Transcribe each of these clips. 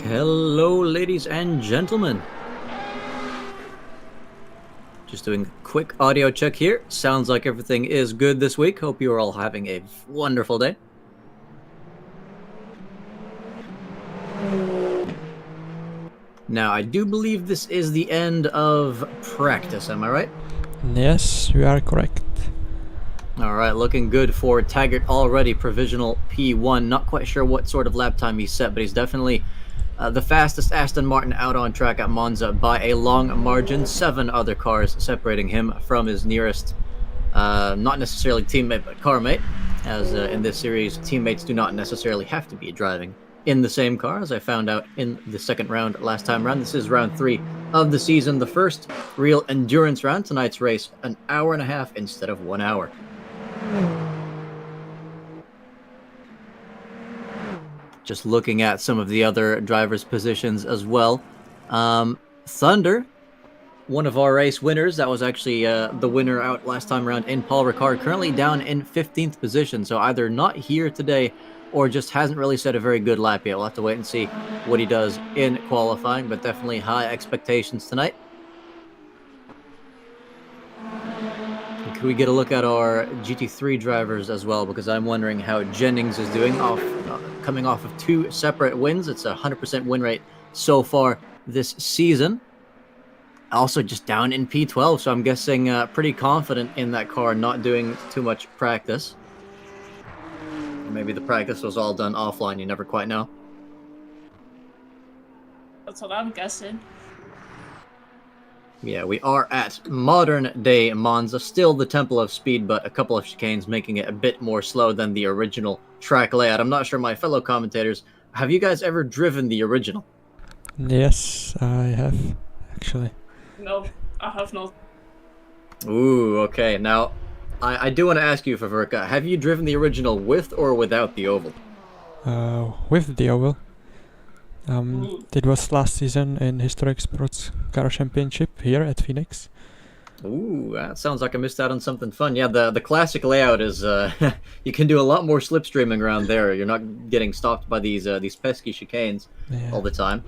Hello, ladies and gentlemen. Just doing a quick audio check here. Sounds like everything is good this week. Hope you are all having a wonderful day. Now, I do believe this is the end of practice, am I right? Yes, you are correct. All right, looking good for Taggart already, provisional P1. Not quite sure what sort of lap time he's set, but he's definitely the fastest Aston Martin out on track at Monza by a long margin. 7 other cars separating him from his nearest, not necessarily teammate, but car mate. As in this series, teammates do not necessarily have to be driving in the same car, as I found out in the second round last time around. This is round 3 of the season, the first real endurance round. Tonight's race, an hour and a half instead of 1 hour. Just looking at some of the other drivers' positions as well. Thunder, one of our race winners, that was actually the winner out last time around in Paul Ricard, currently down in 15th position. So either not here today or just hasn't really set a very good lap yet. We'll have to wait and see what he does in qualifying, but definitely high expectations tonight. Can we get a look at our GT3 drivers as well? Because I'm wondering how Jennings is doing coming off of 2 separate wins. It's a 100% win rate so far this season. Also just down in P12, so I'm guessing pretty confident in that car, not doing too much practice. Maybe the practice was all done offline, you never quite know. That's what I'm guessing. Yeah, we are at modern day Monza, still the Temple of Speed, but a couple of chicanes making it a bit more slow than the original track layout. I'm not sure, my fellow commentators, have you guys ever driven the original? Yes, I have, actually. No, I have not. Ooh, okay. Now, I do want to ask you, Favorka, have you driven the original with or without the oval? With the oval. It was last season in Historic Sports Car Championship here at Phoenix. Ooh, that sounds like I missed out on something fun. Yeah, the classic layout is you can do a lot more slipstreaming around there. You're not getting stopped by these pesky chicanes all the time.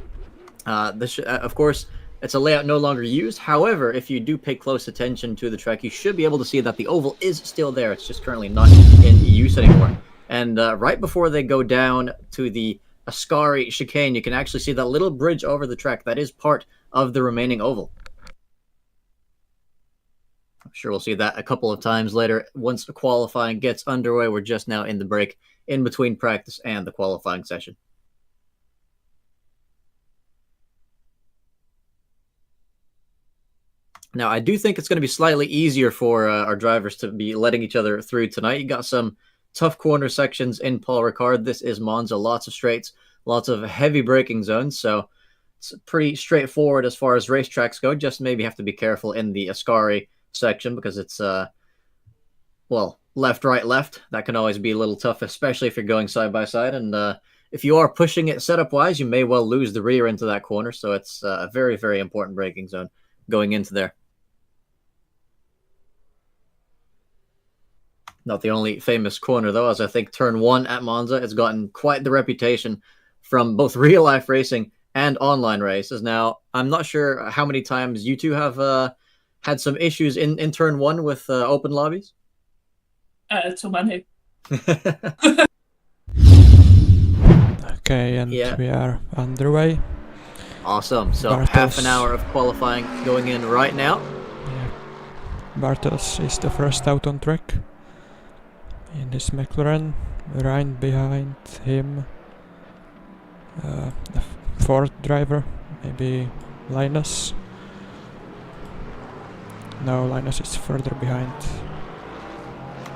Of course, it's a layout no longer used. However, if you do pay close attention to the track, you should be able to see that the oval is still there. It's just currently not in use anymore. And right before they go down to the Ascari chicane, you can actually see that little bridge over the track. That is part of the remaining oval. I'm sure we'll see that a couple of times later. Once the qualifying gets underway, we're just now in the break in between practice and the qualifying session. Now, I do think it's going to be slightly easier for our drivers to be letting each other through tonight. You got some tough corner sections in Paul Ricard. This is Monza, lots of straights, lots of heavy braking zones, so it's pretty straightforward as far as racetracks go. Just maybe have to be careful in the Ascari section because it's, well, left, right, left. That can always be a little tough, especially if you're going side by side. And if you are pushing it setup-wise, you may well lose the rear into that corner, so it's a very, very important braking zone going into there. Not the only famous corner, though, as I think turn 1 at Monza has gotten quite the reputation from both real-life racing and online races. Now, I'm not sure how many times you two have had some issues in turn 1 with open lobbies. Too many. Okay, and we are underway. Awesome. So Bartos. Half an hour of qualifying going in right now. Yeah. Bartos is the first out on track in his McLaren, right behind him the fourth driver, maybe Linus. No, Linus is further behind.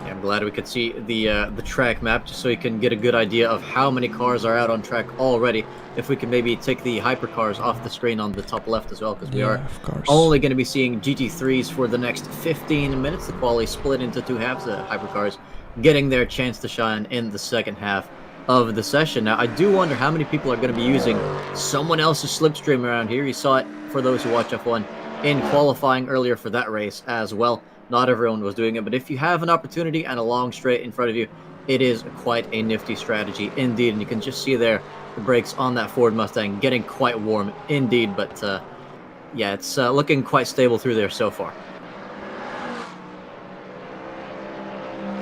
Yeah, I'm glad we could see the track map just so you can get a good idea of how many cars are out on track already. If we can maybe take the hypercars off the screen on the top left as well, because we are only going to be seeing GT3s for the next 15 minutes. The quali split into 2 halves, the hypercars getting their chance to shine in the second half of the session. Now, I do wonder how many people are going to be using someone else's slipstream around here. You saw it for those who watch F1 in qualifying earlier for that race as well. Not everyone was doing it, but if you have an opportunity and a long straight in front of you, It is quite a nifty strategy indeed, and you can just see there the brakes on that Ford Mustang getting quite warm indeed, but yeah, it's looking quite stable through there so far.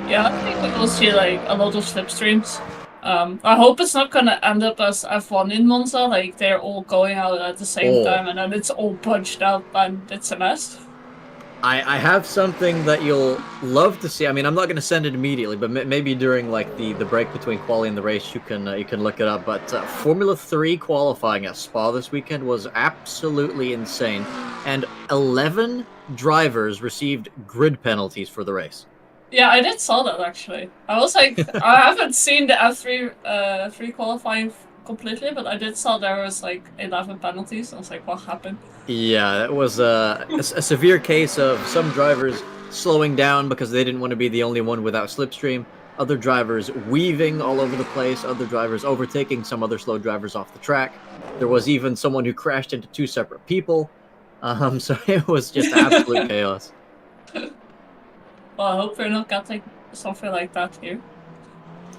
Yeah, I think we will see like a lot of slipstreams. I hope it's not gonna end up as F1 in Monza, like they're all going out at the same time and then it's all punched out and it's a mess. I have something that you'll love to see. I mean, I'm not going to send it immediately, but maybe during like the break between quali and the race, you can look it up. But Formula 3 qualifying at Spa this weekend was absolutely insane, and 11 drivers received grid penalties for the race. Yeah, I did saw that actually. I was like, I haven't seen the F3 3 qualifying completely, but I did saw there was like 11 penalties. I was like, what happened? Yeah, it was a severe case of some drivers slowing down because they didn't want to be the only one without slipstream. Other drivers weaving all over the place. Other drivers overtaking some other slow drivers off the track. There was even someone who crashed into 2 separate people. So it was just absolute chaos. Well, I hope we're not getting something like that here.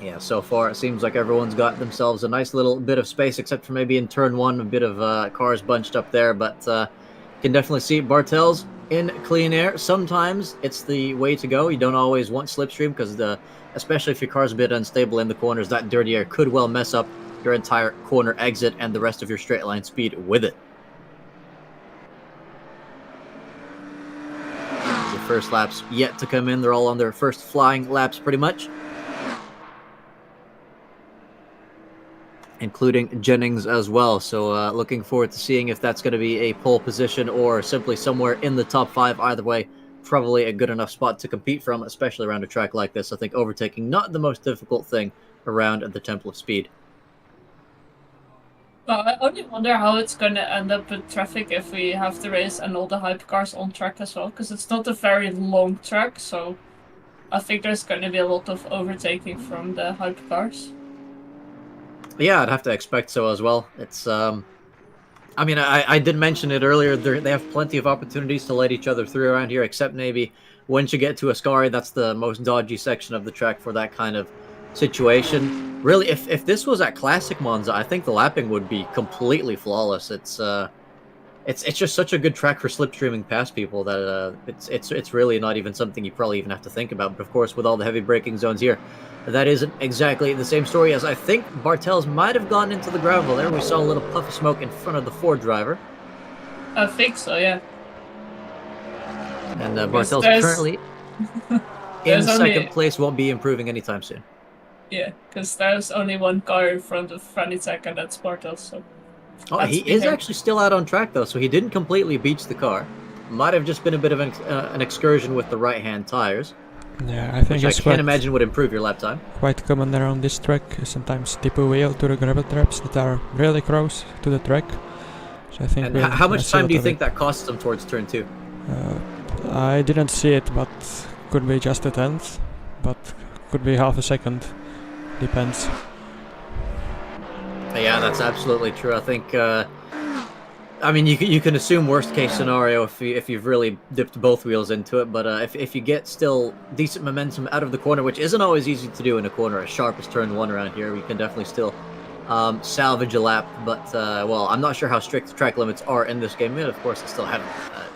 Yeah, so far it seems like everyone's got themselves a nice little bit of space, except for maybe in turn 1, a bit of cars bunched up there. But you can definitely see Bartel's in clean air. Sometimes it's the way to go. You don't always want slipstream because especially if your car's a bit unstable in the corners, that dirty air could well mess up your entire corner exit and the rest of your straight line speed with it. The first laps yet to come in. They're all on their first flying laps pretty much, including Jennings as well. So looking forward to seeing if that's going to be a pole position or simply somewhere in the top 5. Either way, probably a good enough spot to compete from, especially around a track like this. I think overtaking not the most difficult thing around the Temple of Speed. Well, I only wonder how it's going to end up with traffic if we have the race and all the hypercars on track as well, because it's not a very long track, so I think there's going to be a lot of overtaking from the hypercars. Yeah, I'd have to expect so as well. It's, I mean, I did mention it earlier. They have plenty of opportunities to let each other through around here, except maybe once you get to Ascari, that's the most dodgy section of the track for that kind of situation. Really, if this was at Classic Monza, I think the lapping would be completely flawless. It's just such a good track for slipstreaming past people that it's really not even something you probably even have to think about. But of course, with all the heavy braking zones here, that isn't exactly the same story, as I think Bartels might have gone into the gravel there. We saw a little puff of smoke in front of the Ford driver. I think so, yeah. And Bartels currently in second place, won't be improving anytime soon. Yeah, because there's only one car in front of Franitech, and that's Bartels. So oh, he is actually still out on track though, so he didn't completely beach the car. Might have just been a bit of an excursion with the right-hand tires. Yeah, I think which I can't imagine would improve your lap time. Quite common around this track. Sometimes tip a wheel to the gravel traps that are really close to the track. So I think. And how much time do you think that costs them towards turn 2? I didn't see it, but could be just a tenth, but could be half a second. Depends. Yeah, that's absolutely true. I think. I mean, you can assume worst case scenario if you've really dipped both wheels into it, but if you get still decent momentum out of the corner, which isn't always easy to do in a corner as sharp as turn 1 around here, you can definitely still salvage a lap. But well, I'm not sure how strict the track limits are in this game yet. Of course, I still haven't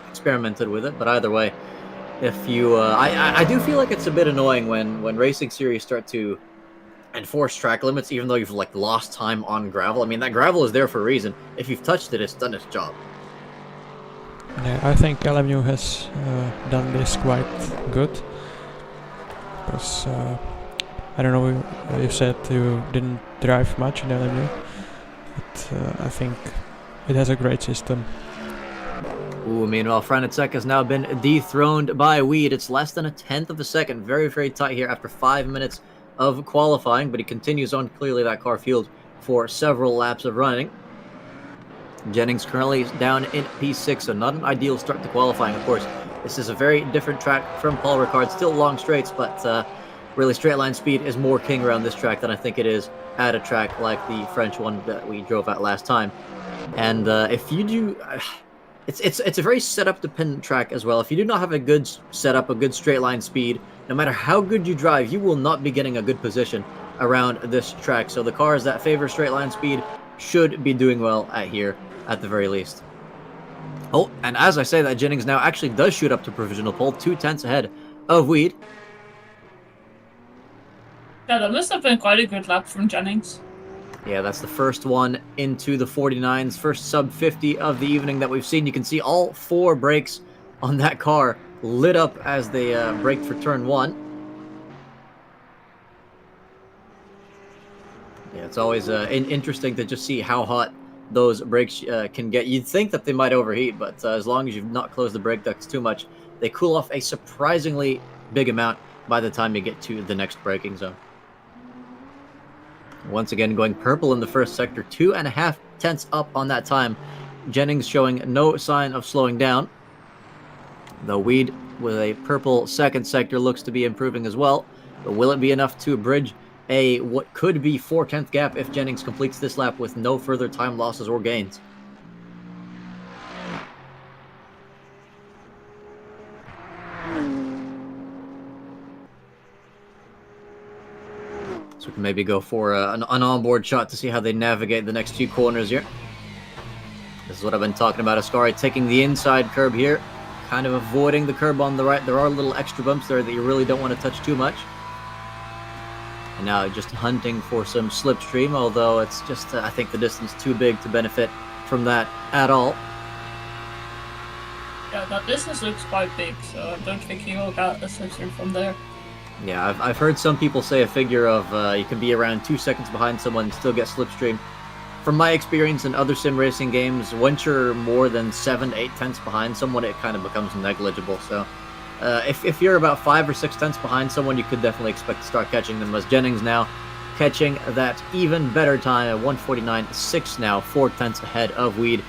experimented with it, but either way, if you, I do feel like it's a bit annoying when racing series start to enforce track limits, even though you've like lost time on gravel. I mean, that gravel is there for a reason. If you've touched it, it's done its job. Yeah, I think LMU has done this quite good. Because I don't know, you said you didn't drive much in LMU, but I think it has a great system. Ooh, meanwhile, Franacek has now been dethroned by Weed. It's less than a tenth of a second. Very, very tight here after 5 minutes of qualifying, but he continues on. Clearly that car fueled for several laps of running. Jennings currently down in P6, so not an ideal start to qualifying. Of course, this is a very different track from Paul Ricard. Still long straights, but really straight line speed is more king around this track than I think it is at a track like the French one that we drove at last time. And if you do... It's a very setup dependent track as well. If you do not have a good setup, a good straight line speed, no matter how good you drive, you will not be getting a good position around this track. So the cars that favor straight line speed should be doing well at here at the very least. Oh, and as I say that, Jennings now actually does shoot up to provisional pole, 2/10 ahead of Weed. Yeah, that must have been quite a good lap from Jennings. Yeah, that's the first one into the 49s, first sub 50 of the evening that we've seen. You can see all 4 brakes on that car lit up as they braked for turn 1. Yeah, it's always interesting to just see how hot those brakes can get. You'd think that they might overheat, but as long as you've not closed the brake ducts too much, they cool off a surprisingly big amount by the time you get to the next braking zone. Once again, going purple in the first sector, 2.5 tenths up on that time. Jennings showing no sign of slowing down. The Weed with a purple second sector looks to be improving as well. But will it be enough to bridge a what could be 4/10 gap if Jennings completes this lap with no further time losses or gains? So we can maybe go for an onboard shot to see how they navigate the next few corners here. This is what I've been talking about. Ascari taking the inside curb here, kind of avoiding the curb on the right. There are little extra bumps there that you really don't want to touch too much. And now just hunting for some slipstream, although it's just, I think the distance too big to benefit from that at all. Yeah, that distance looks quite big, so I don't think he will get a slipstream from there. Yeah, I've heard some people say a figure of you can be around 2 seconds behind someone and still get slipstream. From my experience in other sim racing games, once you're more than 7 to 8 tenths behind someone, it kind of becomes negligible. So if you're about 5 or 6 tenths behind someone, you could definitely expect to start catching them, as Jennings now catching that even better time at 1:49.6 now, 4 tenths ahead of Weed,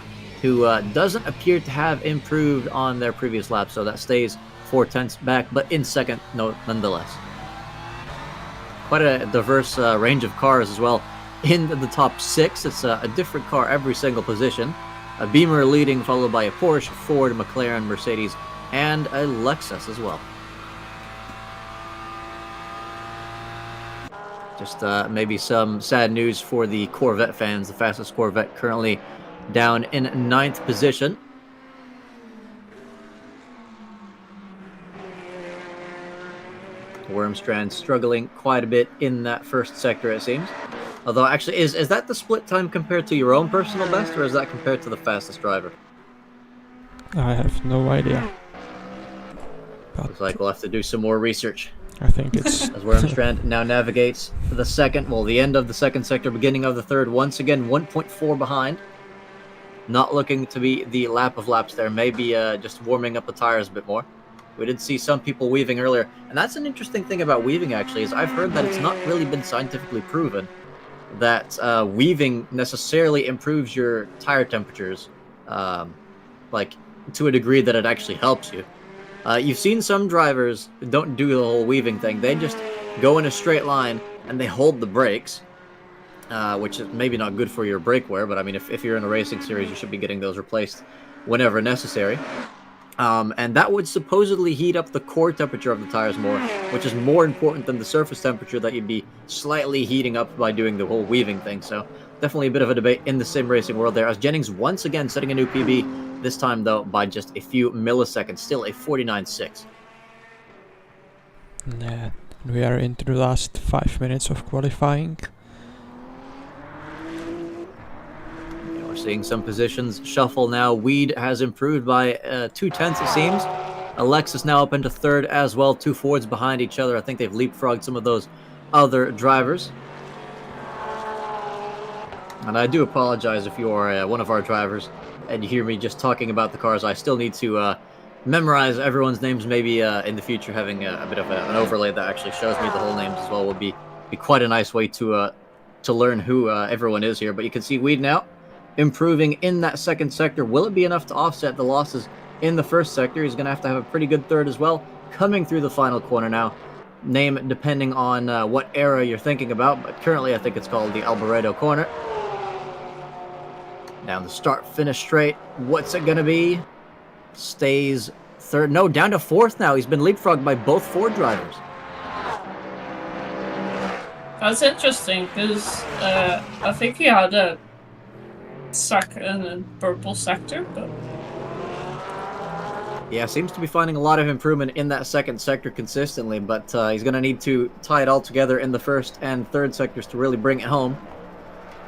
who doesn't appear to have improved on their previous lap, so that stays 4 tenths back, but in second, no, nonetheless. Quite a diverse range of cars as well. In the top 6, it's a different car every single position. A Beamer leading, followed by a Porsche, Ford, McLaren, Mercedes, and a Lexus as well. Just maybe some sad news for the Corvette fans. The fastest Corvette currently down in 9th position. Wormstrand struggling quite a bit in that first sector, it seems. Although, actually, is that the split time compared to your own personal best, or is that compared to the fastest driver? I have no idea. But Looks like we'll have to do some more research. I think it's... As Wormstrand now navigates the second, well, the end of the second sector, beginning of the third. Once again, 1.4 behind. Not looking to be the lap of laps there. Maybe just warming up the tires a bit more. We did see some people weaving earlier. And that's an interesting thing about weaving, actually, is I've heard that it's not really been scientifically proven that weaving necessarily improves your tire temperatures, like, to a degree that it actually helps you. You've seen some drivers don't do the whole weaving thing. They just go in a straight line and they hold the brakes, which is maybe not good for your brake wear, but I mean, if you're in a racing series, you should be getting those replaced whenever necessary. And that would supposedly heat up the core temperature of the tires more, which is more important than the surface temperature that you'd be slightly heating up by doing the whole weaving thing. So definitely a bit of a debate in the sim racing world there, as Jennings once again setting a new PB, this time though by just a few milliseconds, still a 49.6. Yeah, we are into the last 5 minutes of qualifying. Seeing some positions shuffle now. Weed has improved by 2 tenths, it seems. Alexis now up into third as well. 2 Fords behind each other. I think they've leapfrogged some of those other drivers. And I do apologize if you are one of our drivers and you hear me just talking about the cars. I still need to memorize everyone's names. Maybe in the future having a bit of an overlay that actually shows me the whole names as well would be quite a nice way to learn who everyone is here. But you can see Weed now improving in that second sector. Will it be enough to offset the losses in the first sector? He's going to have a pretty good third as well, coming through the final corner now. Name depending on what era you're thinking about, but currently I think it's called the Alboredo corner. Down the start, finish straight. What's it going to be? Stays third. No, down to fourth now. He's been leapfrogged by both Ford drivers. That's interesting, because I think he had a purple sector, but... Yeah, seems to be finding a lot of improvement in that second sector consistently, but he's going to need to tie it all together in the first and third sectors to really bring it home.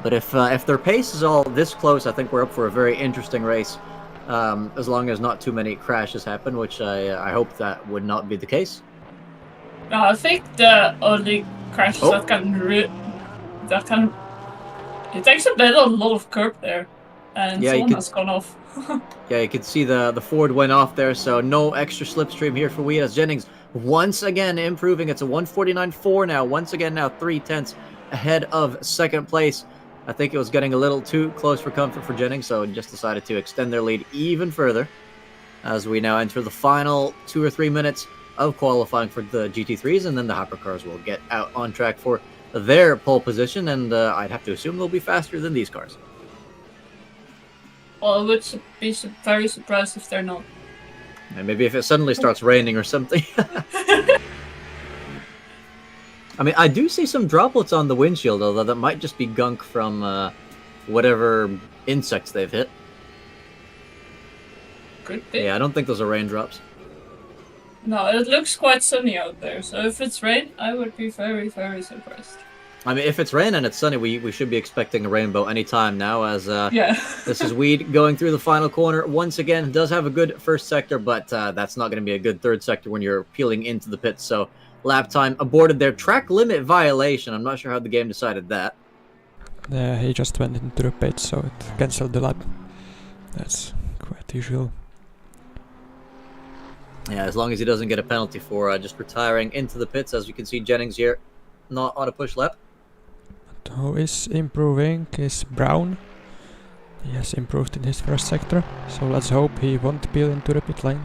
But if their pace is all this close, I think we're up for a very interesting race, as long as not too many crashes happen, which I hope that would not be the case. No, I think the only crashes that can it takes a lot of curb there, and someone has gone off. Yeah, you can see the Ford went off there, so no extra slipstream here for Wheatus. Jennings once again improving. It's a 149.4 now. Once again now 3/10 ahead of second place. I think it was getting a little too close for comfort for Jennings, so just decided to extend their lead even further as we now enter the final 2 or 3 minutes of qualifying for the GT3s, and then the hypercars will get out on track for their pole position, and I'd have to assume they'll be faster than these cars. Well, I would be very surprised if they're not. And maybe if it suddenly starts raining or something. I mean, I do see some droplets on the windshield, although that might just be gunk from whatever insects they've hit. Could be. Yeah, I don't think those are raindrops. No, it looks quite sunny out there, so if it's rain, I would be very, very surprised. I mean, if it's rain and it's sunny, we should be expecting a rainbow anytime now, as this is Weed going through the final corner. Once again, does have a good first sector, but that's not going to be a good third sector when you're peeling into the pits, so lap time aborted there. Track limit violation. I'm not sure how the game decided that. He just went into the pit, so it cancelled the lap. That's quite usual. Yeah, as long as he doesn't get a penalty for just retiring into the pits. As you can see, Jennings here not on a push lap. But who is improving is Brown. He has improved in his first sector, so let's hope he won't peel into the pit lane.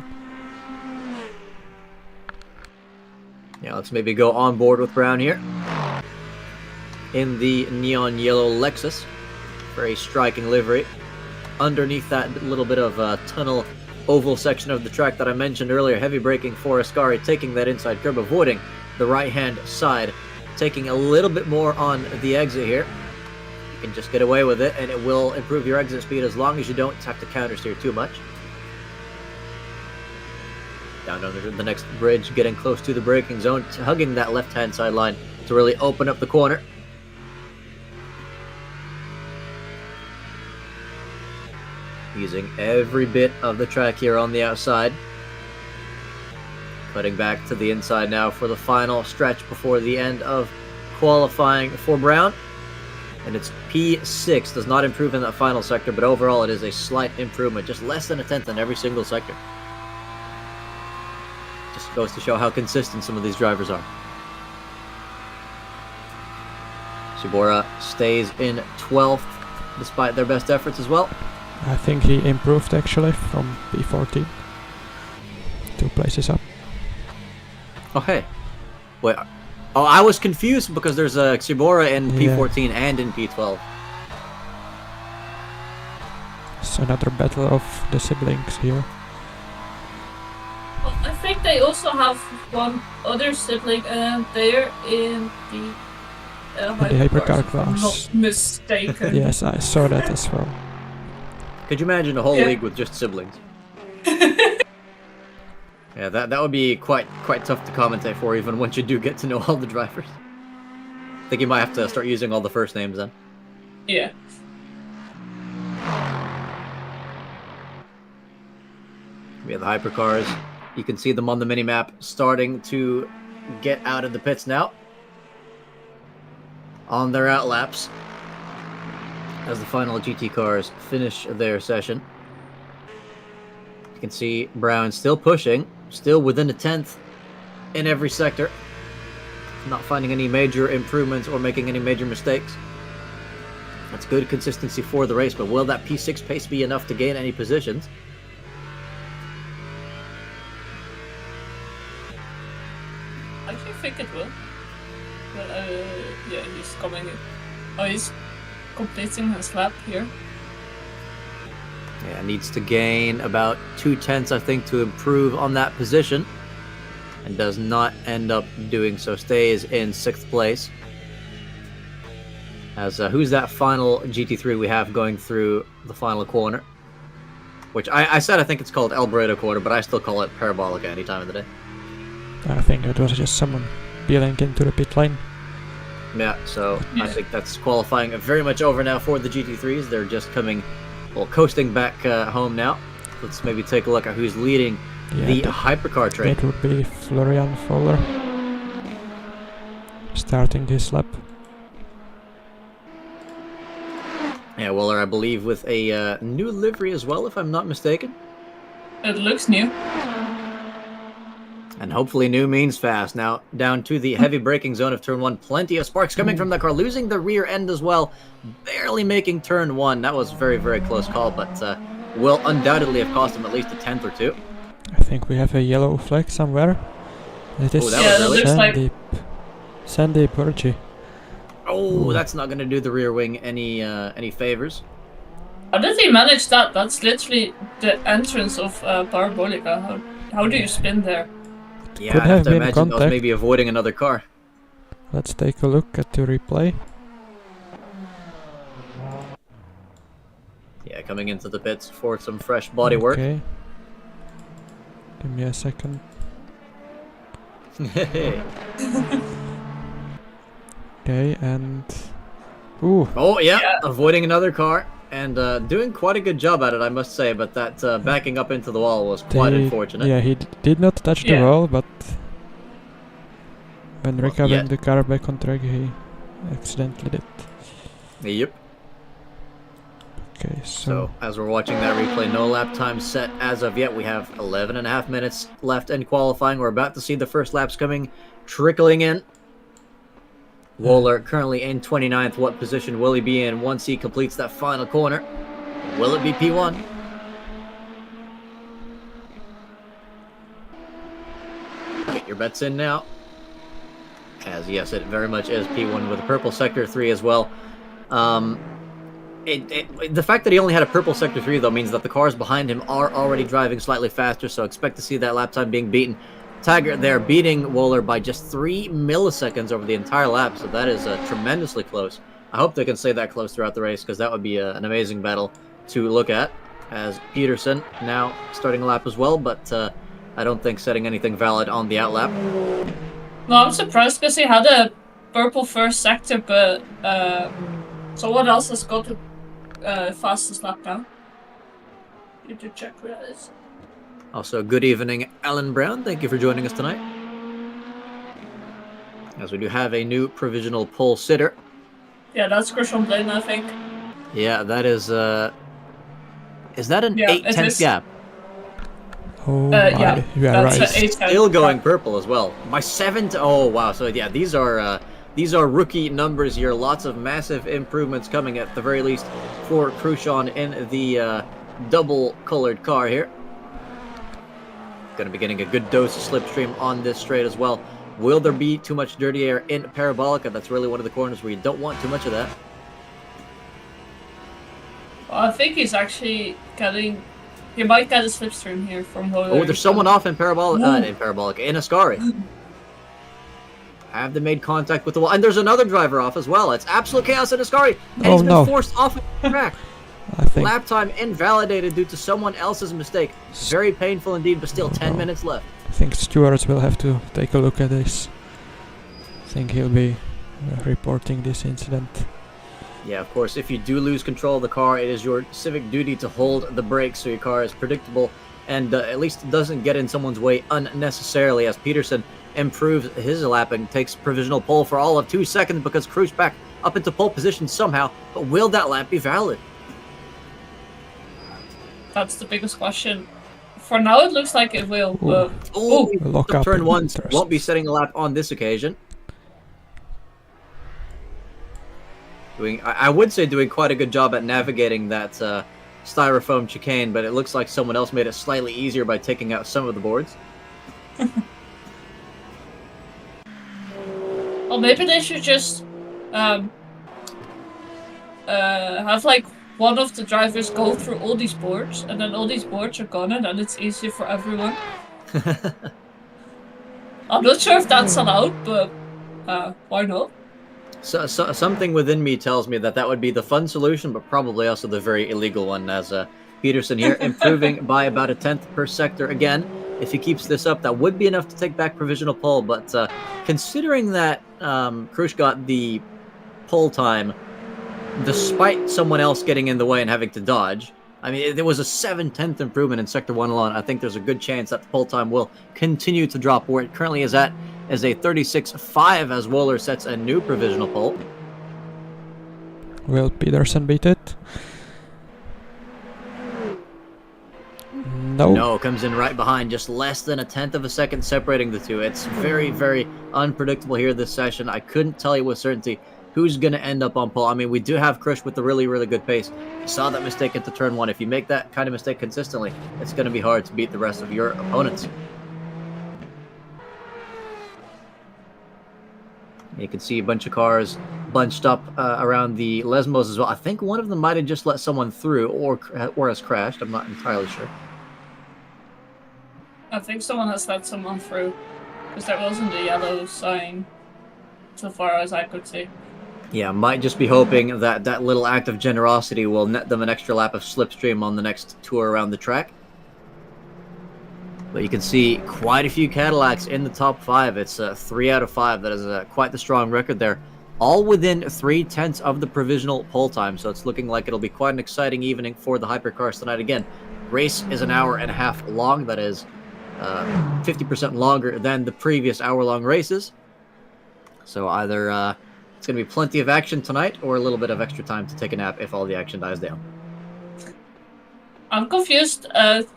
Yeah, let's maybe go on board with Brown here in the neon yellow Lexus. Very striking livery. Underneath that little bit of tunnel oval section of the track that I mentioned earlier, heavy braking for Ascari, taking that inside curb, avoiding the right-hand side, taking a little bit more on the exit here. You can just get away with it, and it will improve your exit speed as long as you don't have to countersteer too much. Down under the next bridge, getting close to the braking zone, hugging that left-hand side line to really open up the corner. Using every bit of the track here on the outside. Cutting back to the inside now for the final stretch before the end of qualifying for Brown. And it's P6, does not improve in that final sector, but overall it is a slight improvement, just less than a tenth in every single sector. Just goes to show how consistent some of these drivers are. Shibora stays in 12th, despite their best efforts as well. I think he improved actually from P14. 2 places up. Oh, hey. Wait. Oh, I was confused because there's a Shibora in P14 and in P12. It's another battle of the siblings here. Well, I think they also have one other sibling, and they're in the hypercar class. If I'm not mistaken. Yes, I saw that as well. Could you imagine a whole league with just siblings? Yeah, that would be quite tough to commentate for, even once you do get to know all the drivers. I think you might have to start using all the first names then. Yeah. We have the hypercars. You can see them on the mini-map starting to get out of the pits now. On their out laps. As the final GT cars finish their session. You can see Brown still pushing, still within a tenth in every sector. Not finding any major improvements or making any major mistakes. That's good consistency for the race, but will that P6 pace be enough to gain any positions? I actually think it will. But, yeah, he's coming in. Oh, he's completing his lap here. Yeah, needs to gain about 2/10, I think, to improve on that position. And does not end up doing so. Stays in 6th place. As who's that final GT3 we have going through the final corner? Which I said I think it's called El Burrito corner, but I still call it Parabolica any time of the day. I think it was just someone peeling into the pit lane. Yeah, so I think that's qualifying very much over now for the GT3s. They're just coming, well, coasting back home now. Let's maybe take a look at who's leading the hypercar train. That would be Florian Fowler starting this lap. Yeah, Weller, I believe, with a new livery as well, if I'm not mistaken. It looks new. And hopefully new means fast. Now, down to the heavy braking zone of turn 1. Plenty of sparks coming from the car, losing the rear end as well. Barely making turn 1. That was a very, very close call, but will undoubtedly have cost him at least a 10th or 2. I think we have a yellow flag somewhere. It is that was early. Sandy Purgy. Oh, that's not going to do the rear wing any favors. How did he manage that? That's literally the entrance of Parabolica. How do you spin there? Yeah, Could I have have to been imagine that was contact. maybe avoiding another car. Let's take a look at the replay. Yeah, coming into the pits for some fresh body work. Okay. Give me a second. Okay, and... Ooh, Oh, yeah, avoiding another car. And doing quite a good job at it, I must say. But that backing up into the wall was quite unfortunate. yeah, he did not touch the wall, but when recovering yeah. the car back on track, he accidentally did. Yep. Okay, So, as we're watching that replay, no lap time set as of yet. We have 11.5 minutes left in qualifying. We're about to see the first laps coming, trickling in. Wohler currently in 29th. What position will he be in once he completes that final corner? Will it be P1? Get your bets in now. As yes, it very much is P1 with a purple sector 3 as well. The fact that he only had a purple sector 3 though means that the cars behind him are already driving slightly faster, so expect to see that lap time being beaten. Taggart there beating Wohler by just 3 milliseconds over the entire lap, so that is tremendously close. I hope they can stay that close throughout the race, because that would be an amazing battle to look at. As Peterson now starting a lap as well, but I don't think setting anything valid on the outlap. No, I'm surprised because he had a purple first sector, but someone else has got the fastest lap now. Need to check where that is. Also, good evening, Alan Brown. Thank you for joining us tonight. As we do have a new provisional pole sitter. Yeah, that's Christian Blaine, I think. Yeah, that is that an Yeah, 8/10 gap? oh yeah, you are that's right. an 8 Still going purple as well. My 7th. Oh wow! So yeah, these are rookie numbers here. Lots of massive improvements coming at the very least for Cruchon in the double-colored car here. Going to be getting a good dose of slipstream on this straight as well. Will there be too much dirty air in Parabolica? That's really one of the corners where you don't want too much of that. Well, I think he's actually getting... He might get a slipstream here from Wohler. Oh, there's someone off in Parabolica, in Ascari. Have they made contact with the wall? And there's another driver off as well. It's absolute chaos in Ascari. And he's been forced off the track. I think Lap time invalidated due to someone else's mistake. Very painful indeed, but still 10 minutes left. I think stewards will have to take a look at this. I think he'll be reporting this incident. Yeah, of course, if you do lose control of the car, it is your civic duty to hold the brakes so your car is predictable and at least doesn't get in someone's way unnecessarily, as Peterson improves his lapping, takes provisional pole for all of 2 seconds because Cruz back up into pole position somehow, but will that lap be valid? That's the biggest question. For now, it looks like it will. Lock up turn 1 interest. won't be setting a lap on this occasion. I would say doing quite a good job at navigating that styrofoam chicane, but it looks like someone else made it slightly easier by taking out some of the boards. Well, maybe they should just have like one of the drivers go through all these boards, and then all these boards are gone, and then it's easier for everyone. I'm not sure if that's allowed, but why not? So something within me tells me that would be the fun solution, but probably also the very illegal one, as Peterson here improving by about a tenth per sector again. If he keeps this up, that would be enough to take back provisional pole, but considering that Krush got the pole time despite someone else getting in the way and having to dodge, I mean, there was a 7/10 improvement in Sector 1 alone. I think there's a good chance that the pole time will continue to drop. Where it currently is at is a 36.5 as Wohler sets a new provisional pole. Will Peterson beat it? No. No, comes in right behind, just less than a tenth of a second separating the two. It's very, very unpredictable here this session. I couldn't tell you with certainty who's going to end up on pole. I mean, we do have Krush with a really, really good pace. You saw that mistake into turn 1. If you make that kind of mistake consistently, it's going to be hard to beat the rest of your opponents. You can see a bunch of cars bunched up around the Lesmos as well. I think one of them might have just let someone through or has crashed. I'm not entirely sure. I think someone has let someone through, because there wasn't a yellow sign, so far as I could see. Yeah, might just be hoping that that little act of generosity will net them an extra lap of slipstream on the next tour around the track. But you can see quite a few Cadillacs in the top 5. It's 3 out of 5. That is quite the strong record there. All within 3/10 of the provisional pole time, so it's looking like it'll be quite an exciting evening for the hypercars tonight. Again, race is an hour and a half long. That is 50% longer than the previous hour-long races. So either it's going to be plenty of action tonight or a little bit of extra time to take a nap if all the action dies down. I'm confused.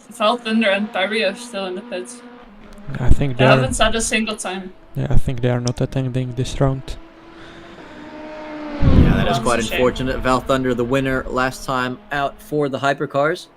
Val Thunder and Barry are still in the pits. I think They haven't said a single time. Yeah, I think they are not attending this round. Yeah, that is quite unfortunate. Val Thunder, the winner last time out for the hypercars.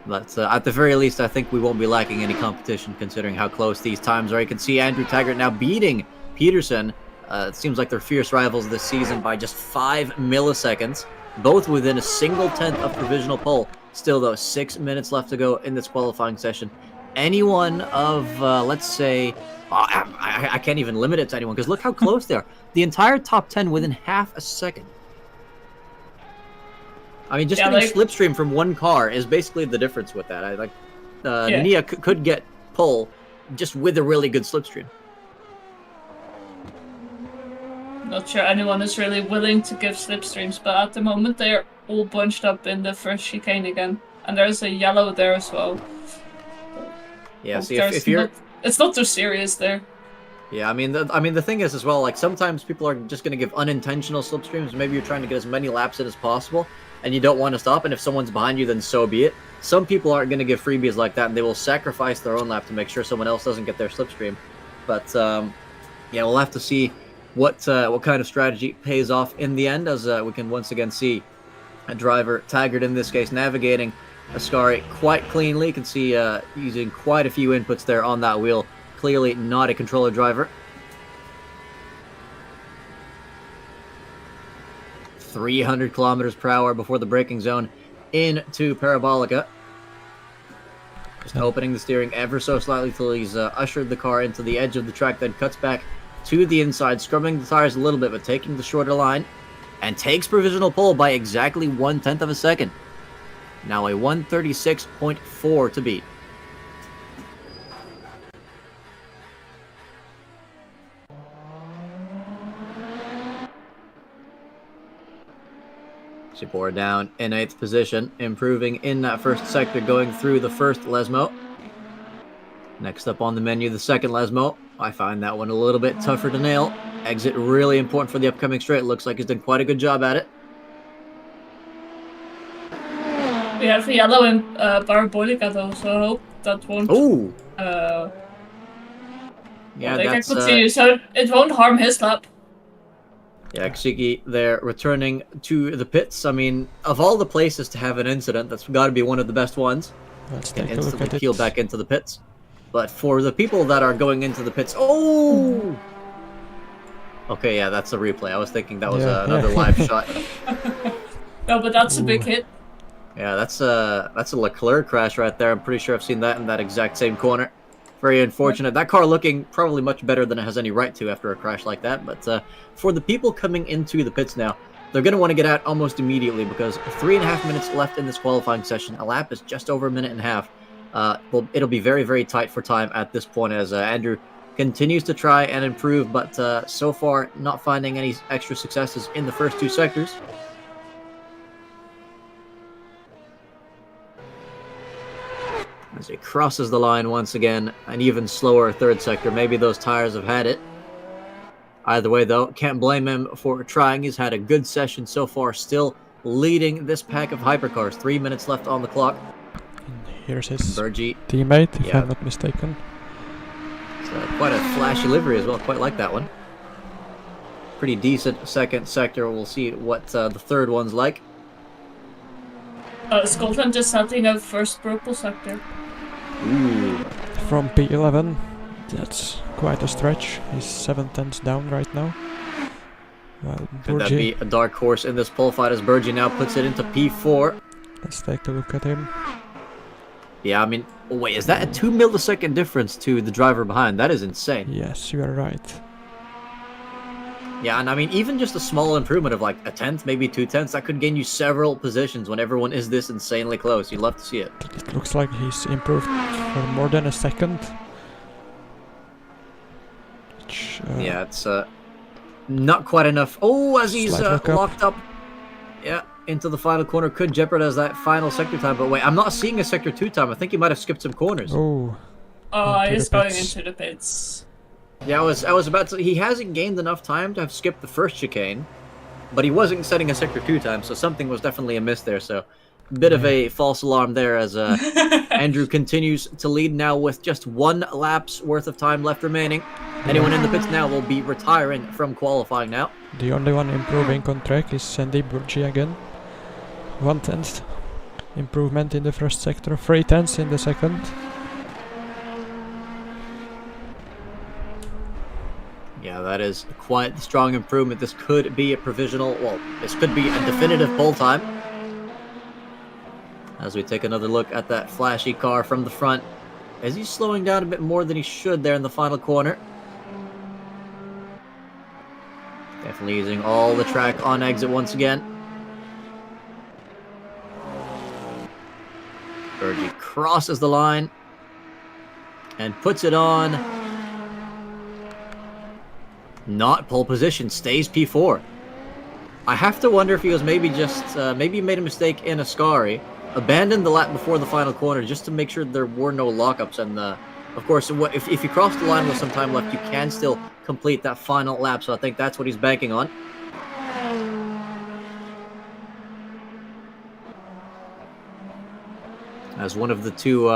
But at the very least, I think we won't be lacking any competition considering how close these times are. You can see Andrew Taggart now beating Peterson. It seems like they're fierce rivals this season by just 5 milliseconds, both within a single tenth of provisional pole. Still, though, 6 minutes left to go in this qualifying session. Anyone of, let's say, I can't even limit it to anyone because look how close they are. The entire top 10 within half a second. I mean, just getting slipstream from one car is basically the difference with that. Nia could get pole just with a really good slipstream. Not sure anyone is really willing to give slipstreams, but at the moment they're all bunched up in the first chicane again. And there's a yellow there as well. Yeah, see, if you're... It's not too serious there. Yeah, I mean, the thing is as well, like, sometimes people are just going to give unintentional slipstreams. Maybe you're trying to get as many laps in as possible, and you don't want to stop, and if someone's behind you, then so be it. Some people aren't going to give freebies like that, and they will sacrifice their own lap to make sure someone else doesn't get their slipstream. But, yeah, we'll have to see what kind of strategy pays off in the end, as we can once again see a driver, Taggart in this case, navigating Ascari quite cleanly. You can see using quite a few inputs there on that wheel. Clearly not a controller driver. 300 kilometers per hour before the braking zone into Parabolica. Just opening the steering ever so slightly till he's ushered the car into the edge of the track, then cuts back to the inside, scrubbing the tires a little bit, but taking the shorter line, and takes provisional pole by exactly 1/10 of a second. Now a 1:36.4 to beat. Shipor down in 8th position, improving in that first sector, going through the first Lesmo. Next up on the menu, the second Lesmo. I find that one a little bit tougher to nail. Exit really important for the upcoming straight. Looks like he's done quite a good job at it. We have a yellow in Parabolica though, so I hope that won't... Ooh! Yeah, that's... continue, so it won't harm his lap. Yeah, Kshiki there returning to the pits. I mean, of all the places to have an incident, that's got to be one of the best ones. Let's can take a look instantly at peel it. back into the pits. But for the people that are going into the pits... Oh! Okay, yeah, that's a replay. I was thinking that was another live shot. No, but that's a big Ooh. hit. Yeah, that's a Leclerc crash right there. I'm pretty sure I've seen that in that exact same corner. Very unfortunate. That car looking probably much better than it has any right to after a crash like that. But for the people coming into the pits now, they're going to want to get out almost immediately because 3.5 minutes left in this qualifying session. A lap is just over a minute and a half. Well, it'll be very, very tight for time at this point as Andrew continues to try and improve, but so far not finding any extra successes in the first two sectors. As he crosses the line once again, an even slower third sector. Maybe those tires have had it. Either way, though, can't blame him for trying. He's had a good session so far, still leading this pack of hypercars. 3 minutes left on the clock. And here's his Burgi, teammate, if yeah. I'm not mistaken. It's quite a flashy livery as well. Quite like that one. Pretty decent second sector. We'll see what the third one's like. Scotland is setting up first purple sector. Ooh. From P11, that's quite a stretch. He's 7 tenths down right now. Well, Could that be a dark horse in this pole fight as Burgi now puts it into P4? Let's take a look at him. Yeah, I mean, wait, is that a 2 millisecond difference to the driver behind? That is insane. Yes, you are right. Yeah, and I mean, even just a small improvement of like a tenth, maybe 2 tenths, that could gain you several positions when everyone is this insanely close. You'd love to see it. It looks like he's improved for more than a second. Which, Yeah, it's not quite enough. Oh, as he's locked up. Yeah, into the final corner. Could jeopardize that final sector time. But wait, I'm not seeing a sector 2 time. I think he might have skipped some corners. Oh. He's going into the pits. Yeah, I was about to. He hasn't gained enough time to have skipped the first chicane, but he wasn't setting a sector 2 time, so something was definitely amiss there. So, bit of a false alarm there as Andrew continues to lead now with just 1 lap's worth of time left remaining. Anyone in the pits now will be retiring from qualifying now. The only one improving on track is Sandy Burgi again. 1 tenth improvement in the first sector, 3 tenths in the second. Yeah, that is quite a strong improvement. This could be a provisional, well, this could be a definitive pole time. As we take another look at that flashy car from the front. As he's slowing down a bit more than he should there in the final corner. Definitely using all the track on exit once again. Burgi crosses the line and puts it on. Not pole position, stays P4. I have to wonder if he was maybe just, maybe he made a mistake in Ascari, abandoned the lap before the final corner just to make sure there were no lockups. And of course, if you cross the line with some time left, you can still complete that final lap. So I think that's what he's banking on. As one of the two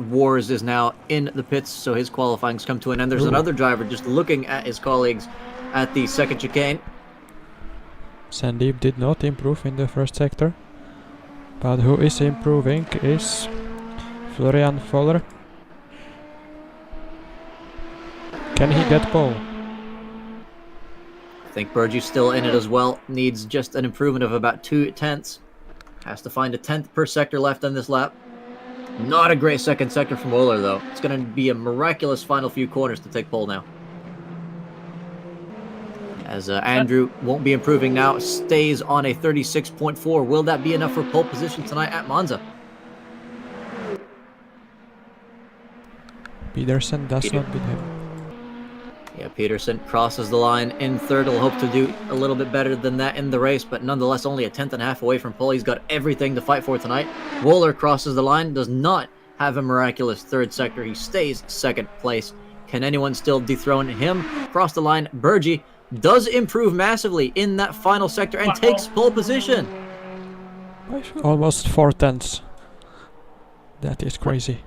Wars is now in the pits, so his qualifying's come to an end. There's another driver just looking at his colleagues at the second chicane. Sandeep did not improve in the first sector, but who is improving is Florian Fowler. Can he get pole? I think Burgi's still in it as well. Needs just an improvement of about 2 tenths. Has to find a 10th per sector left on this lap. Not a great second sector from Euler, though. It's going to be a miraculous final few corners to take pole now. As Andrew won't be improving now, stays on a 36.4. Will that be enough for pole position tonight at Monza? Peterson does not beat him. Yeah, Peterson crosses the line in third. He'll hope to do a little bit better than that in the race, but nonetheless only a 10th and a half away from pole. He's got everything to fight for tonight. Wohler crosses the line, does not have a miraculous third sector. He stays second place. Can anyone still dethrone him? Cross the line. Burgi does improve massively in that final sector and takes pole position. Almost 4 tenths. That is crazy.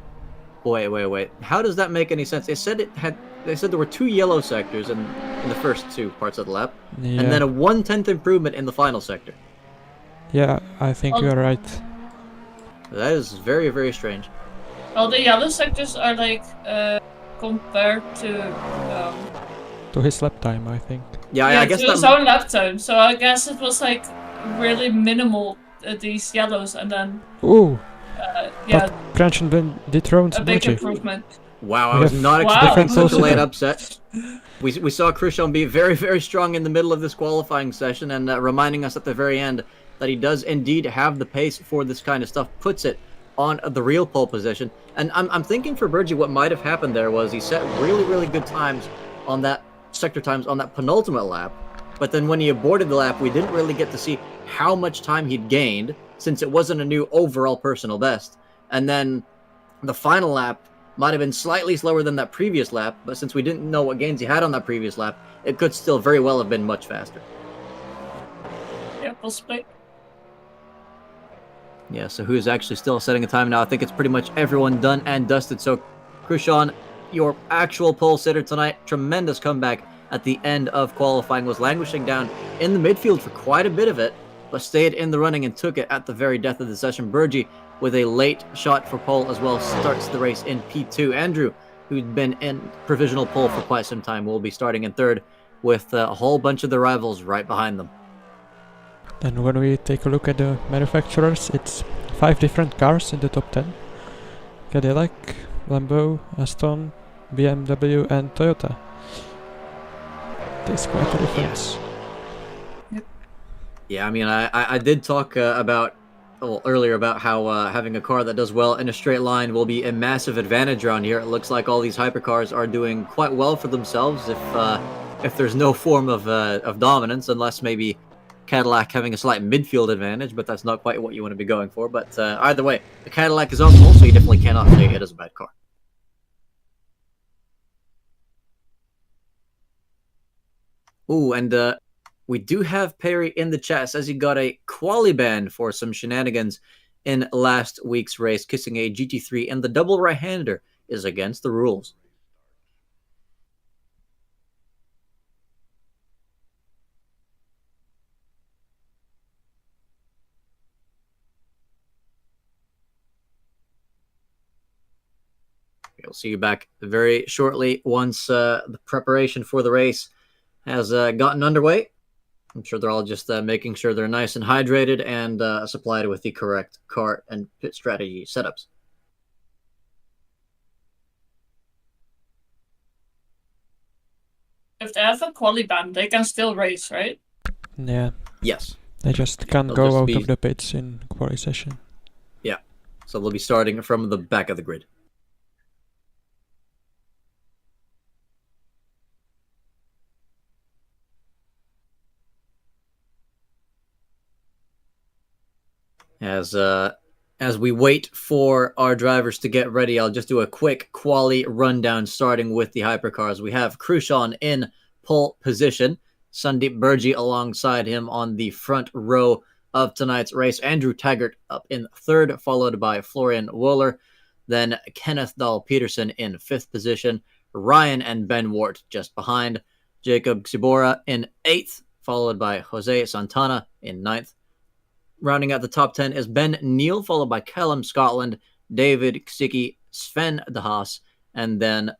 Wait. How does that make any sense? They said there were 2 yellow sectors in the first 2 parts of the lap, Yeah. and then a 1/10 improvement in the final sector. Yeah, I think you're right. That is very, very strange. Well, the yellow sectors are like compared to To his lap time, I think. Yeah, I guess to his that. own lap time. So I guess it was like really minimal these yellows, and then Ooh, yeah, but Cranston been dethroned a big Burgi. improvement. Wow, I We was have not Wow. expecting different such a late there. upset. We saw Krishon be very, very strong in the middle of this qualifying session, and reminding us at the very end that he does indeed have the pace for this kind of stuff, puts it on the real pole position. And I'm thinking for Burgi, what might have happened there was he set really, really good times on that sector times on that penultimate lap, but then when he aborted the lap, we didn't really get to see how much time he'd gained, since it wasn't a new overall personal best. And then the final lap might have been slightly slower than that previous lap, but since we didn't know what gains he had on that previous lap, it could still very well have been much faster. Yeah, possibly. Yeah, so who's actually still setting a time now? I think it's pretty much everyone done and dusted. So, Krishon, your actual pole sitter tonight, tremendous comeback at the end of qualifying, was languishing down in the midfield for quite a bit of it, but stayed in the running and took it at the very death of the session. Burgi, with a late shot for pole as well, starts the race in P2. Andrew, who'd been in provisional pole for quite some time, will be starting in third with a whole bunch of the rivals right behind them. And when we take a look at the manufacturers, it's 5 different cars in the top 10. Cadillac, Lambo, Aston, BMW and Toyota. There's quite a difference. Yeah, I mean, I did talk earlier about how having a car that does well in a straight line will be a massive advantage around here. It looks like all these hypercars are doing quite well for themselves if there's no form of dominance, unless maybe Cadillac having a slight midfield advantage, but that's not quite what you want to be going for. But either way, the Cadillac is on pole, so you definitely cannot say it is a bad car. Ooh, and we do have Perry in the chat. Says he got a quali ban for some shenanigans in last week's race, kissing a GT3, and the double right-hander is against the rules. We'll see you back very shortly once the preparation for the race has gotten underway. I'm sure they're all just making sure they're nice and hydrated and supplied with the correct car and pit strategy setups. If they have a quali ban, they can still race, right? Yeah. Yes. They just can't They'll go just out be- of the pits in quali session. Yeah. So they'll be starting from the back of the grid. As we wait for our drivers to get ready, I'll just do a quick quali rundown, starting with the hypercars. We have Krishon in pole position, Sandeep Burgi alongside him on the front row of tonight's race, Andrew Taggart up in third, followed by Florian Wohler, then Kenneth Dahl-Peterson in fifth position, Ryan and Ben Wart just behind, Jacob Xibora in eighth, followed by Jose Santana in ninth. Rounding out the top 10 is Ben Neal, followed by Callum Scotland, David Ksicki, Sven De Haas, and then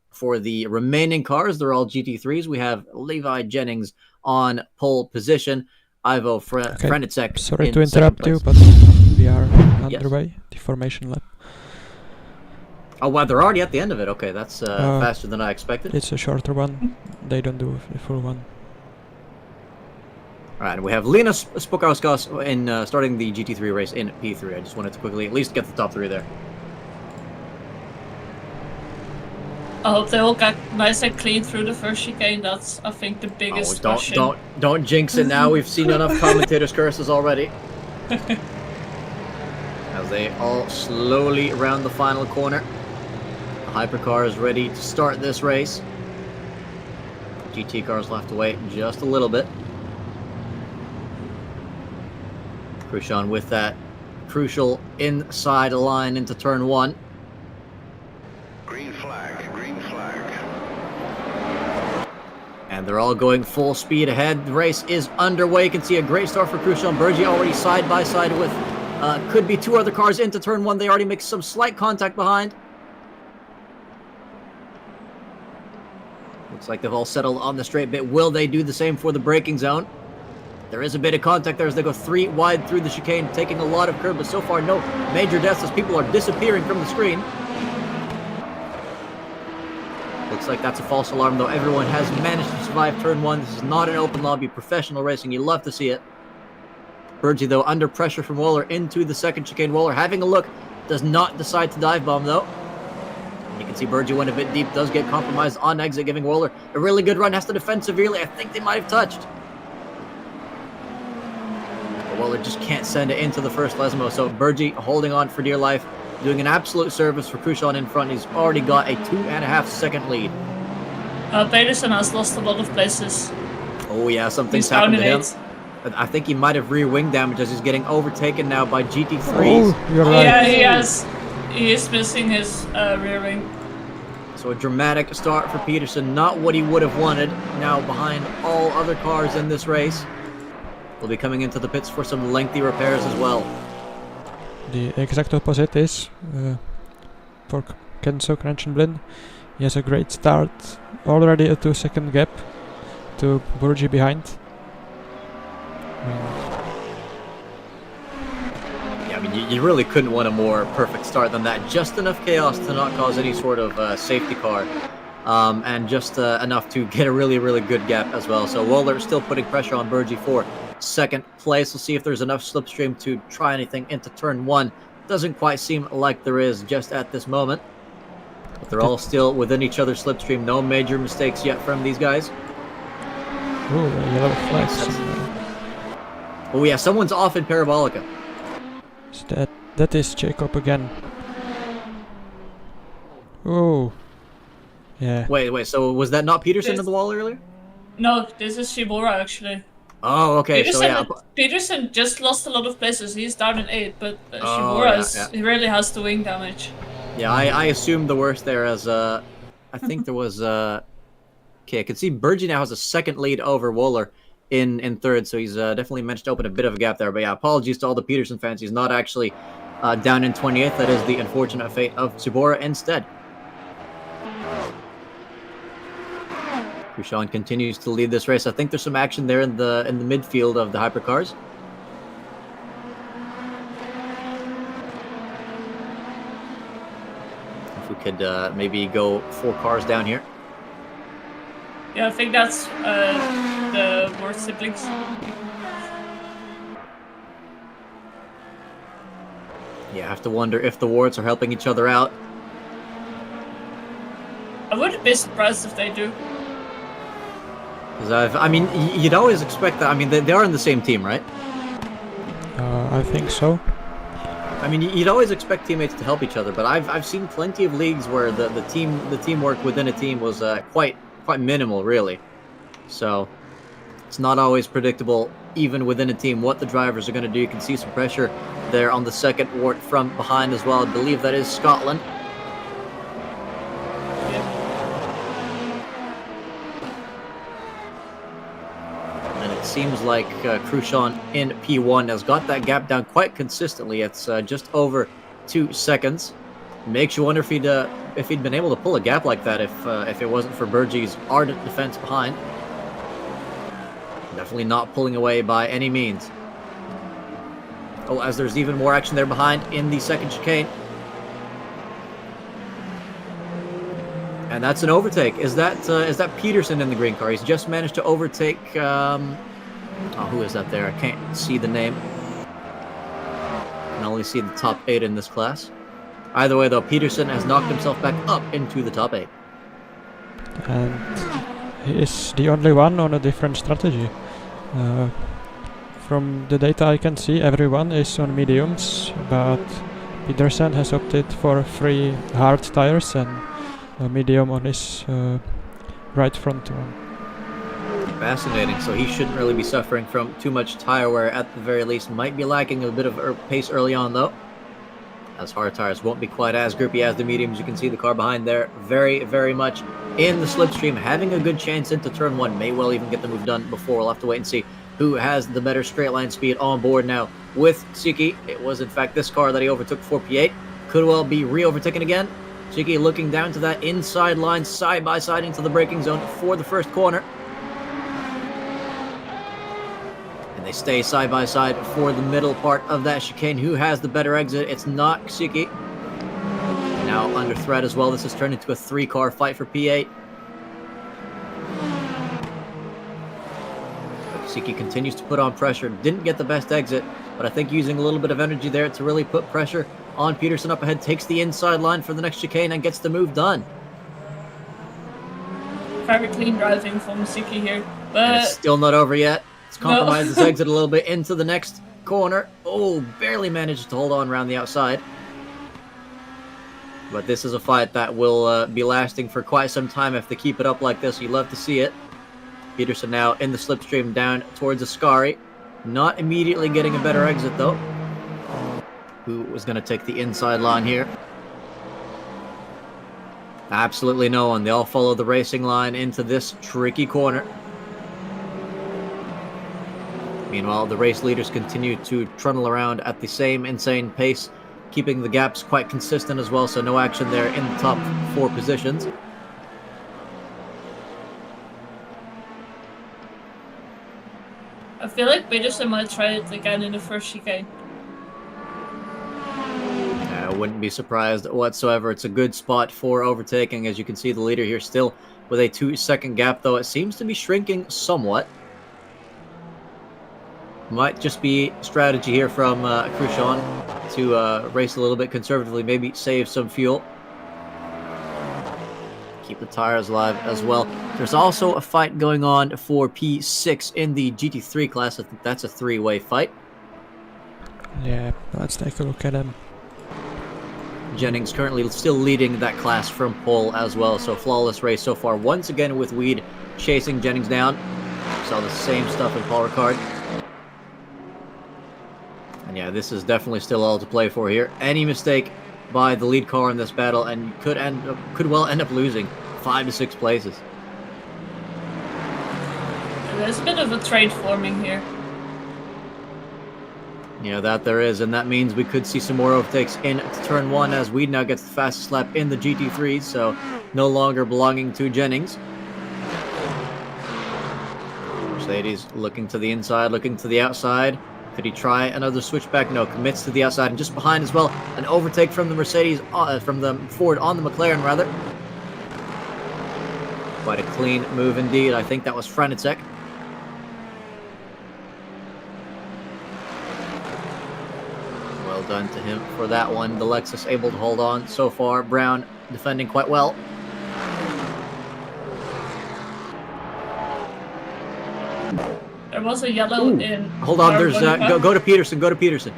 for the remaining cars, they're all GT3s. We have Levi Jennings on pole position, Ivo Franicek. Sorry to interrupt you, but we are underway. The formation lap. Oh, wow, they're already at the end of it. Okay, that's faster than I expected. It's a shorter one. They don't do the full one. All right, we have Linus Spokauskas in starting the GT3 race in P3. I just wanted to quickly at least get the top three there. I hope they all get nice and clean through the first chicane. That's, I think, the biggest question. Don't jinx it now. We've seen enough commentators' curses already. As they all slowly round the final corner. The hypercar is ready to start this race. GT cars will have to wait just a little bit. Krishon with that crucial inside line into turn one. Green flag, green flag. And they're all going full speed ahead. The race is underway. You can see a great start for Krishon. Burgi already side by side with could be two other cars into turn one. They already make some slight contact behind. Looks like they've all settled on the straight bit. Will they do the same for the braking zone? There is a bit of contact there as they go 3 wide through the chicane, taking a lot of curb, but so far no major deaths as people are disappearing from the screen. Looks like that's a false alarm, though. Everyone has managed to survive turn 1. This is not an open lobby professional racing. You love to see it. Burgee, though, under pressure from Waller into the second chicane. Waller having a look, does not decide to dive bomb, though. You can see Burgee went a bit deep, does get compromised on exit, giving Waller a really good run, has to defend severely. I think they might have touched. But Waller just can't send it into the first Lesmo, so Burgee holding on for dear life, doing an absolute service for Krushan in front. He's already got a 2.5 second lead. Pedersen has lost a lot of places. Oh yeah, something's He's down happened in to him. 8. I think he might have rear wing damage as he's getting overtaken now by GT3s. Oh, you're right. Yeah, he has. He is missing his rear wing. So a dramatic start for Pedersen, not what he would have wanted. Now behind all other cars in this race. Will be coming into the pits for some lengthy repairs as well. The exact opposite is for Kenzo Cranchenblind. He has a great start, already a 2-second gap to Burgee behind. Yeah, I mean, you really couldn't want a more perfect start than that. Just enough chaos to not cause any sort of safety car. And just enough to get a really, really good gap as well. So Waller still putting pressure on Burgee for second place. We'll see if there's enough slipstream to try anything into turn 1. Doesn't quite seem like there is just at this moment. But they're all still within each other's slipstream. No major mistakes yet from these guys. Oh, yellow flags. Oh yeah, someone's off in Parabolica. So that is Jacob again. Oh. Yeah. Wait, so was that not Pedersen in the wall earlier? No, this is Shimura actually. Oh, okay, Pedersen, so yeah. Pedersen just lost a lot of places. He's down in 8, but Oh, Shimura he really has the wing damage. Yeah, I assumed the worst there as, I think there was, okay, I can see Burgee now has a second lead over Waller in third, so he's definitely managed to open a bit of a gap there. But yeah, apologies to all the Pedersen fans. He's not actually down in 28th. That is the unfortunate fate of Tsubora instead. Krushan continues to lead this race. I think there's some action there in the midfield of the hypercars. If we could maybe go 4 cars down here. Yeah, I think that's the worst siblings. Yeah, I have to wonder if the wards are helping each other out. I wouldn't be surprised if they do. Because I mean, you'd always expect that. I mean, they are in the same team, right? I think so. I mean, you'd always expect teammates to help each other, but I've seen plenty of leagues where the teamwork within a team was quite minimal, really. So it's not always predictable, even within a team, what the drivers are going to do. You can see some pressure there on the second ward from behind as well. I believe that is Scotland. Seems like Krushan in P1 has got that gap down quite consistently. It's just over 2 seconds. Makes you wonder if he'd been able to pull a gap like that if it wasn't for Burgee's ardent defense behind. Definitely not pulling away by any means. Oh, as there's even more action there behind in the second chicane. And that's an overtake. Is that Pedersen in the green car? He's just managed to overtake. Oh, who is that there? I can't see the name. I can only see the top 8 in this class. Either way, though, Pedersen has knocked himself back up into the top 8. And he is the only one on a different strategy. From the data I can see, everyone is on mediums, but Pedersen has opted for 3 hard tires and a medium on his right front one. Fascinating. So he shouldn't really be suffering from too much tire wear at the very least. Might be lacking a bit of pace early on, though, as hard tires won't be quite as grippy as the mediums. You can see the car behind there very, very much in the slipstream, having a good chance into turn 1. May well even get the move done before. We'll have to wait and see who has the better straight line speed on board now with Siki. It was, in fact, this car that he overtook for P8. Could well be re-overtaken again. Siki looking down to that inside line, side by side into the braking zone for the first corner. And They stay side by side for the middle part of that chicane. Who has the better exit? It's not Ksiki. Now under threat as well. This has turned into a 3-car fight for P8. Ksiki continues to put on pressure. Didn't get the best exit, but I think using a little bit of energy there to really put pressure on Peterson up ahead. Takes the inside line for the next chicane and gets the move done. Very clean driving from Ksiki here. And But it's still not over yet. It's compromised his No. exit a little bit into the next corner. Oh, barely managed to hold on around the outside. But this is a fight that will be lasting for quite some time if they keep it up like this. You love to see it. Peterson now in the slipstream down towards Ascari. Not immediately getting a better exit though. Who was going to take the inside line here? Absolutely no one. They all follow the racing line into this tricky corner. Meanwhile, the race leaders continue to trundle around at the same insane pace, keeping the gaps quite consistent as well, so no action there in the top 4 positions. I feel like Peterson might try it again in the first chicane. I wouldn't be surprised whatsoever. It's a good spot for overtaking. As you can see, the leader here still with a 2-second gap, though it seems to be shrinking somewhat. Might just be strategy here from Cruchon to race a little bit conservatively, maybe save some fuel. Keep the tires alive as well. There's also a fight going on for P6 in the GT3 class. I think that's a 3-way fight. Yeah, let's take a look at him. Jennings currently still leading that class from pole as well, so flawless race so far. Once again with Weed chasing Jennings down. Saw the same stuff in Paul Ricard. And yeah, this is definitely still all to play for here. Any mistake by the lead car in this battle, and you could well end up losing 5 to 6 places. There's a bit of a trade forming here. Yeah, that there is, and that means we could see some more overtakes in turn 1 as Weed now gets the fastest lap in the GT3, so no longer belonging to Jennings. Mercedes looking to the inside, looking to the outside. Could he try another switchback? No, commits to the outside, and just behind as well, an overtake from the Mercedes, from the Ford on the McLaren rather. Quite a clean move indeed. I think that was Franicek. Well done to him for that one. The Lexus able to hold on so far. Brown defending quite well. There was a yellow in. Hold on, there's go to Peterson. Go to Peterson.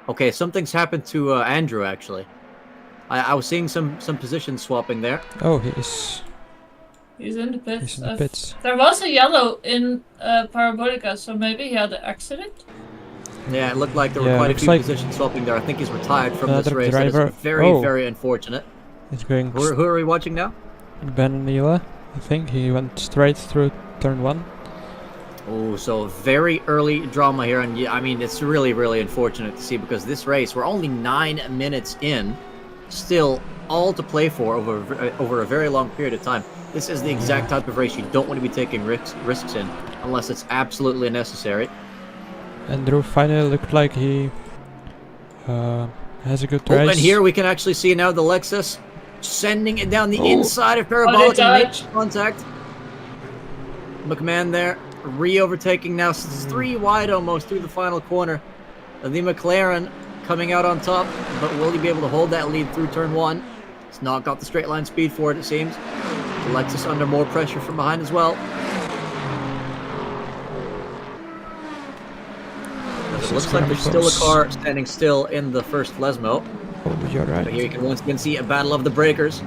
Okay, something's happened to Andrew actually. I was seeing some position swapping there. Oh, he's in the pits. He's in the pits. There was a yellow in Parabolica, so maybe he had an accident. Yeah, it looked like there were quite a few position swapping there. I think he's retired from this race. That is very, very unfortunate. He's going. Who are we watching now? Ben Mila, I think he went straight through turn 1. Oh, so very early drama here, and yeah, I mean it's really, really unfortunate to see because this race we're only 9 minutes in, still all to play for over a very long period of time. This is the exact type of race you don't want to be taking risks in unless it's absolutely necessary. Andrew finally looked like he has a good race. Oh, and here we can actually see now the Lexus sending it down the inside of Parabolic and making contact. McMahon there, re-overtaking now. It's 3 wide almost through the final corner. The McLaren coming out on top, but will he be able to hold that lead through turn 1? It's not got the straight line speed for it seems. The Lexus under more pressure from behind as well. It looks like there's still a car standing still in the first Lesmo. Oh, you're right. But here you can once again see a battle of the breakers.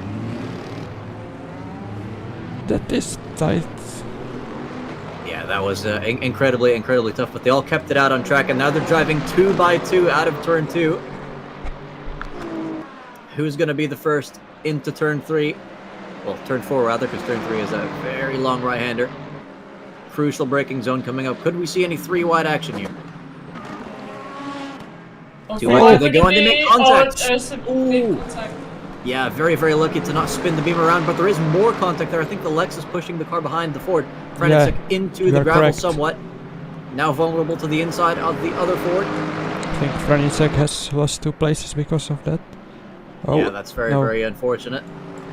That is tight. Yeah, that was incredibly, incredibly tough, but they all kept it out on track, and now they're driving 2 by 2 out of turn 2. Who's going to be the first into turn 3? Well, turn 4 rather, because turn 3 is a very long right-hander. Crucial braking zone coming up. Could we see any 3 wide action here? 2 wide, they're going to make contact. Contact. Yeah, very, very lucky to not spin the beam around, but there is more contact there. I think the Lexus pushing the car behind the Ford. Frantic into the gravel somewhat. Now vulnerable to the inside of the other Ford. I think Frantic has lost 2 places because of that. Oh, yeah, that's very, very unfortunate.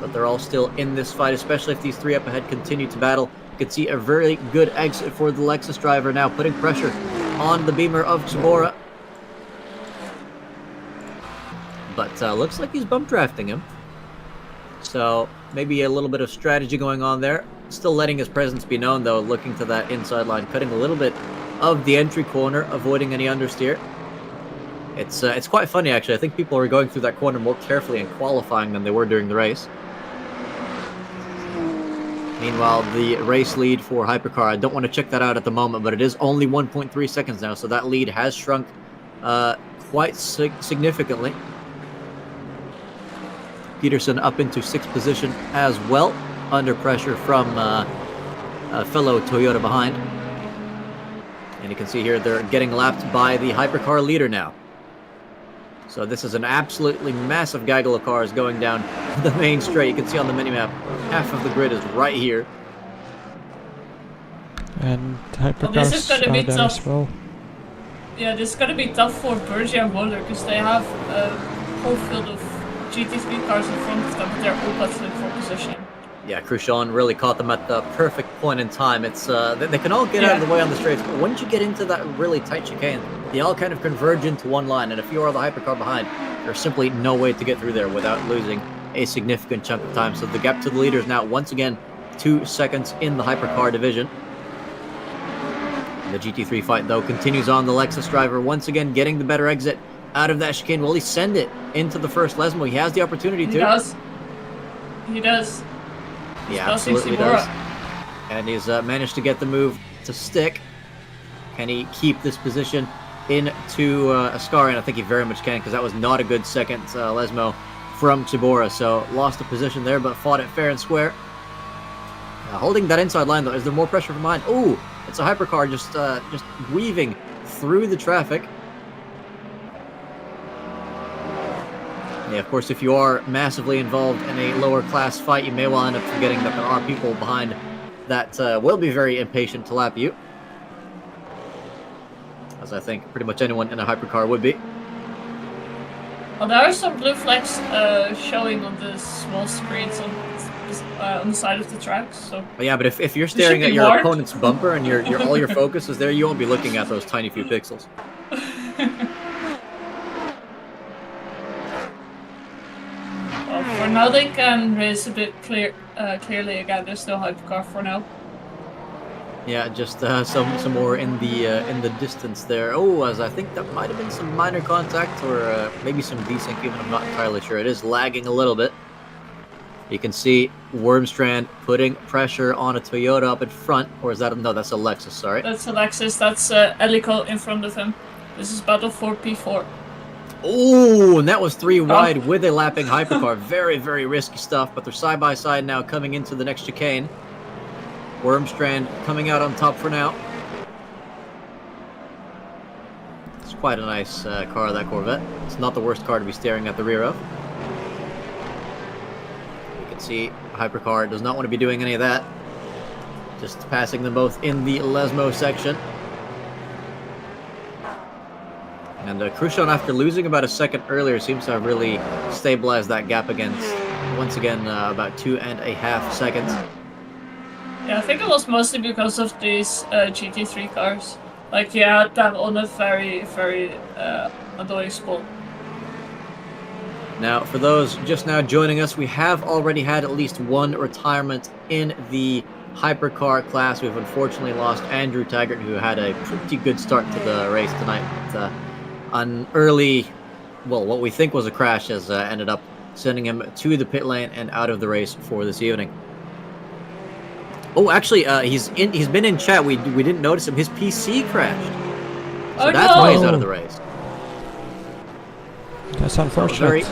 But they're all still in this fight, especially if these 3 up ahead continue to battle. You can see a very good exit for the Lexus driver now, putting pressure on the Beamer of Tsuburra. But looks like he's bump drafting him. So maybe a little bit of strategy going on there. Still letting his presence be known, though, looking to that inside line, cutting a little bit of the entry corner, avoiding any understeer. It's quite funny, actually. I think people are going through that corner more carefully in qualifying than they were during the race. Meanwhile, the race lead for Hypercar, I don't want to check that out at the moment, but it is only 1.3 seconds now, so that lead has shrunk quite significantly. Peterson up into 6th position as well, under pressure from a fellow Toyota behind. And you can see here they're getting lapped by the Hypercar leader now. So this is an absolutely massive gaggle of cars going down the main straight. You can see on the minimap, half of the grid is right here. And Hypercars are there as well. Yeah, this is going to be tough for Berger and Waller, because they have a whole field of GT3 cars in front of them, but they're all battling for position. Yeah, Cruchon really caught them at the perfect point in time. It's they can all get out of the way on the straights, but once you get into that really tight chicane, they all kind of converge into one line, and if you are the Hypercar behind, there's simply no way to get through there without losing a significant chunk of time. So the gap to the leader is now once again 2 seconds in the Hypercar division. The GT3 fight, though, continues on. The Lexus driver once again getting the better exit out of that chicane. Will he send it into the first Lesmo? He has the opportunity to. He does. He does. He absolutely does. And he's managed to get the move to stick. Can he keep this position into Ascari? And I think he very much can, because that was not a good second Lesmo from Tsuburra. So lost the position there, but fought it fair and square. Holding that inside line, though. Is there more pressure from behind? Ooh, it's a Hypercar just weaving through the traffic. Yeah, of course, if you are massively involved in a lower class fight, you may well end up forgetting that there are people behind that will be very impatient to lap you. As I think pretty much anyone in a Hypercar would be. Well, there are some blue flags showing on the small screens on the side of the tracks. So. Yeah, but if you're staring at your opponent's bumper and all your focus is there, you won't be looking at those tiny few pixels. For now, they can race a bit clearly again. There's no Hypercar for now. Yeah, just some more in the distance there. Oh, as I think that might have been some minor contact or maybe some desync. Even I'm not entirely sure. It is lagging a little bit. You can see Wormstrand putting pressure on a Toyota up in front, or is that no? That's a Lexus. Sorry. That's a Lexus. That's Elico in front of him. This is battle for P4. Oh, and that was 3 wide with a lapping Hypercar. Very, very risky stuff, but they're side by side now coming into the next chicane. Wormstrand coming out on top for now. It's quite a nice car, that Corvette. It's not the worst car to be staring at the rear of. You can see Hypercar does not want to be doing any of that. Just passing them both in the Lesmo section. And Cruchon, after losing about a second earlier, seems to have really stabilized that gap against, once again, about 2.5 seconds. Yeah, I think it was mostly because of these GT3 cars. Like, you had them on a very, very annoying spot. Now, for those just now joining us, we have already had at least one retirement in the Hypercar class. We've unfortunately lost Andrew Taggart, who had a pretty good start to the race tonight. An early, well, what we think was a crash has ended up sending him to the pit lane and out of the race for this evening. Oh, actually, he's been in chat. We didn't notice him. His PC crashed, so that's why he's out of the race. That's unfortunate.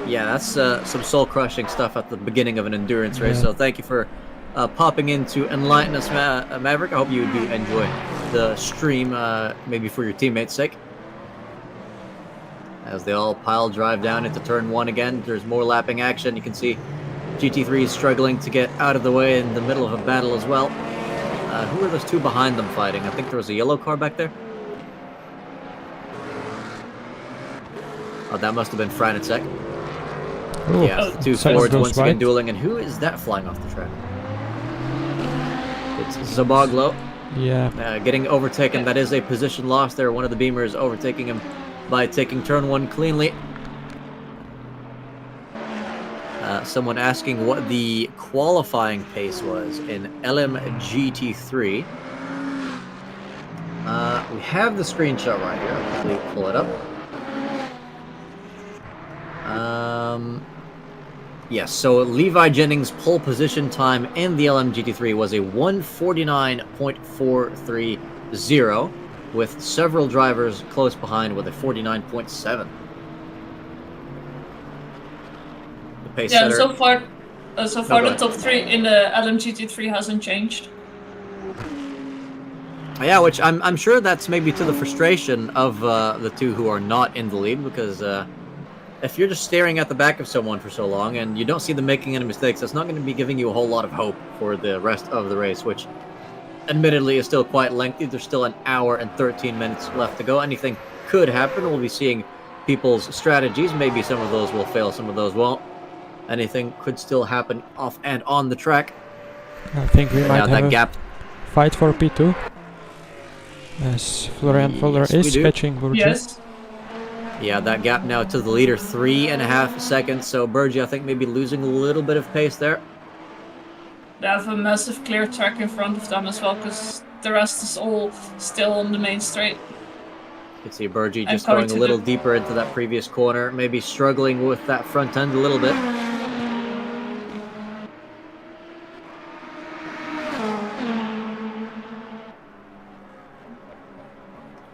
Yeah, that's some soul-crushing stuff at the beginning of an endurance race. So thank you for popping in to enlighten us, Maverick. I hope you do enjoy the stream, maybe for your teammates' sake. as they all pile drive down into turn 1 again. There's more lapping action. You can see GT3 is struggling to get out of the way in the middle of a battle as well. Who are those two behind them fighting? I think there was a yellow car back there. Oh, that must have been Franicek. Ooh, Yeah, the two Silence Fords goes once again wide. dueling. And who is that flying off the track? It's Zaboglo. Yeah, Getting overtaken. That is a position loss there. One of the Beamers overtaking him by taking turn 1 cleanly. Someone asking what the qualifying pace was in LMGT3. We have the screenshot right here. I'll quickly pull it up. Yes, so Levi Jennings' pole position time in the LMGT3 was a 1:49.430, with several drivers close behind with a 49.7. The pace Yeah, setter. so far go the ahead. top 3 in the LMGT3 hasn't changed. Yeah, which I'm sure that's maybe to the frustration of the two who are not in the lead, because if you're just staring at the back of someone for so long and you don't see them making any mistakes, that's not going to be giving you a whole lot of hope for the rest of the race, which admittedly is still quite lengthy. There's still an hour and 13 minutes left to go. Anything could happen. We'll be seeing people's strategies. Maybe some of those will fail, some of those won't. Anything could still happen off and on the track. I think we might Now have that a gap. fight for P2. As Florian Fuller Yes, we is do. catching Burgess. Yes. Yeah, that gap now to the leader, 3.5 seconds. So Burgi, I think, maybe losing a little bit of pace there. They have a massive clear track in front of them as well, because the rest is all still on the main straight. You can see Burgi I'm just coming going a to little the- deeper into that previous corner, maybe struggling with that front end a little bit.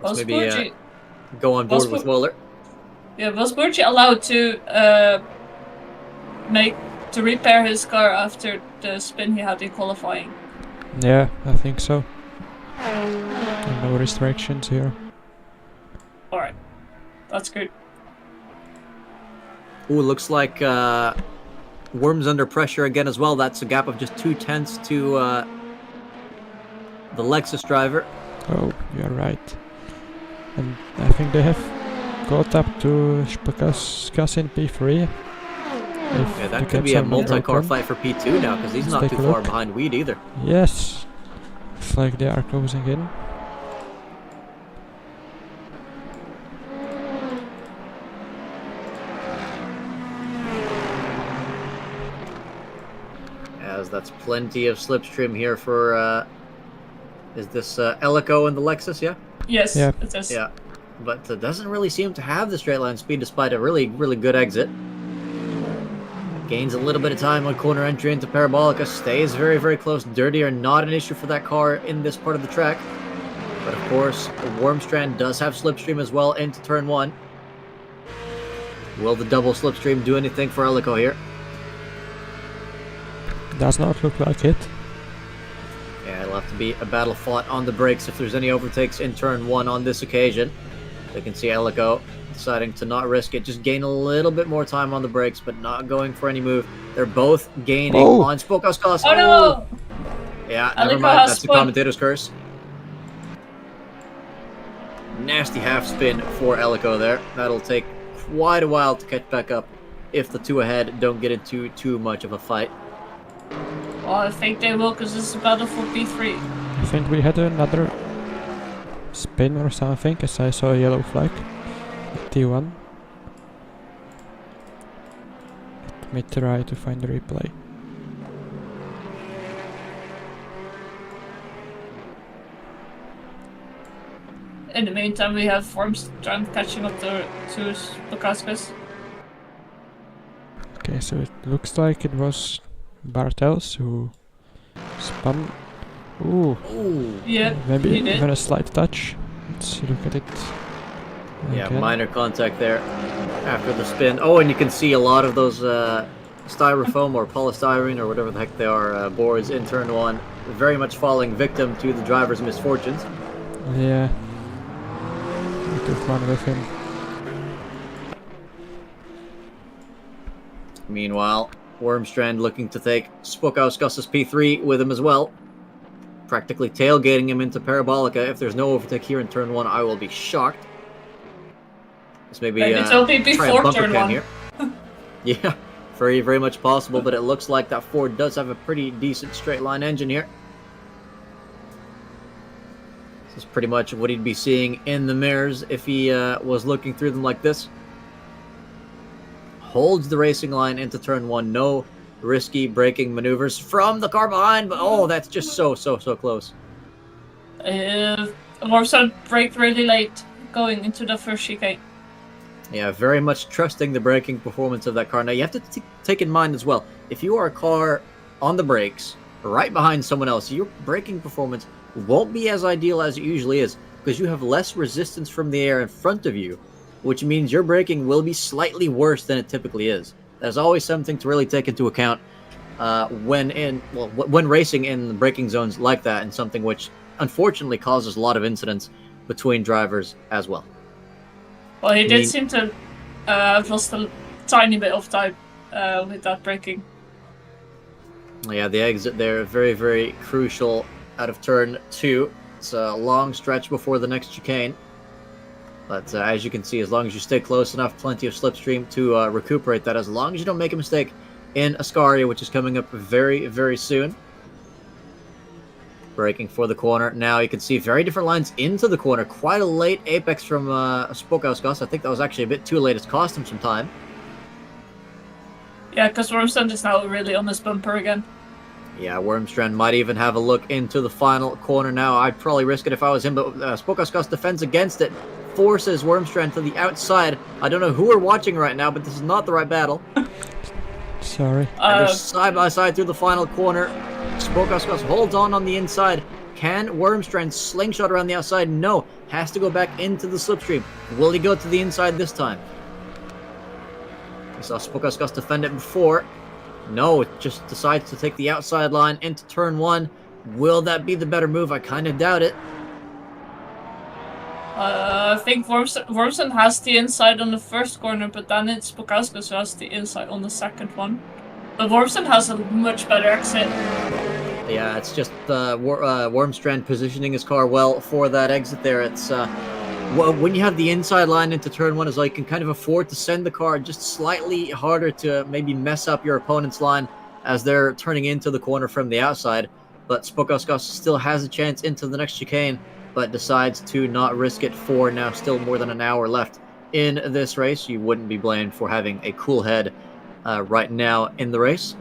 Let's Was maybe Burgi, go on board was with Bur- Waller. was Burgi allowed to repair his car after the spin he had in qualifying? Yeah, I think so. No restrictions here. Alright, that's good. Ooh, looks like Worm's under pressure again as well. That's a gap of just 0.2 to the Lexus driver. Oh, you're right. And I think they have caught up to Spakaska in P3. Yeah, that could be a multi-car fight for P2 now, because he's Let's not take too a far look. behind Weed either. Yes. Looks like they are closing in. As that's plenty of slipstream here for, is this Elico and the Lexus, yeah? Yes, Yeah. it is. Yeah, but doesn't really seem to have the straight line speed despite a really, really good exit. Gains a little bit of time on corner entry into Parabolica, stays very, very close. Dirty are not an issue for that car in this part of the track. But of course, Wormstrand does have slipstream as well into turn 1. Will the double slipstream do anything for Elico here? Does not look like it. Yeah, it'll have to be a battle fought on the brakes if there's any overtakes in turn 1 on this occasion. You can see Elico deciding to not risk it, just gain a little bit more time on the brakes, but not going for any move. They're both gaining on Spokoskas. Oh no! Yeah, never Elico mind. has That's the spun. commentator's curse. Nasty half spin for Elico there. That'll take quite a while to catch back up if the two ahead don't get into too much of a fight. Well, I think they will, because it's a battle for P3. I think we had another spin or something, as I saw a yellow flag at T1. Let me try to find the replay. In the meantime, we have Wormstrand catching up to Spakauskas. Okay, so it looks like it was Bartels who spun. Ooh, Ooh. Yeah, maybe he did. even a slight touch. Let's look at it. Yeah, again. minor contact there after the spin. Oh, and you can see a lot of those styrofoam or polystyrene or whatever the heck they are boards in turn 1 very much falling victim to the driver's misfortunes. Yeah. We took one with him. Meanwhile, Wormstrand looking to take Spokauskas' P3 with him as well. Practically tailgating him into Parabolica. If there's no overtake here in turn 1, I will be shocked. This may be it's only try a before bumper turn cam 1. here. Yeah, very, very much possible, but it looks like that Ford does have a pretty decent straight line engine here. This is pretty much what he'd be seeing in the mirrors if he was looking through them like this. Holds the racing line into turn 1. No risky braking maneuvers from the car behind, but oh, that's just so close. Wormstrand braked really late going into the first chicane. Yeah, very much trusting the braking performance of that car. Now, you have to take in mind as well, if you are a car on the brakes right behind someone else, your braking performance won't be as ideal as it usually is because you have less resistance from the air in front of you, which means your braking will be slightly worse than it typically is. There's always something to really take into account when racing in the braking zones like that, and something which unfortunately causes a lot of incidents between drivers as well. Well, he did seem to have lost a tiny bit of time with that braking. Yeah, the exit there, very, very crucial out of turn 2. It's a long stretch before the next chicane. But as you can see, as long as you stay close enough, plenty of slipstream to recuperate that, as long as you don't make a mistake in Ascaria, which is coming up very, very soon. Braking for the corner. Now you can see very different lines into the corner. Quite a late apex from Spokauskas. I think that was actually a bit too late. It's cost him some time. Yeah, because Wormstrand is now really on his bumper again. Yeah, Wormstrand might even have a look into the final corner now. I'd probably risk it if I was him, but Spokauskas defends against it. Forces Wormstrand to the outside. I don't know who we're watching right now, but this is not the right battle. Sorry. And they're side by side through the final corner. Spokauskas holds on the inside. Can Wormstrand slingshot around the outside? No. Has to go back into the slipstream. Will he go to the inside this time? We saw Spokauskas defend it before. No, it just decides to take the outside line into turn 1. Will that be the better move? I kind of doubt it. I think Wormstrand has the inside on the first corner, but then it's Spokauskas who has the inside on the second one. But Wormstrand has a much better exit. Yeah, it's just Wormstrand positioning his car well for that exit there. It's when you have the inside line into turn 1, is like you can kind of afford to send the car just slightly harder to maybe mess up your opponent's line as they're turning into the corner from the outside. But Spokauskas still has a chance into the next chicane, but decides to not risk it for now still more than an hour left in this race. You wouldn't be blamed for having a cool head right now in the race.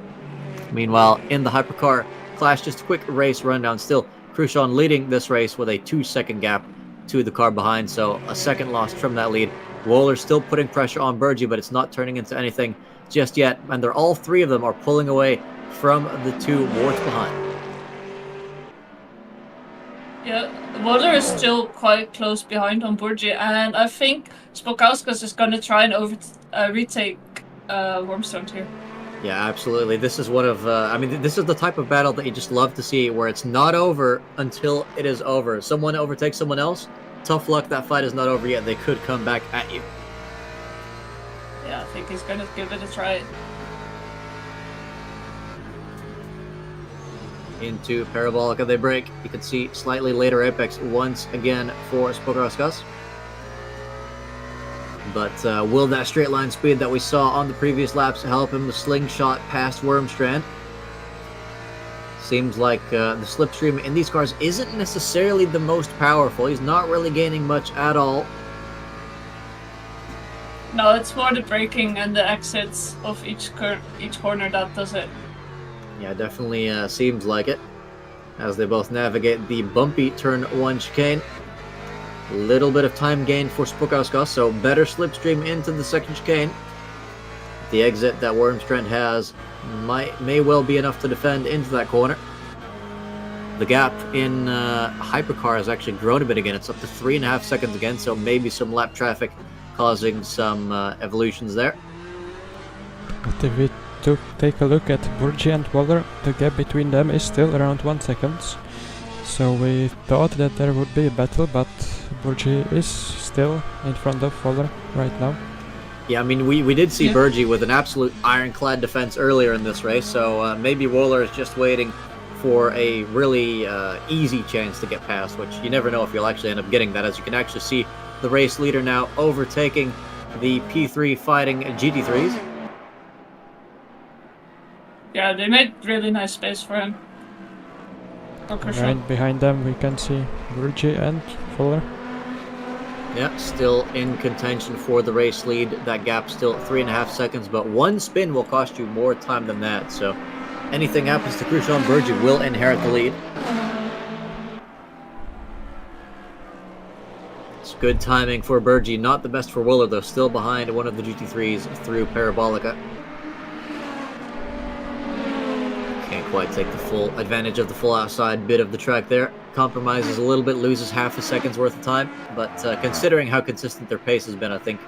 Meanwhile, in the hypercar clash, just a quick race rundown. Still, Khrushchev leading this race with a 2-second gap to the car behind, so a second lost from that lead. Wohler still putting pressure on Burgi, but it's not turning into anything just yet, and they're all three of them are pulling away from the two wards behind. Yeah, Wohler is still quite close behind on Burgi, and I think Spokauskas is going to try and retake Wormstrand here. Yeah, absolutely. This is one of, I mean, this is the type of battle that you just love to see, where it's not over until it is over. Someone overtakes someone else, tough luck, that fight is not over yet. They could come back at you. Yeah, I think he's going to give it a try. Into Parabolica they break. You can see slightly later apex once again for Spokauskas. But will that straight line speed that we saw on the previous laps help him to slingshot past Wormstrand? Seems like the slipstream in these cars isn't necessarily the most powerful. He's not really gaining much at all. No, it's more the braking and the exits of each corner that does it. Yeah, definitely seems like it. As they both navigate the bumpy turn 1 chicane. Little bit of time gained for Spokauskas, so better slipstream into the second chicane. The exit that Wormstrand has may well be enough to defend into that corner. The gap in Hypercar has actually grown a bit again. It's up to 3.5 seconds again, so maybe some lap traffic causing some evolutions there. But if we take a look at Burgi and Wohler, the gap between them is still around 1 second. So we thought that there would be a battle, but Burgi is still in front of Wohler right now. Yeah, I mean, we did see Yeah. Burgee with an absolute ironclad defense earlier in this race, so maybe Wohler is just waiting for a really easy chance to get past, which you never know if you'll actually end up getting that, as you can actually see the race leader now overtaking the P3 fighting GT3s. Yeah, they made really nice space for him. For Kershaw. Right behind them we can see Burgee and Fuller. Yeah, still in contention for the race lead. That gap still 3.5 seconds, but one spin will cost you more time than that. So anything happens to Kershaw, Burgee will inherit the lead. It's good timing for Burgee, not the best for Wohler though, still behind one of the GT3s through Parabolica. Can't quite take the full advantage of the full outside bit of the track there. Compromises a little bit, loses half a second's worth of time, but considering how consistent their pace has been, I think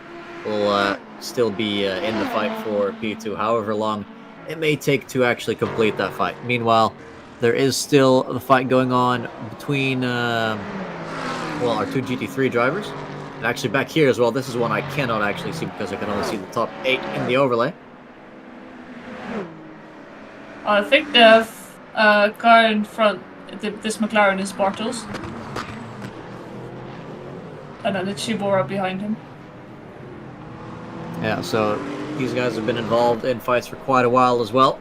we'll still be in the fight for P2, however long it may take to actually complete that fight. Meanwhile, there is still the fight going on between well, our two GT3 drivers. And actually back here as well, this is one I cannot actually see because I can only see the top 8 in the overlay. I think the car in front, this McLaren is Bartels. And then it's Shibora behind him. Yeah, so these guys have been involved in fights for quite a while as well.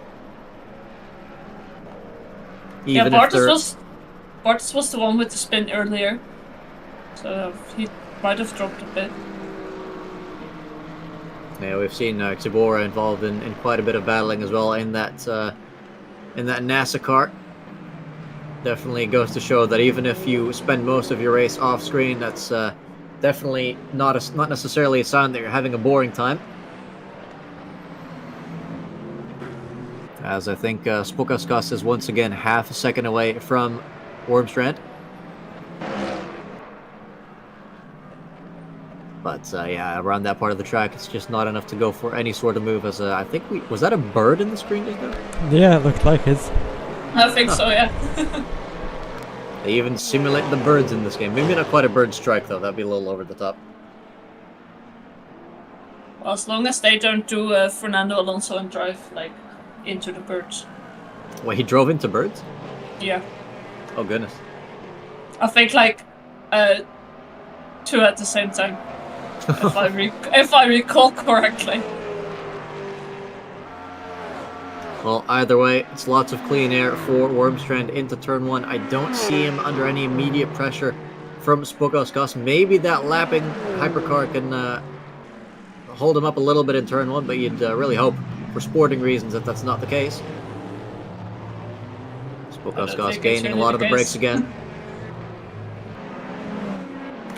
Even Yeah, if they're... Bartels was the one with the spin earlier. So he might have dropped a bit. Yeah, we've seen Shibora involved in quite a bit of battling as well in that NASA car. Definitely goes to show that even if you spend most of your race off screen, that's definitely not necessarily a sign that you're having a boring time. As I think Spokaskas is once again half a second away from Wormstrand. But yeah, around that part of the track, it's just not enough to go for any sort of move. As I think was that a bird in the screen just now? Yeah, it looked like it. I think so, yeah. They even simulate the birds in this game. Maybe not quite a bird strike though. That'd be a little over the top. Well, as long as they don't do Fernando Alonso and drive like into the birds. Wait, he drove into birds? Yeah. Oh goodness. I think like 2 at the same time. if I recall correctly. Well, either way, it's lots of clean air for Wormstrand into turn 1. I don't see him under any immediate pressure from Spokoskas. Maybe that lapping hypercar can hold him up a little bit in turn 1, but you'd really hope, for sporting reasons, that that's not the case. Spokoskas gaining a lot of the brakes again.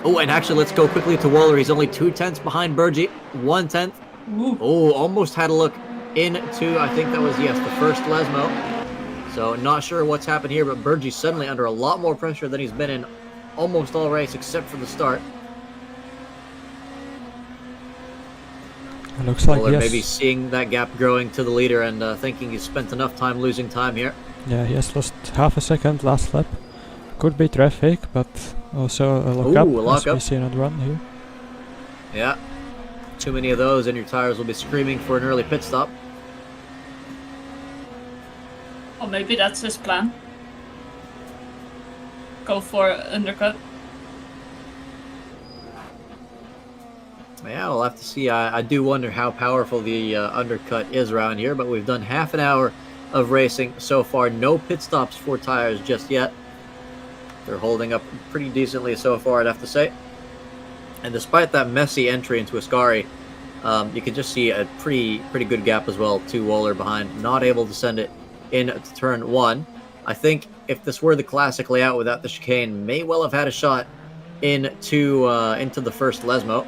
Oh, and actually, let's go quickly to Wohler. He's only 2/10 behind Burgee. 1/10. Oh, almost had a look into, I think that was, yes, the first Lesmo. So not sure what's happened here, but Burgee's suddenly under a lot more pressure than he's been in almost all race except for the start. It looks like Wohler yes. maybe seeing that gap growing to the leader and thinking he's spent enough time losing time here. Yeah, he has lost half a second last lap. Could be traffic, but also a lockup. Ooh, a lockup. We see another one here. Yeah. Too many of those and your tires will be screaming for an early pit stop. Or maybe that's his plan. Go for undercut. Yeah, we'll have to see. I do wonder how powerful the undercut is around here, but we've done half an hour of racing so far. No pit stops for tires just yet. They're holding up pretty decently so far, I'd have to say. And despite that messy entry into Ascari, you can just see a pretty good gap as well to Wohler behind. Not able to send it in to turn 1. I think if this were the classic layout without the chicane, may well have had a shot into the first Lesmo.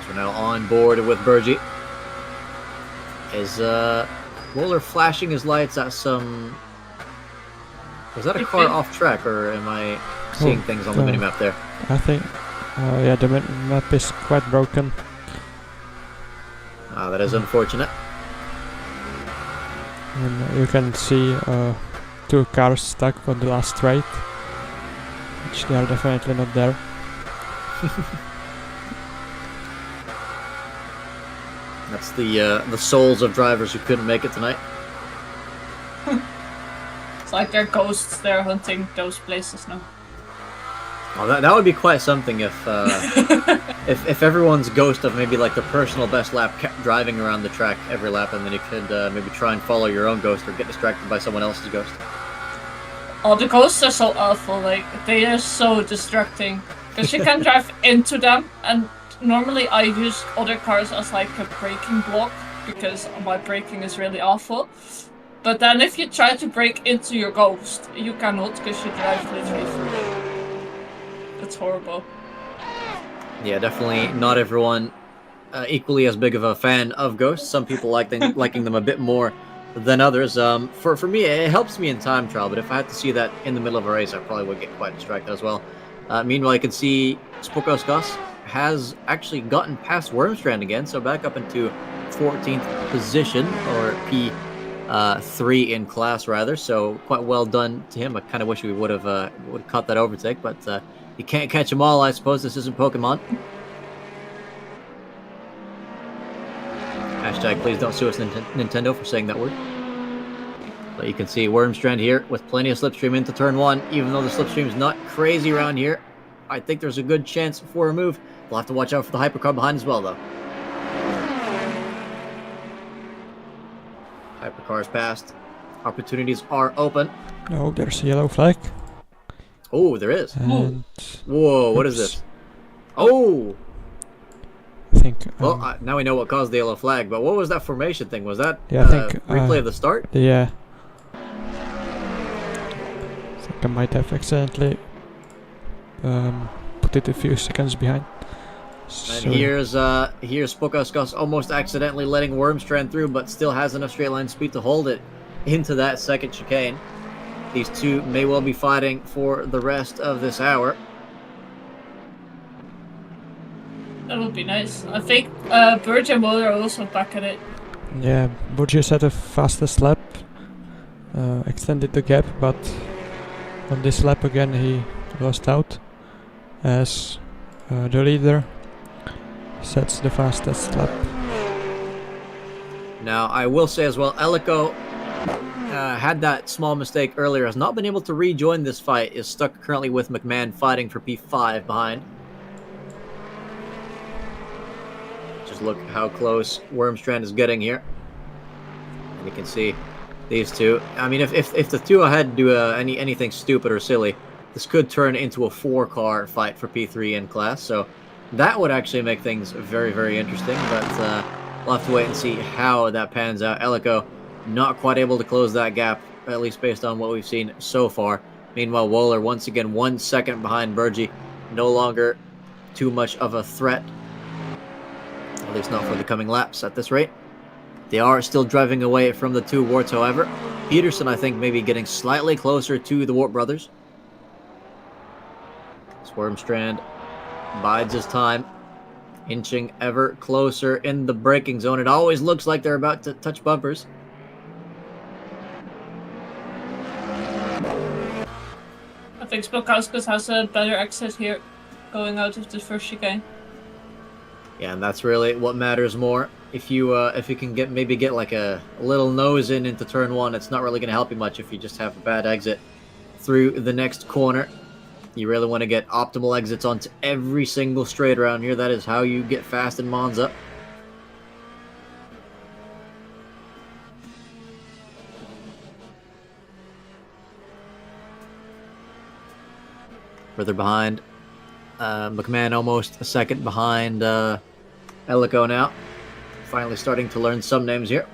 We're now on board with Burgee. Is Wohler flashing his lights at some... Was that a car off track, or am I seeing things on the minimap there? I think, yeah, the map is quite broken. That is unfortunate. And you can see 2 cars stuck on the last straight, which they are definitely not there. That's the souls of drivers who couldn't make it tonight. It's like they're ghosts. They're hunting those places now. Oh, that would be quite something if if everyone's ghost of maybe like their personal best lap kept driving around the track every lap, and then you could maybe try and follow your own ghost or get distracted by someone else's ghost. Oh, the ghosts are so awful. Like, they are so distracting because you can drive into them, and normally I use other cars as like a braking block because my braking is really awful. But then if you try to brake into your ghost, you cannot because you drive literally through. It's horrible. Yeah, definitely not everyone equally as big of a fan of ghosts. Some people liking them a bit more than others. For me, it helps me in time trial, but if I had to see that in the middle of a race, I probably would get quite distracted as well. Meanwhile, you can see Spokoskas has actually gotten past Wormstrand again, so back up into 14th position, or P3 in class rather. So quite well done to him. I kind of wish we would have caught that overtake, but you can't catch them all, I suppose. This isn't Pokemon. Hashtag please don't sue us, Nintendo, for saying that word. But you can see Wormstrand here with plenty of slipstream into turn 1. Even though the slipstream's not crazy around here, I think there's a good chance for a move. We'll have to watch out for the hypercar behind as well, though. Hypercar's passed. Opportunities are open. Oh, there's a yellow flag. Oh, there is. And Whoa, what is this? Oh! I think... Well, now we know what caused the yellow flag, but what was that formation thing? Was that yeah, I think, replay of the start? Yeah. I think I might have accidentally put it a few seconds behind. And here's Spokoskas almost accidentally letting Wormstrand through, but still has enough straight line speed to hold it into that second chicane. These two may well be fighting for the rest of this hour. That would be nice. I think Birch and Will are also back at it. Yeah, Burgess had the fastest lap, extended the gap, but on this lap again he lost out as the leader sets the fastest lap. Now, I will say as well, Elico had that small mistake earlier, has not been able to rejoin this fight, is stuck currently with McMahon fighting for P5 behind. Just look how close Wormstrand is getting here. And you can see these two. I mean, if the two ahead do anything stupid or silly, this could turn into a 4-car fight for P3 in class, so that would actually make things very, very interesting, but we'll have to wait and see how that pans out. Elico not quite able to close that gap, at least based on what we've seen so far. Meanwhile, Wohler once again 1 second behind Burgi, no longer too much of a threat, at least not for the coming laps at this rate. They are still driving away from the two Warts, however. Peterson, I think, maybe getting slightly closer to the Wart brothers. Wormstrand bides his time, inching ever closer in the braking zone. It always looks like they're about to touch bumpers. I think Spokoskas has a better exit here, going out of the first chicane. Yeah, and that's really what matters more. If you can get like a little nose into turn 1, it's not really going to help you much if you just have a bad exit through the next corner. You really want to get optimal exits onto every single straight around here. That is how you get fast in Monza. Further behind, McMahon almost a second behind Elico now. Finally starting to learn some names here.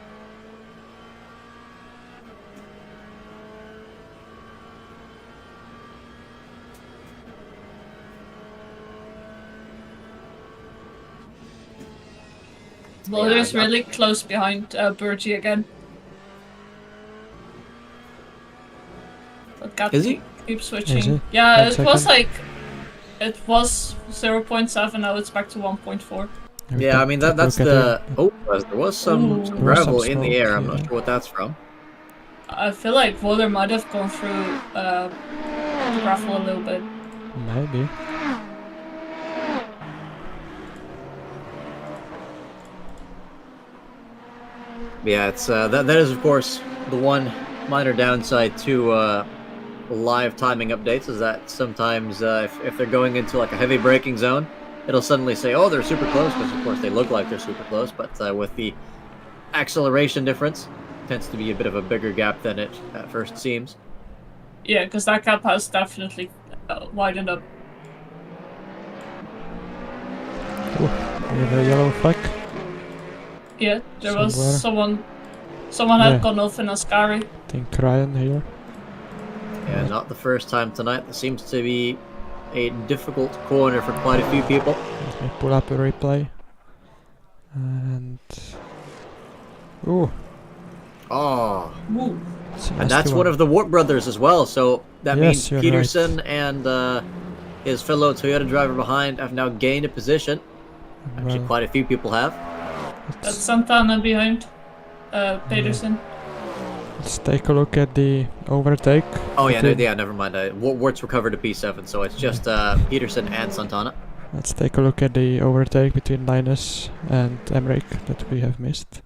Mulder's really close behind Burgi again. But got Is to he? keep Is switching. he? Yeah, One it was second. like... It was 0.7, now it's back to 1.4. Yeah, I mean that's the. Oh, there was some Ooh. gravel There was some in the air. I'm smoke, not yeah. sure what that's from. I feel like Water might have gone through the gravel a little bit. Maybe. Yeah, it's that is of course the one minor downside to live timing updates is that sometimes if they're going into like a heavy braking zone, it'll suddenly say, "Oh, they're super close," because of course they look like they're super close, but with the acceleration difference, tends to be a bit of a bigger gap than it at first seems. Yeah, because that gap has definitely widened up. We have a yellow flag. Yeah, there Somewhere. was someone Yeah. had gone off in Ascari. I think Ryan here. Yeah, not the first time tonight. This seems to be a difficult corner for quite a few people. Let me pull up a replay. And... Ooh, Oh, Ooh. it's a and nasty that's one of the Warp brothers as well. So that Yes, means you're Peterson and his fellow Toyota driver behind have now gained a position. Actually, Well, quite a few people have. That's Santana behind Pedersen. let's take a look at the overtake. Oh yeah, between- never mind. Wart's recovered to P7, so it's just Peterson and Santana. Let's take a look at the overtake between Linus and Emmerich that we have missed.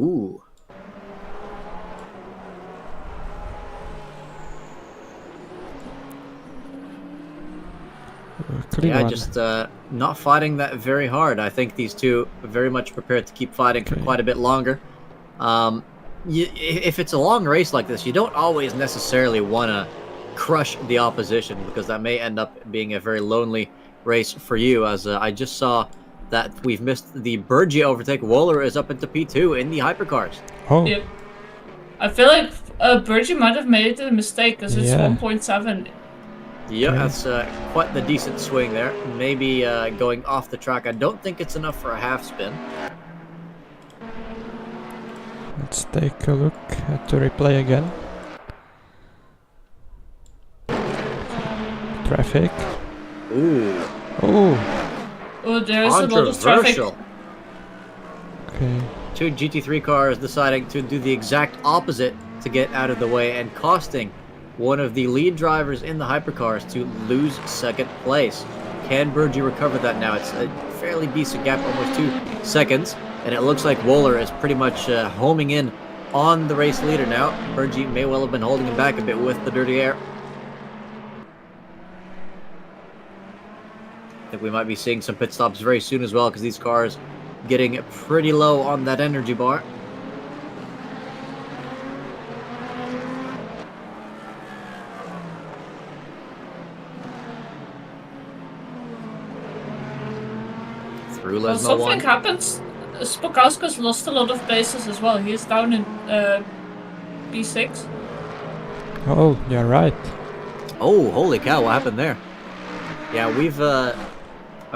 Ooh. Clean Yeah, one. just not fighting that very hard. I think these two are very much prepared to keep fighting for Okay. quite a bit longer. If it's a long race like this, you don't always necessarily want to crush the opposition because that may end up being a very lonely race for you. As I just saw that we've missed the Burgie overtake. Wohler is up into P2 in the hypercars. Oh, Yep. I feel like Burgie might have made a mistake because it's Yeah. 1.7. Yeah, Okay. that's quite the decent swing there. Maybe going off the track. I don't think it's enough for a half spin. let's take a look at the replay again. Traffic. Ooh, Oh, Oh, there is a lot of traffic. controversial. okay. Two GT3 cars deciding to do the exact opposite to get out of the way and costing one of the lead drivers in the hypercars to lose second place. Can Burgie recover that now? It's a fairly decent gap, almost 2 seconds, and it looks like Wohler is pretty much homing in on the race leader now. Burgie may well have been holding him back a bit with the dirty air. I think we might be seeing some pit stops very soon as well because these cars getting pretty low on that energy bar. Through Well, Lesmo something 1. happens. Spokowska's lost a lot of places as well. He's down in B6. Oh, you're right. Oh, holy cow, what happened there? Yeah, we've, I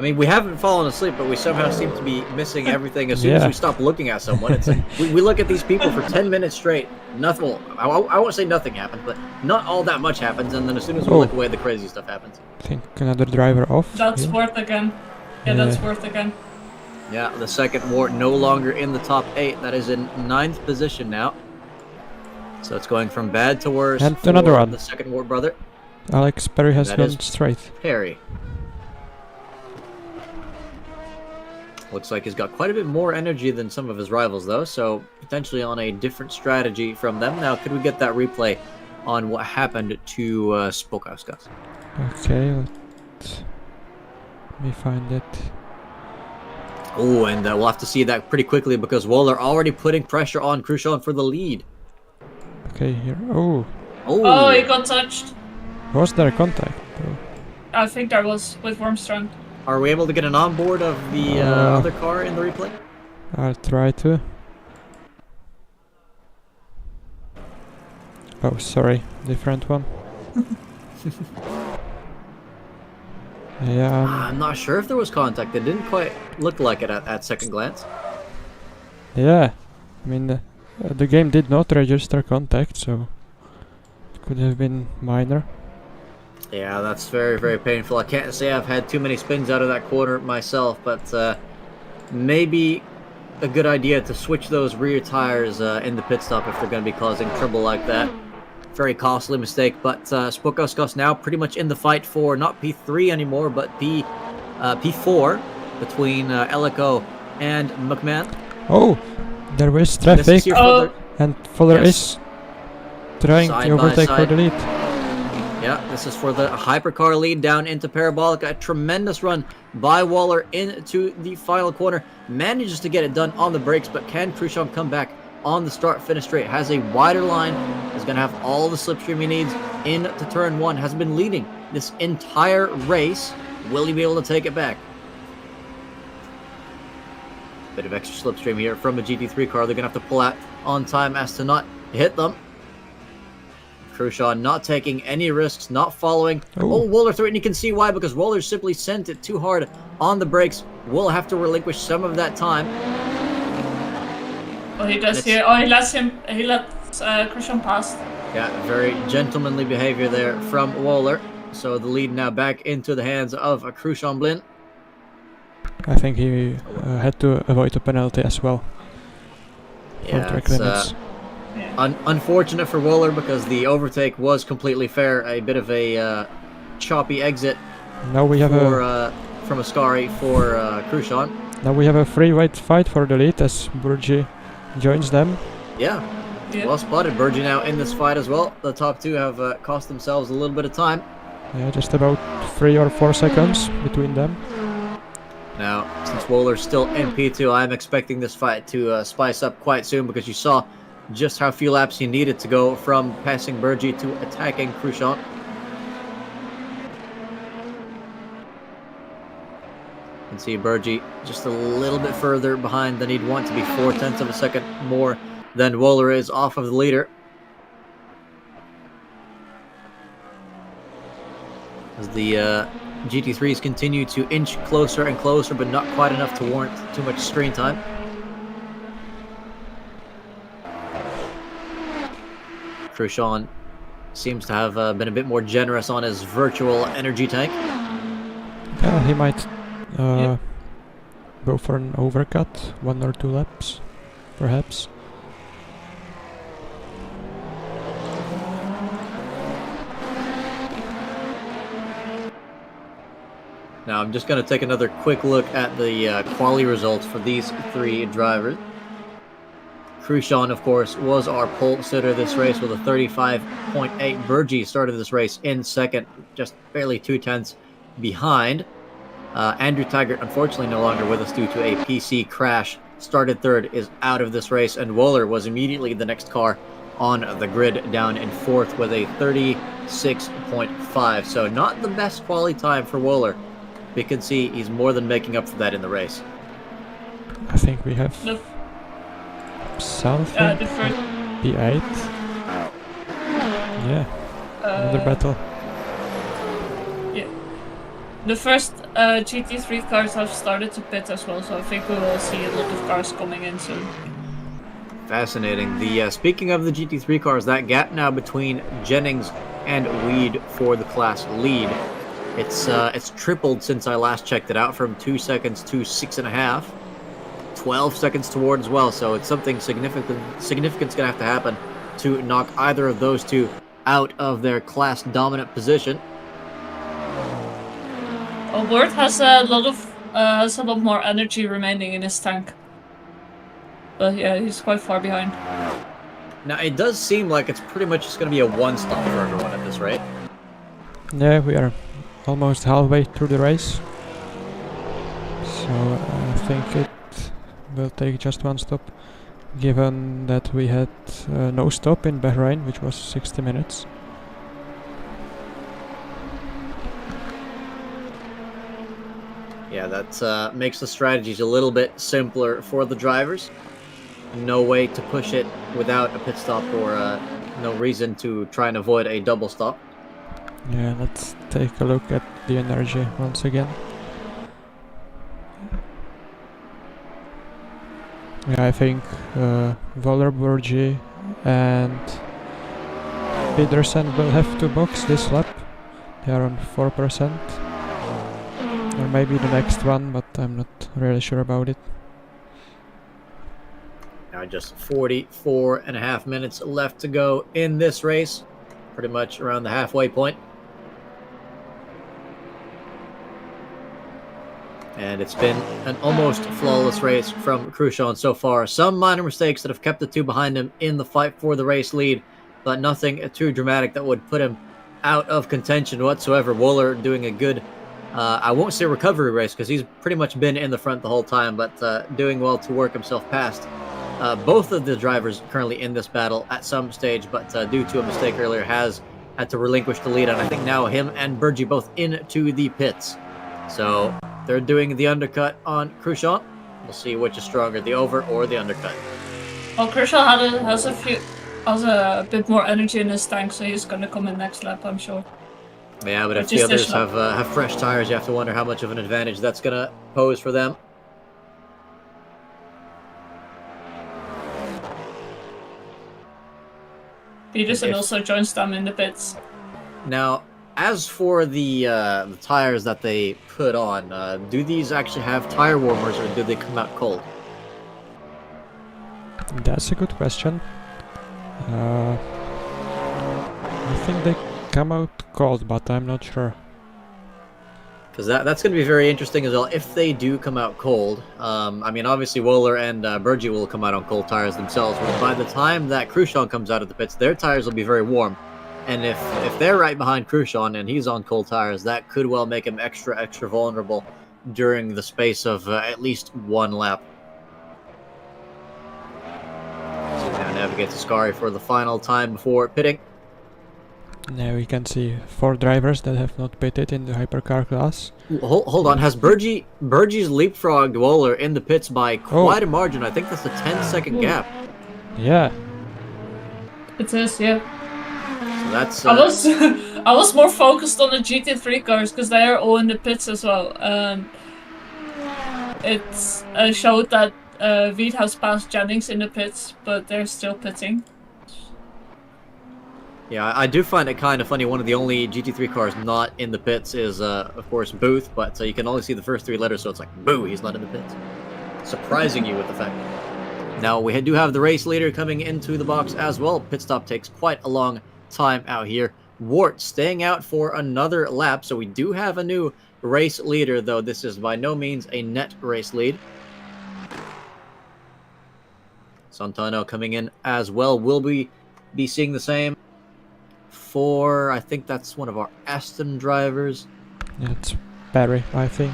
mean, we haven't fallen asleep, but we somehow seem to be missing everything as soon as Yeah. we stop looking at someone. It's like, we look at these people for 10 minutes straight. Nothing, well, I won't say nothing happens, but not all that much happens, and then as soon as we Oh. look away, the crazy stuff happens. I think another driver off. That's here. worth again. Yeah, that's worth again. Yeah, the second Wart no longer in the top 8. That is in 9th position now. So it's going from bad to worse And for another one. the second Wart brother, Alex Perry has That gone is- straight. Perry. Looks like he's got quite a bit more energy than some of his rivals, though, so potentially on a different strategy from them. Now, could we get that replay on what happened to Spokowska? Okay, let me find it. Oh, and we'll have to see that pretty quickly because Wohler already putting pressure on Khrushchev for the lead. Okay, here. Oh, Oh, he got touched. was there contact? Oh. I think there was with Wormstrand. Are we able to get an onboard of the other car in the replay? I'll try to. Oh, sorry, different one. Yeah, I'm not sure if there was contact. It didn't quite look like it at second glance. yeah. I mean, the game did not register contact, so it could have been minor. Yeah, that's very, very painful. I can't say I've had too many spins out of that corner myself, but maybe a good idea to switch those rear tires in the pit stop if they're going to be causing trouble like that. Very costly mistake, but Spokoskas now pretty much in the fight for not P3 anymore, but P4 between Ellico and McMahon. Oh, there was This traffic, is here for the- and Fuller Yes. is trying Side to by overtake for side. the lead. Yeah, this is for the hypercar lead down into Parabolica. A tremendous run by Waller into the final corner. Manages to get it done on the brakes, but can Khrushchev come back on the start-finish straight? Has a wider line, is going to have all the slipstream he needs into turn 1. Has been leading this entire race. Will he be able to take it back? Bit of extra slipstream here from a GT3 car. They're going to have to pull out on time as to not hit them. Khrushchev not taking any risks, not following. Oh, Waller through it, and you can see why, because Waller simply sent it too hard on the brakes. Will have to relinquish some of that time. Oh, he does here. Oh, he lets Khrushchev pass. Yeah, very gentlemanly behavior there from Waller. So the lead now back into the hands of Khrushchev Blin. I think he had to avoid a penalty as well. For Yeah, track it's limits. unfortunate for Waller because the overtake was completely fair. A bit of a choppy exit Now we have from Ascari for Khrushchev. now we have a freeway fight for the lead as Burgi joins them. Yeah, well spotted. Burgi now in this fight as well. The top two have cost themselves a little bit of time. Yeah, just about 3 or 4 seconds between them. Now, since Waller's still in P2, I'm expecting this fight to spice up quite soon because you saw just how few laps he needed to go from passing Burgi to attacking Khrushchev. You can see Burgi just a little bit further behind than he'd want to be, 0.4 of a second more than Waller is off of the leader. As the GT3s continue to inch closer and closer, but not quite enough to warrant too much screen time. Khrushchev seems to have been a bit more generous on his virtual energy tank. Yeah, he might go for an overcut, 1 or 2 laps, perhaps. Now I'm just going to take another quick look at the quali results for these 3 drivers. Khrushchev, of course, was our pole sitter this race with a 35.8. Burgi started this race in second, just barely 0.2 behind. Andrew Taggart, unfortunately, no longer with us due to a PC crash. Started third, is out of this race, and Waller was immediately the next car on the grid, down in fourth with a 36.5. So not the best quality time for Waller. We can see he's more than making up for that in the race. I think we have something. The first, P8. Yeah, another battle. yeah. The first GT3 cars have started to pit as well, so I think we will see a lot of cars coming in soon. Fascinating. The speaking of the GT3 cars, that gap now between Jennings and Weed for the class lead, it's tripled since I last checked it out, from 2 seconds to 6.5. 12 seconds toward as well, so it's something significant's gonna have to happen to knock either of those two out of their class dominant position. Well, Ward has a lot more energy remaining in his tank, but yeah, he's quite far behind. Now it does seem like it's pretty much just gonna be a one stop for everyone at this rate. Yeah, we are almost halfway through the race. So I think it will take just 1 stop, given that we had no stop in Bahrain, which was 60 minutes. Yeah, that makes the strategies a little bit simpler for the drivers. No way to push it without a pit stop, or no reason to try and avoid a double stop. Yeah, let's take a look at the energy once again. Yeah, I think Waller, Burgi and Pedersen will have to box this lap. They are on 4%. Or maybe the next one, but I'm not really sure about it. Now just 44.5 minutes left to go in this race. Pretty much around the halfway point. And it's been an almost flawless race from Khrushchev so far. Some minor mistakes that have kept the two behind him in the fight for the race lead, but nothing too dramatic that would put him out of contention whatsoever. Wohler doing a good, I won't say recovery race because he's pretty much been in the front the whole time, but doing well to work himself past both of the drivers currently in this battle at some stage, but due to a mistake earlier has had to relinquish the lead, and I think now him and Burgi both into the pits. So they're doing the undercut on Khrushchev. We'll see which is stronger, the over or the undercut. Well, Khrushchev has a bit more energy in his tank, so he's gonna come in next lap, I'm sure. Yeah, but if the others have fresh tires, you have to wonder how much of an advantage that's gonna pose for them. Peterson also joins them in the pits. Now, as for the tires that they put on, do these actually have tire warmers or do they come out cold? That's a good question. I think they come out cold, but I'm not sure. Because that's going to be very interesting as well. If they do come out cold, I mean, obviously Wohler and Burgi will come out on cold tires themselves, but by the time that Khrushchev comes out of the pits, their tires will be very warm. And if they're right behind Khrushchev and he's on cold tires, that could well make him extra vulnerable during the space of at least one lap. So now navigate to Scari for the final time before pitting. Now we can see 4 drivers that have not pitted in the hypercar class. Hold on, has Burgi's leapfrogged Wohler in the pits by quite a margin? I think that's a 10-second gap. Yeah. It is, yeah. So that's. I was more focused on the GT3 cars because they are all in the pits as well. It's showed that Veet has passed Jennings in the pits, but they're still pitting. Yeah, I do find it kind of funny. One of the only GT3 cars not in the pits is, of course, Booth, but you can only see the first 3 letters, so it's like, boo, he's not in the pits. Surprising you with the fact. Now, we do have the race leader coming into the box as well. Pit stop takes quite a long time out here. Wart staying out for another lap, so we do have a new race leader, though this is by no means a net race lead. Santano coming in as well. Will we be seeing the same for, I think that's one of our Aston drivers. It's Barry, I think.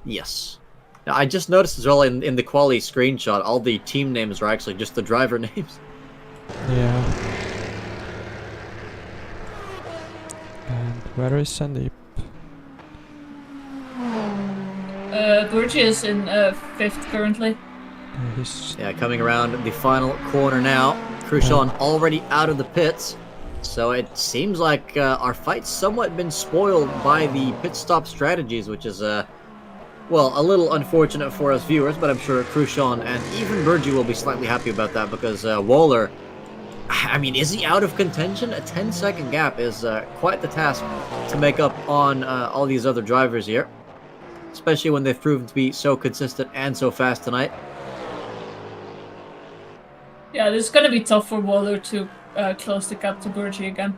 Yes. Now, I just noticed as well in the quali screenshot, all the team names are actually just the driver names. Yeah. And where is Sandeep? Burgi is in 5th currently. Yeah, coming around the final corner now. Khrushchev already out of the pits. So it seems like our fight's somewhat been spoiled by the pit stop strategies, which is, well, a little unfortunate for us viewers, but I'm sure Khrushchev and even Burgi will be slightly happy about that because Wohler, I mean, is he out of contention? A 10-second gap is quite the task to make up on all these other drivers here, especially when they've proven to be so consistent and so fast tonight. Yeah, this is going to be tough for Wohler to close the gap to Burgi again.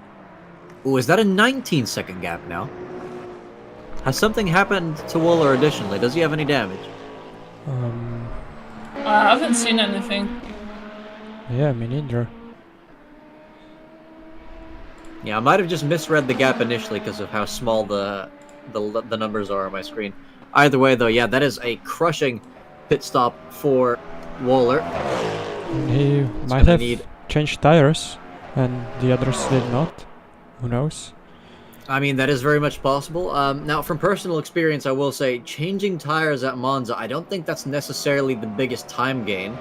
Oh, is that a 19-second gap now? Has something happened to Wohler additionally? Does he have any damage? I haven't seen anything. Yeah, me neither. Yeah, I might have just misread the gap initially because of how small the numbers are on my screen. Either way, though, yeah, that is a crushing pit stop for Wohler. He might have changed tires, and the others did not. Who knows? I mean, that is very much possible. Now, from personal experience, I will say, changing tires at Monza, I don't think that's necessarily the biggest time gain.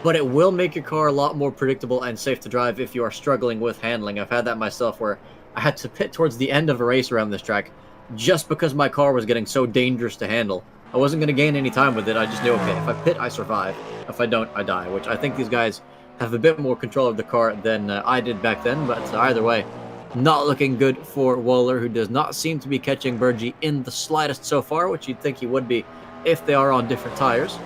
But it will make your car a lot more predictable and safe to drive if you are struggling with handling. I've had that myself where I had to pit towards the end of a race around this track just because my car was getting so dangerous to handle. I wasn't going to gain any time with it. I just knew, okay, if I pit, I survive. If I don't, I die, which I think these guys have a bit more control of the car than I did back then. But either way, not looking good for Wohler, who does not seem to be catching Burgi in the slightest so far, which you'd think he would be if they are on different tires.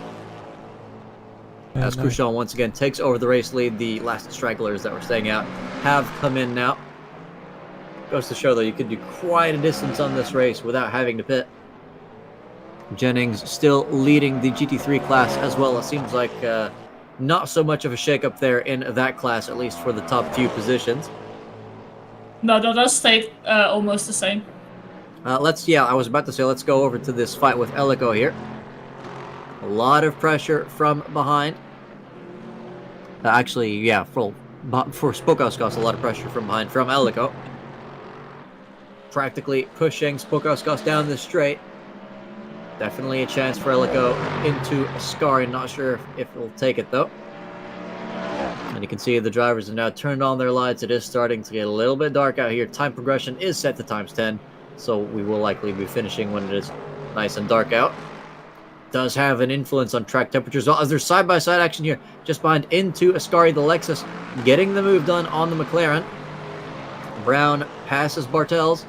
As And, Khrushchev once again takes over the race lead, the last stragglers that were staying out have come in now. Goes to show, though, you could do quite a distance on this race without having to pit. Jennings still leading the GT3 class as well. It seems like not so much of a shakeup there in that class, at least for the top few positions. No, that does stay almost the same. I was about to say, let's go over to this fight with Elico here. A lot of pressure from behind. Actually, yeah, for Spokauskas, a lot of pressure from behind from Elico. Practically pushing Spokauskas down the straight. Definitely a chance for Elico into Ascari. Not sure if it'll take it, though. And you can see the drivers have now turned on their lights. It is starting to get a little bit dark out here. Time progression is set to ×10, so we will likely be finishing when it is nice and dark out. Does have an influence on track temperatures. As there's side-by-side action here, just behind into Ascari, the Lexus, getting the move done on the McLaren. Brown passes Bartels.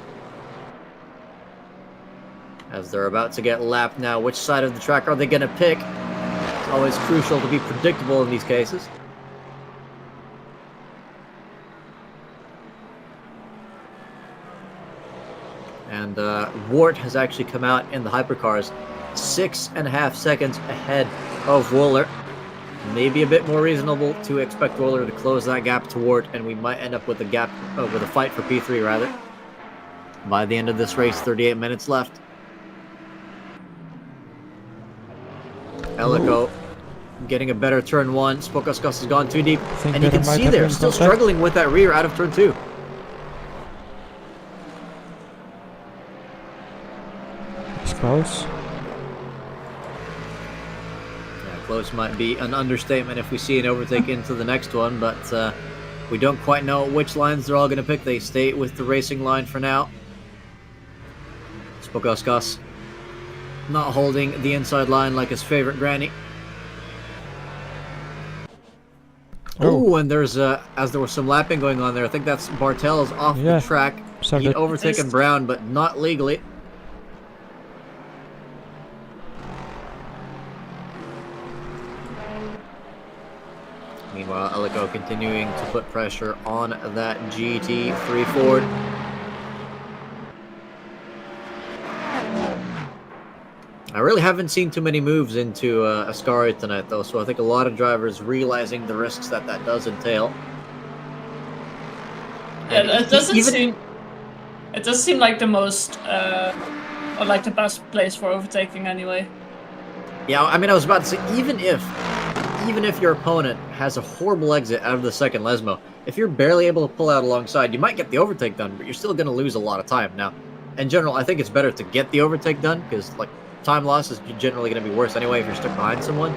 As they're about to get lapped now, which side of the track are they going to pick? It's always crucial to be predictable in these cases. And Wart has actually come out in the hypercars 6.5 seconds ahead of Wohler. Maybe a bit more reasonable to expect Wohler to close that gap to Wart, and we might end up with a fight for P3 rather. By the end of this race, 38 minutes left. Elico getting a better turn 1. Spokauskas has gone too deep, and you can see they're still struggling with that rear out of turn 2. It's close. Yeah, close might be an understatement if we see an overtake into the next one, but we don't quite know which lines they're all going to pick. They stay with the racing line for now. Spokauskas not holding the inside line like his favorite granny. Oh, and there's as there was some lapping going on there. I think that's Bartels off the track. He'd overtaken Brown, but not legally. Meanwhile, Elico continuing to put pressure on that GT3 Ford. I really haven't seen too many moves into Ascari tonight, though, so I think a lot of drivers realizing the risks that does entail. Yeah, it does seem like the most, or like the best place for overtaking anyway. Yeah, I mean, I was about to say, even if your opponent has a horrible exit out of the second Lesmo, if you're barely able to pull out alongside, you might get the overtake done, but you're still going to lose a lot of time. Now, in general, I think it's better to get the overtake done, because, like, time loss is generally going to be worse anyway if you're stuck behind someone,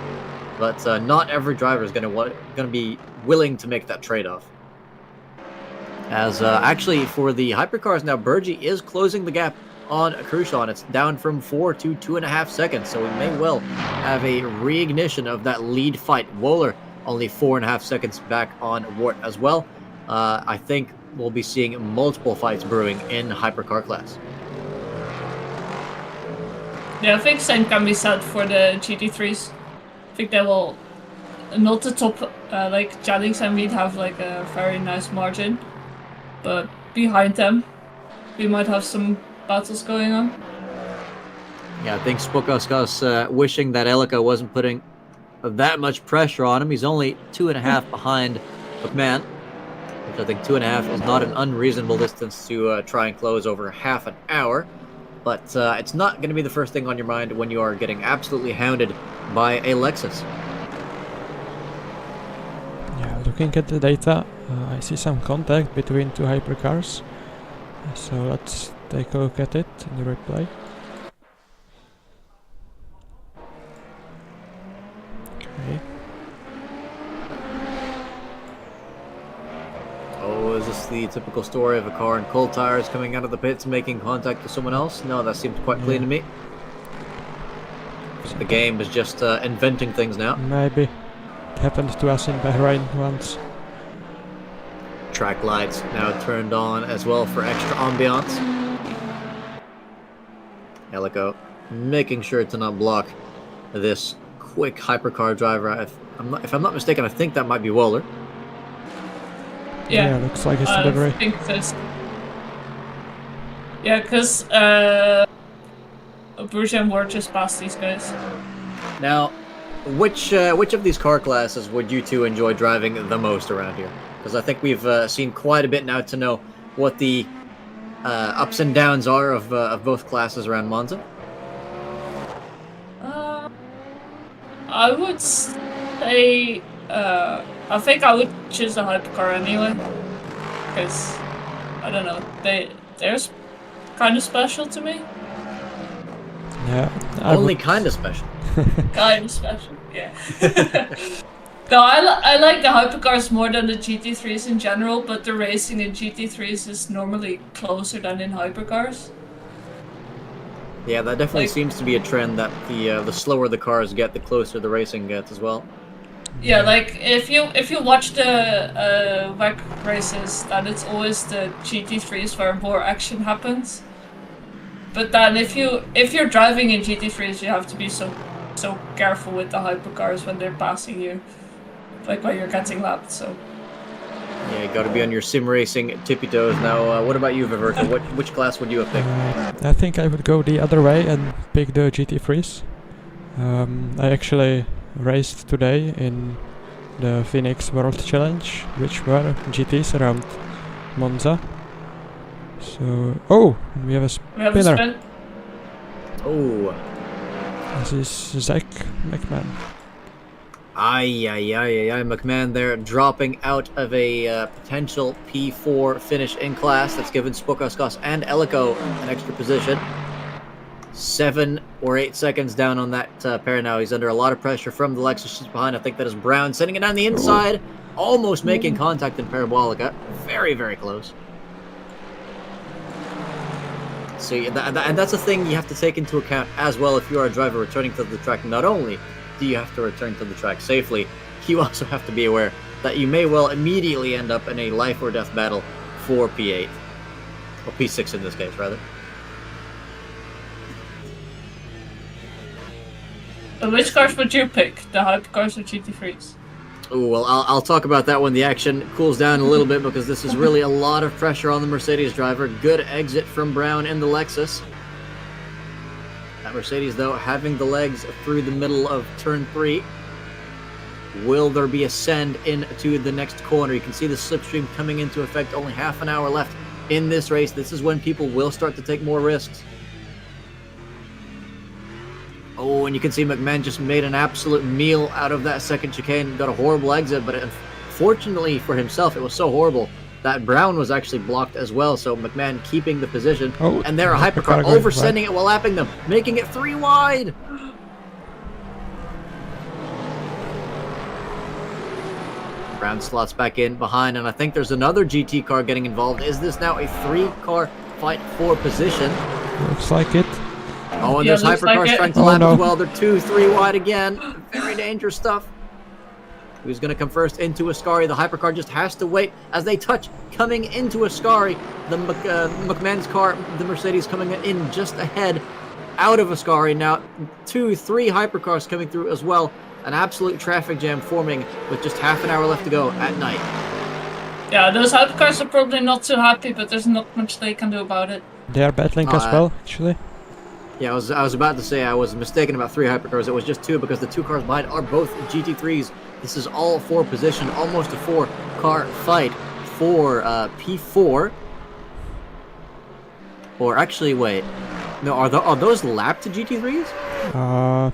but not every driver is going to be willing to make that trade-off. As actually for the hypercars now, Burgi is closing the gap on Khrushchev. It's down from 4 to 2.5 seconds, so we may well have a reignition of that lead fight. Wohler only 4.5 seconds back on Wart as well. I think we'll be seeing multiple fights brewing in hypercar class. Yeah, I think same can be said for the GT3s. I think they will not the top, like Jennings and Reed have like a very nice margin, but behind them we might have some battles going on. Yeah, I think Spokauskas wishing that Elico wasn't putting that much pressure on him. He's only 2.5 behind McMahon, which I think 2.5 is not an unreasonable distance to try and close over half an hour. But it's not going to be the first thing on your mind when you are getting absolutely hounded by a Lexus. Yeah, looking at the data, I see some contact between two hypercars. So let's take a look at it in the replay. Okay. Oh, is this the typical story of a car in cold tires coming out of the pits making contact with someone else? No, that seems quite clean to me. So the game is just inventing things now. Maybe. It happened to us in Bahrain once. Track lights now turned on as well for extra ambiance. Elico making sure to not block this quick hypercar driver. If I'm not mistaken, I think that might be Wohler. Yeah, looks like it's I delivery. think this. Yeah, because Bruges and Ward just passed these guys. Now, which of these car classes would you two enjoy driving the most around here? Because I think we've seen quite a bit now to know what the ups and downs are of both classes around Monza. I would say, I think I would choose a hypercar anyway, because I don't know, they're kind of special to me. Yeah. Only kind of special. Kind of special, yeah. No, I like the hypercars more than the GT3s in general, but the racing in GT3s is normally closer than in hypercars. Yeah, that definitely Like- seems to be a trend that the slower the cars get, the closer the racing gets as well. Yeah, like if you watch the WEC races, then it's always the GT3s where more action happens. But then if you're driving in GT3s, you have to be so careful with the hypercars when they're passing you, like when you're getting lapped. So Yeah, you got to be on your sim racing tippy toes. Now, what about you, Viverka? Which class would you have picked? I think I would go the other way and pick the GT3s. I actually raced today in the Phoenix World Challenge, which were GTs around Monza. So, oh, we have a we have a spinner. spin. Oh, This is Zach McMahon. McMahon there dropping out of a potential P4 finish in class. That's given Spokoskas and Elico an extra position. 7 or 8 seconds down on that pair now. He's under a lot of pressure from the Lexus just behind. I think that is Brown sending it down the inside, almost making contact in Parabolica. Very, very close. So and that's a thing you have to take into account as well if you are a driver returning to the track. Not only do you have to return to the track safely, you also have to be aware that you may well immediately end up in a life or death battle for P8. Or P6 in this case, rather. Which cars would you pick? The hypercars or GT3s? Ooh, well, I'll talk about that when the action cools down a little bit, because this is really a lot of pressure on the Mercedes driver. Good exit from Brown in the Lexus. That Mercedes, though, having the legs through the middle of turn 3. Will there be a send into the next corner? You can see the slipstream coming into effect. Only half an hour left in this race. This is when people will start to take more risks. Oh, and you can see McMahon just made an absolute meal out of that second chicane. Got a horrible exit, but unfortunately for himself, it was so horrible that Brown was actually blocked as well. So McMahon keeping the position. Oh, and there a hypercar oversending it while lapping them, making it 3 wide. Brown slots back in behind, and I think there's another GT car getting involved. Is this now a 3-car fight for position? Looks like it. Oh, and Yeah, there's looks like hypercars it. trying to Oh, lap no. as well. They're 2-3 wide again. Very dangerous stuff. Who's going to come first into Ascari? The hypercar just has to wait as they touch, coming into Ascari. The McMahon's car, the Mercedes coming in just ahead, out of Ascari. Now 2-3 hypercars coming through as well. An absolute traffic jam forming with just half an hour left to go at night. Yeah, those hypercars are probably not too happy, but there's not much they can do about it. They are battling as well, actually. Yeah, I was about to say I was mistaken about 3 hypercars. It was just 2 because the 2 cars behind are both GT3s. This is all for position, almost a 4-car fight for P4. Or actually, wait, no, are those lapped to GT3s?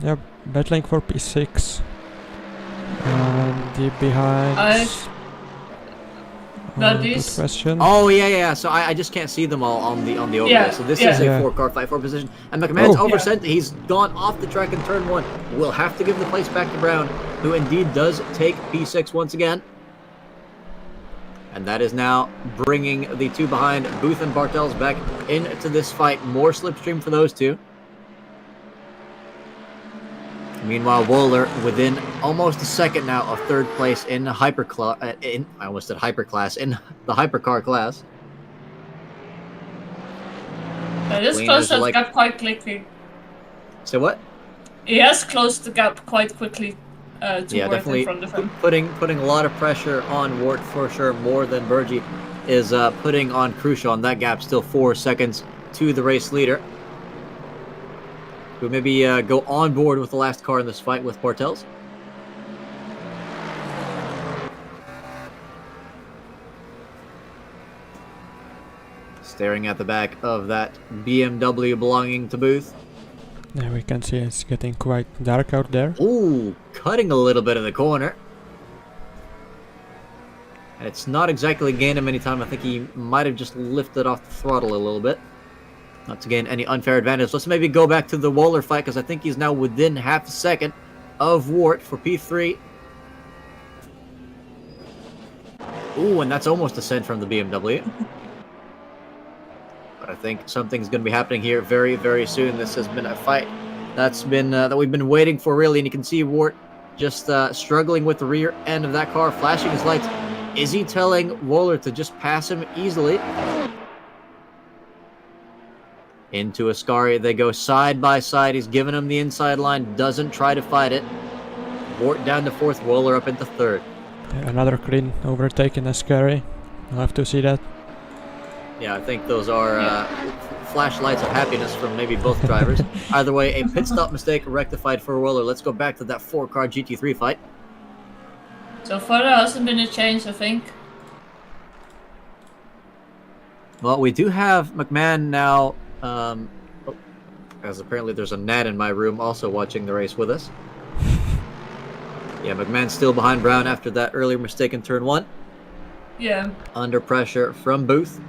Yeah, battling for P6. And the behind. Now Good these. question. Oh yeah. So I just can't see them all on the overlay. Yeah, So this yeah. is a Yeah. 4-car fight for position, and McMahon's Oh. oversent. He's gone off the track in turn 1. We'll have to give the place back to Brown, who indeed does take P6 once again. And that is now bringing the 2 behind, Booth and Bartels, back into this fight. More slipstream for those 2. Meanwhile, Wohler within almost a second now of 3rd place in the I almost said hyperclass, in the hypercar class. This Clean class as has like- got quite clicky. Say what? He has closed the gap quite quickly to Yeah, Wort definitely in front of him. putting a lot of pressure on Wort for sure, more than Burgi is putting on Crucial. That gap still 4 seconds to the race leader, who maybe go on board with the last car in this fight with Bartels. Staring at the back of that BMW belonging to Booth. Yeah, we can see it's getting quite dark out there. Ooh, cutting a little bit of the corner. And it's not exactly gained him any time. I think he might have just lifted off the throttle a little bit. Not to gain any unfair advantage. Let's maybe go back to the Wohler fight, because I think he's now within half a second of Wort for P3. Ooh, and that's almost a cent from the BMW. But I think something's going to be happening here very, very soon. This has been a fight that's been that we've been waiting for, really. And you can see Wort just struggling with the rear end of that car, flashing his lights. Is he telling Wohler to just pass him easily? Into Ascari, they go side by side. He's giving him the inside line, doesn't try to fight it. Wort down to 4th, Wohler up into 3rd. Yeah, another clean overtake in Ascari. I'll have to see that. Yeah, I think those are flashlights of happiness from maybe both drivers. Either way, a pit stop mistake rectified for Wohler. Let's go back to that 4-car GT3 fight. So far there hasn't been a change, I think. Well, we do have McMahon now, as apparently there's a gnat in my room also watching the race with us. Yeah, McMahon's still behind Brown after that earlier mistake in turn 1. Yeah. Under pressure from Booth.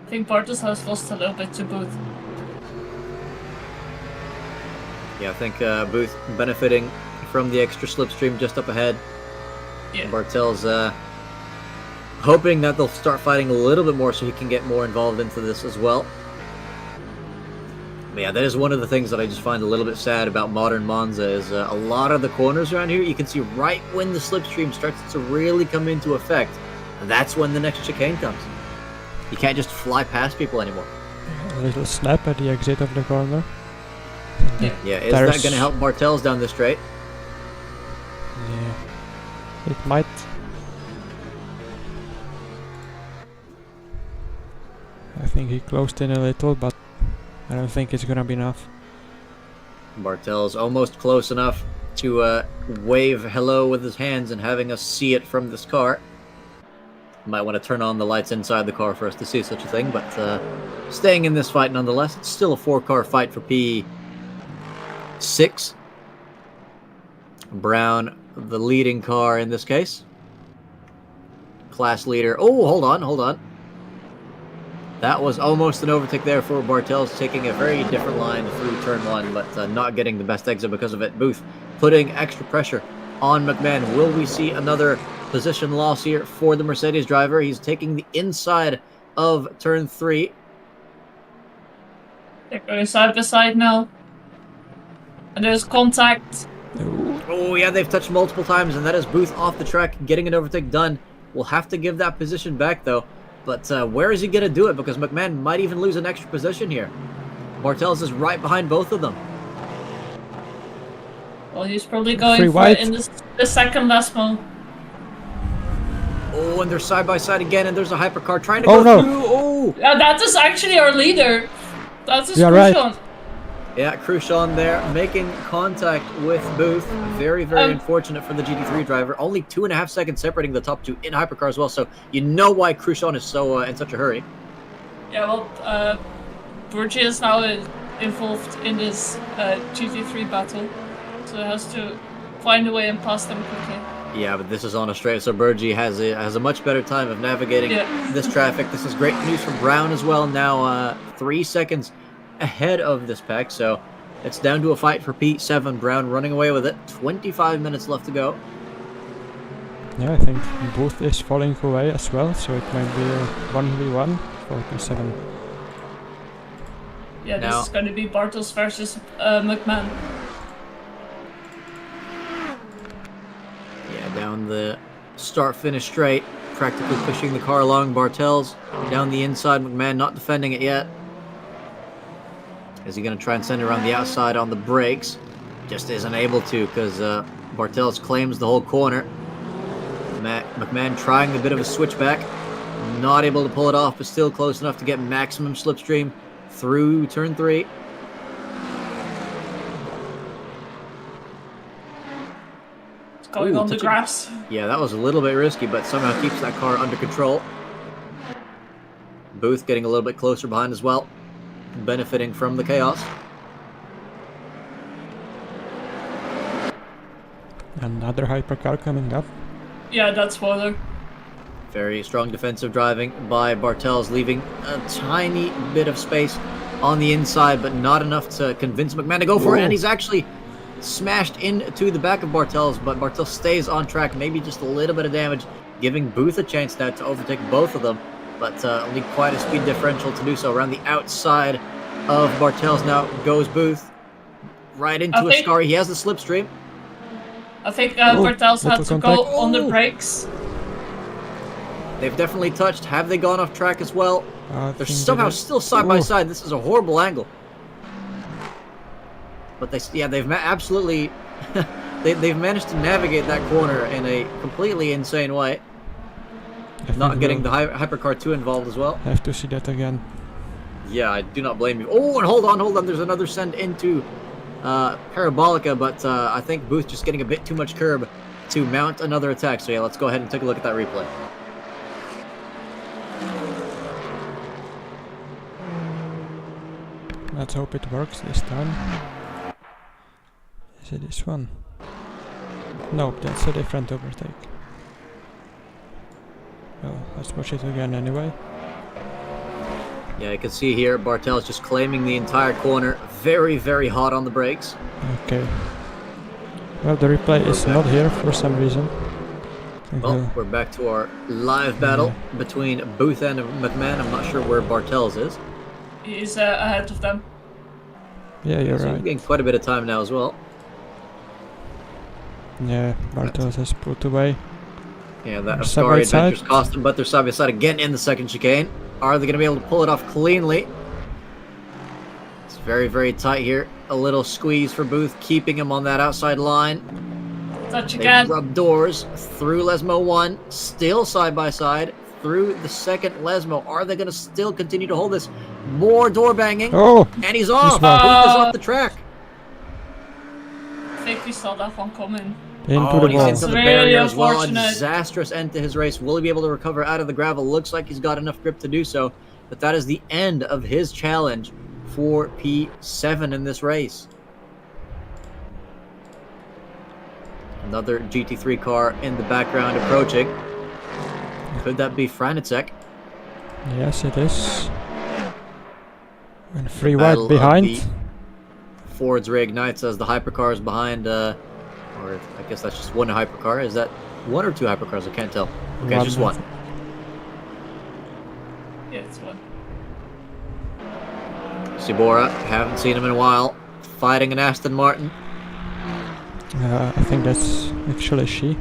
I think Bartos has lost a little bit to Booth. Yeah, I think Booth benefiting from the extra slipstream just up ahead. Yeah. Bartel's hoping that they'll start fighting a little bit more so he can get more involved into this as well. But yeah, that is one of the things that I just find a little bit sad about modern Monza is a lot of the corners around here, you can see right when the slipstream starts to really come into effect, that's when the next chicane comes. You can't just fly past people anymore. A little snap at the exit of the corner. Yeah, is that going to help Bartels down the straight? Yeah, it might. I think he closed in a little, but I don't think it's gonna be enough. Bartels almost close enough to wave hello with his hands and having us see it from this car. Might want to turn on the lights inside the car for us to see such a thing, but staying in this fight nonetheless. It's still a 4-car fight for P6. Brown, the leading car in this case. Class leader. Oh, hold on. That was almost an overtake there for Bartels, taking a very different line through turn 1, but not getting the best exit because of it. Booth putting extra pressure on McMahon. Will we see another position loss here for the Mercedes driver? He's taking the inside of turn 3. They're going side by side now. And there's contact. Oh yeah, they've touched multiple times, and that is Booth off the track, getting an overtake done. We'll have to give that position back though. But where is he going to do it? Because McMahon might even lose an extra position here. Bartels is right behind both of them. Well, he's probably going for it in the second last one. Oh, and they're side by side again, and there's a hypercar trying to go through. Oh, yeah, that is actually our leader. That is Crucial. Right. Yeah, Crucial there making contact with Booth. Very, very unfortunate for the GT3 driver. Only 2.5 seconds separating the top 2 in hypercar as well. So you know why Crucial is so in such a hurry. Yeah, well, Burgi is now involved in this GT3 battle, so he has to find a way and pass them quickly. Yeah, but this is on a straight, so Burgi has a much better time of navigating this traffic. This is great news for Brown as well. Now 3 seconds ahead of this pack, so it's down to a fight for P7. Brown running away with it. 25 minutes left to go. Yeah, I think Booth is falling away as well, so it might be a 1v1 for P7. Yeah, this is going to be Bartels versus McMahon. Yeah, down the start-finish straight. practically pushing the car along. Bartels down the inside. McMahon not defending it yet. Is he going to try and send it around the outside on the brakes? Just isn't able to because Bartels claims the whole corner. McMahon trying a bit of a switchback. Not able to pull it off, but still close enough to get maximum slipstream through turn 3. It's going on the grass. Yeah, that was a little bit risky, but somehow keeps that car under control. Booth getting a little bit closer behind as well, benefiting from the chaos. Another hypercar coming up. Yeah, that's spoiler. Very strong defensive driving by Bartels, leaving a tiny bit of space on the inside, but not enough to convince McMahon to go for it. And he's actually smashed into the back of Bartels, but Bartels stays on track, maybe just a little bit of damage, giving Booth a chance now to overtake both of them, but only quite a speed differential to do so. Around the outside of Bartels now goes Booth, right into a Scary. He has the slipstream. I think Bartels had to go on the brakes. They've definitely touched. Have they gone off track as well? They're somehow still side by side. This is a horrible angle. But they've absolutely they've managed to navigate that corner in a completely insane way. Not getting the hypercar too involved as well. Have to see that again. Yeah, I do not blame you. Oh, and hold on. There's another send into Parabolica, but I think Booth just getting a bit too much curb to mount another attack. So yeah, let's go ahead and take a look at that replay. Let's hope it works this time. Is it this one? Nope, that's a different overtake. Well, let's watch it again anyway. Yeah, you can see here Bartels just claiming the entire corner. Very, very hot on the brakes. Okay. Well, the replay is not here for some reason. Well, we're back to our live battle between Booth and McMahon. I'm not sure where Bartels is. He's ahead of them. Yeah, you're so right. He's getting quite a bit of time now as well. Yeah, Bartels has pulled away. Yeah, that Ascari adventure's cost them, but they're side by side again in the second chicane. Are they going to be able to pull it off cleanly? It's very, very tight here. A little squeeze for Booth, keeping him on that outside line. Touch again. Rub doors through Lesmo 1, still side by side. Through the second Lesmo. Are they going to still continue to hold this? More door banging. Oh! And he's off! Booth is off the track. I think we saw that one coming. Into the he's wall. into the barrier as well. A disastrous end to his race. Will he be able to recover out of the gravel? Looks like he's got enough grip to do so. But that is the end of his challenge for P7 in this race. Another GT3 car in the background approaching. Could that be Franicek? Yes, it is. And 3 wide behind. Fords reignites as the hypercar is behind, or I guess that's just one hypercar. Is that one or two hypercars? I can't tell. Okay, it's just one. Yeah, it's one. Sibora, haven't seen him in a while. Fighting an Aston Martin. I think that's actually she.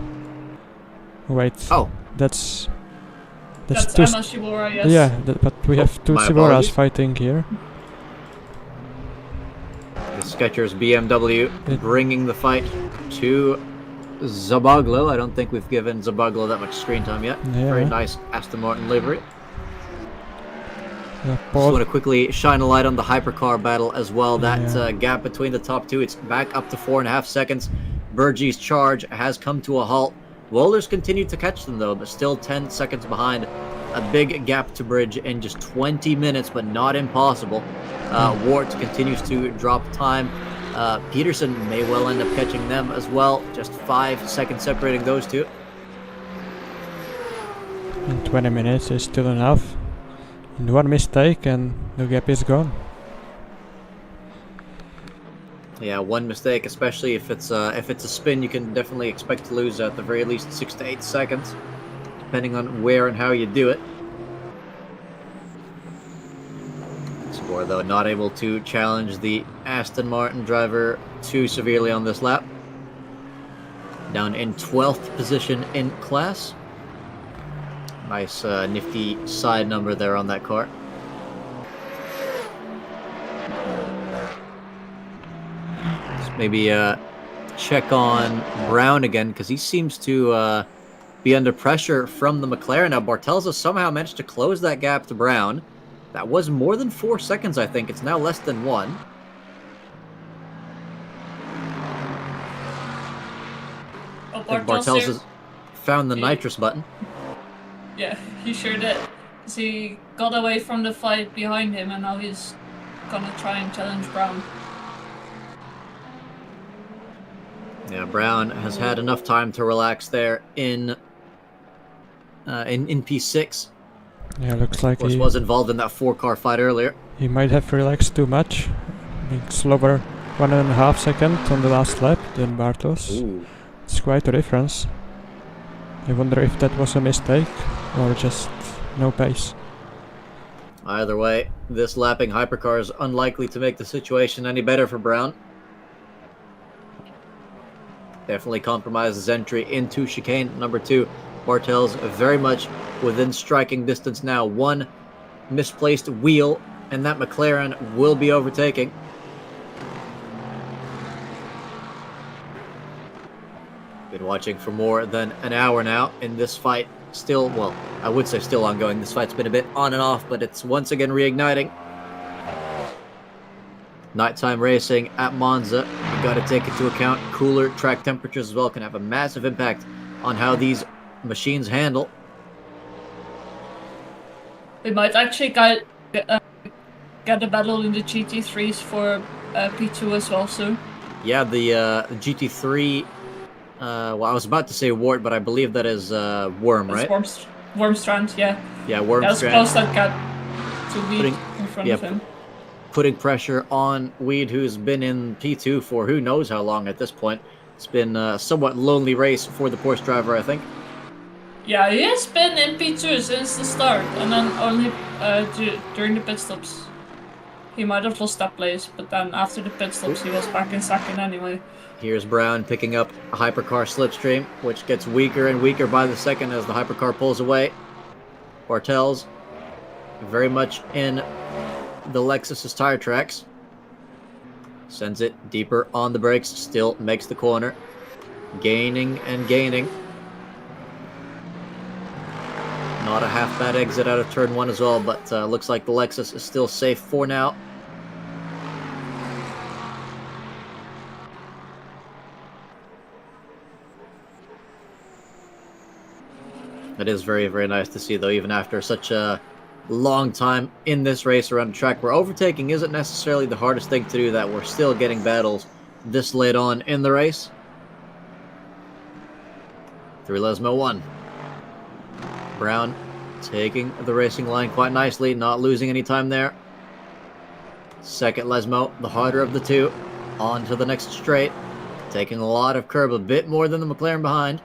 Wait. Oh. That's Emma Shibora, yes. Yeah, but we have two Siboras fighting here. The Skechers BMW bringing the fight to Zabaglo. I don't think we've given Zabaglo that much screen time yet. Yeah. Very nice Aston Martin livery. Just want to quickly shine a light on the hypercar battle as well. That gap between the top two, it's back up to 4.5 seconds. Burgie's charge has come to a halt. Wohlers continue to catch them though, but still 10 seconds behind. A big gap to bridge in just 20 minutes, but not impossible. Wart continues to drop time. Peterson may well end up catching them as well. Just 5 seconds separating those two. And 20 minutes is still enough. And one mistake and the gap is gone. Yeah, one mistake, especially if it's a spin, you can definitely expect to lose at the very least 6 to 8 seconds, depending on where and how you do it. Score though not able to challenge the Aston Martin driver too severely on this lap. Down in 12th position in class. Nice nifty side number there on that car. Let's maybe check on Brown again, because he seems to be under pressure from the McLaren. Now, Bartelza somehow managed to close that gap to Brown. That was more than 4 seconds, I think. It's now less than 1. Oh, I think Bartelza's found the nitrous button. Yeah, he sure did. Because he got away from the fight behind him, and now he's gonna try and challenge Brown. Yeah, Brown has had enough time to relax there in P6. Yeah, looks like Of course, he was involved in that 4-car fight earlier. he might have relaxed too much. Being slower 1.5 seconds on the last lap than Bartos. Ooh. It's quite a difference. I wonder if that was a mistake or just no pace. Either way, this lapping hypercar is unlikely to make the situation any better for Brown. Definitely compromises entry into chicane number 2. Bartel's very much within striking distance now. 1 misplaced wheel, and that McLaren will be overtaking. Been watching for more than an hour now in this fight. Still, well, I would say still ongoing. This fight's been a bit on and off, but it's once again reigniting. Nighttime racing at Monza. You got to take into account cooler track temperatures as well. Can have a massive impact on how these machines handle. We might actually get a battle in the GT3s for P2 as well soon. Yeah, the GT3. Well, I was about to say Wart, but I believe that is Worm, right? Wormstrand, yeah. Yeah, Wormstrand. I suppose that got to Weed in front of him. Putting pressure on Weed, who's been in P2 for who knows how long at this point. It's been a somewhat lonely race for the Porsche driver, I think. Yeah, he has been in P2 since the start, and then only during the pit stops. He might have lost that place, but then after the pit stops, he was back in second anyway. Here's Brown picking up a hypercar slipstream, which gets weaker and weaker by the second as the hypercar pulls away. Bartel's very much in the Lexus's tire tracks. Sends it deeper on the brakes, still makes the corner. Gaining and gaining. Not a half bad exit out of turn 1 as well, but looks like the Lexus is still safe for now. It is very, very nice to see, though, even after such a long time in this race around the track where overtaking isn't necessarily the hardest thing to do, that we're still getting battles this late on in the race. Through Lesmo 1. Brown taking the racing line quite nicely, not losing any time there. Second Lesmo, the harder of the two, on to the next straight. Taking a lot of curb, a bit more than the McLaren behind.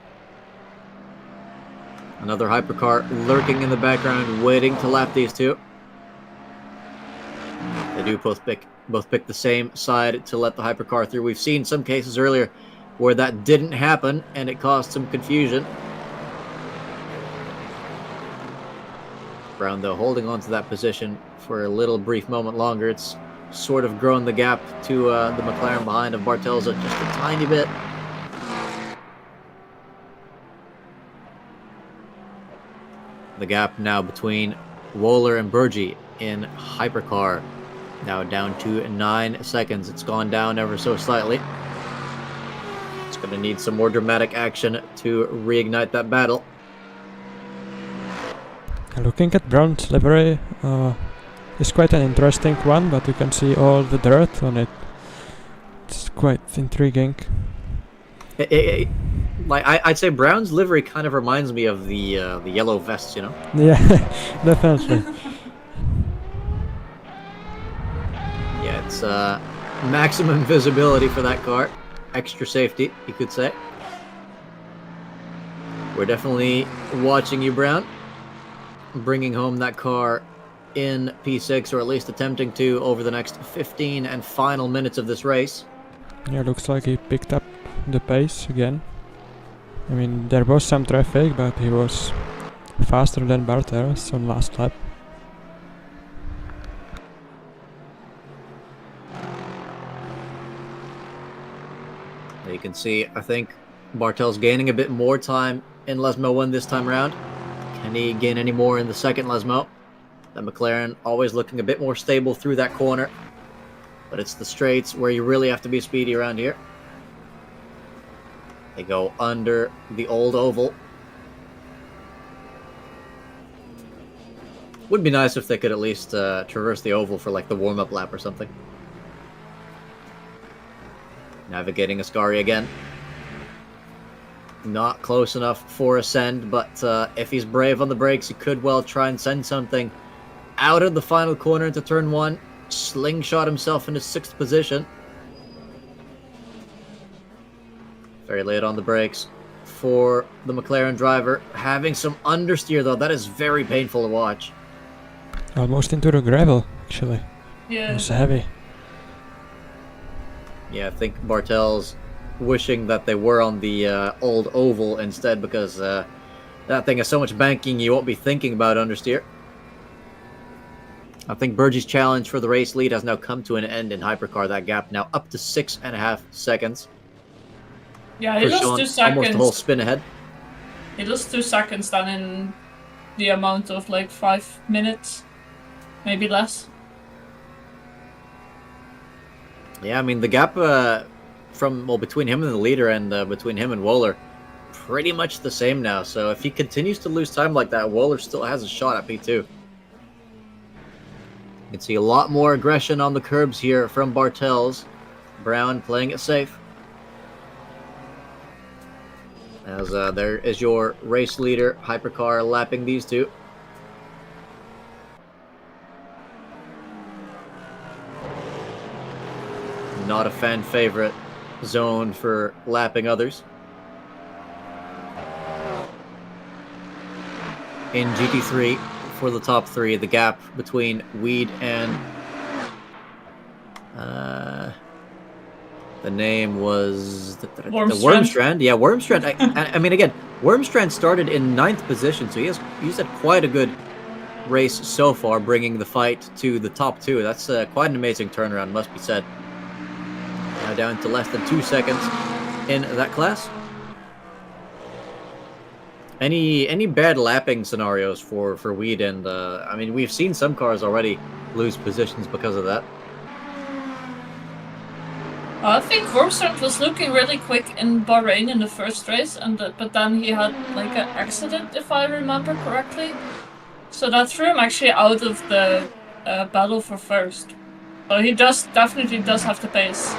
Another hypercar lurking in the background, waiting to lap these two. They do both pick the same side to let the hypercar through. We've seen some cases earlier where that didn't happen, and it caused some confusion. Brown, though, holding on to that position for a little brief moment longer. It's sort of grown the gap to the McLaren behind of Bartelza just a tiny bit. The gap now between Wohler and Burgi in hypercar now down to 9 seconds. It's gone down ever so slightly. It's going to need some more dramatic action to reignite that battle. Looking at Brown's livery, it's quite an interesting one, but you can see all the dirt on it. It's quite intriguing. I'd say Brown's livery kind of reminds me of the yellow vests, you know? Yeah, definitely. Yeah, it's maximum visibility for that car. Extra safety, you could say. We're definitely watching you, Brown. Bringing home that car in P6, or at least attempting to, over the next 15 and final minutes of this race. Yeah, looks like he picked up the pace again. I mean, there was some traffic, but he was faster than Bartels on last lap. You can see, I think, Bartel's gaining a bit more time in Lesmo 1 this time around. Can he gain any more in the second Lesmo? The McLaren always looking a bit more stable through that corner. But it's the straights where you really have to be speedy around here. They go under the old oval. Would be nice if they could at least traverse the oval for like the warm-up lap or something. Navigating Ascari again. Not close enough for a send, but if he's brave on the brakes, he could well try and send something out of the final corner into turn 1. Slingshot himself into 6th position. Very late on the brakes for the McLaren driver. Having some understeer though, that is very painful to watch. Almost into the gravel, actually. Yeah. It's heavy. Yeah, I think Bartel's wishing that they were on the old oval instead, because that thing has so much banking you won't be thinking about understeer. I think Burgie's challenge for the race lead has now come to an end in Hypercar. That gap now up to 6.5 seconds. Yeah, he lost 2 seconds. Almost a whole spin ahead. He lost 2 seconds then in the amount of like 5 minutes, maybe less. Yeah, I mean the gap between him and the leader and between him and Wohler, pretty much the same now. So if he continues to lose time like that, Wohler still has a shot at P2. You can see a lot more aggression on the curbs here from Bartels. Brown playing it safe. As there is your race leader, Hypercar, lapping these two. Not a fan favorite zone for lapping others. In GT3, for the top 3, the gap between Weed and the name was the Wormstrand. Yeah, Wormstrand. I mean, again, Wormstrand started in 9th position, so he's had quite a good race so far, bringing the fight to the top 2. That's quite an amazing turnaround, must be said. Now down to less than 2 seconds in that class. Any bad lapping scenarios for Weed? And I mean, we've seen some cars already lose positions because of that. I think Wormstrand was looking really quick in Bahrain in the first race, but then he had like an accident, if I remember correctly. So that threw him actually out of the battle for first. So he definitely does have the pace.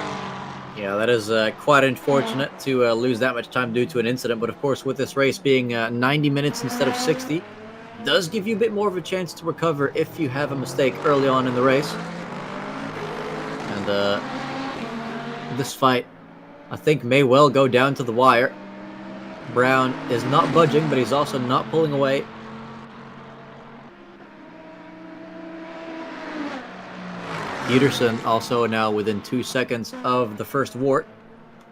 Yeah, that is quite unfortunate to lose that much time due to an incident. But of course, with this race being 90 minutes instead of 60, does give you a bit more of a chance to recover if you have a mistake early on in the race. And this fight, I think, may well go down to the wire. Brown is not budging, but he's also not pulling away. Peterson also now within 2 seconds of the first wart.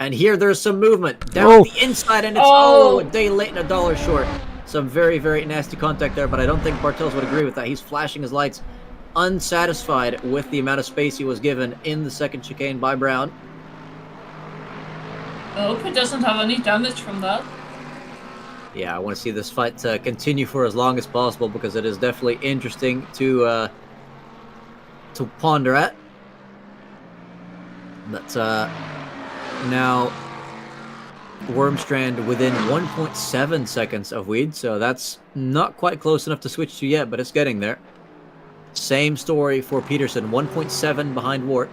And here there's some movement down the inside, and it's a day late and a dollar short. Some very, very nasty contact there, but I don't think Bartels would agree with that. He's flashing his lights, unsatisfied with the amount of space he was given in the second chicane by Brown. I hope he doesn't have any damage from that. Yeah, I want to see this fight continue for as long as possible, because it is definitely interesting to ponder at. But now Wormstrand within 1.7 seconds of Weed, so that's not quite close enough to switch to yet, but it's getting there. Same story for Peterson, 1.7 behind Wart.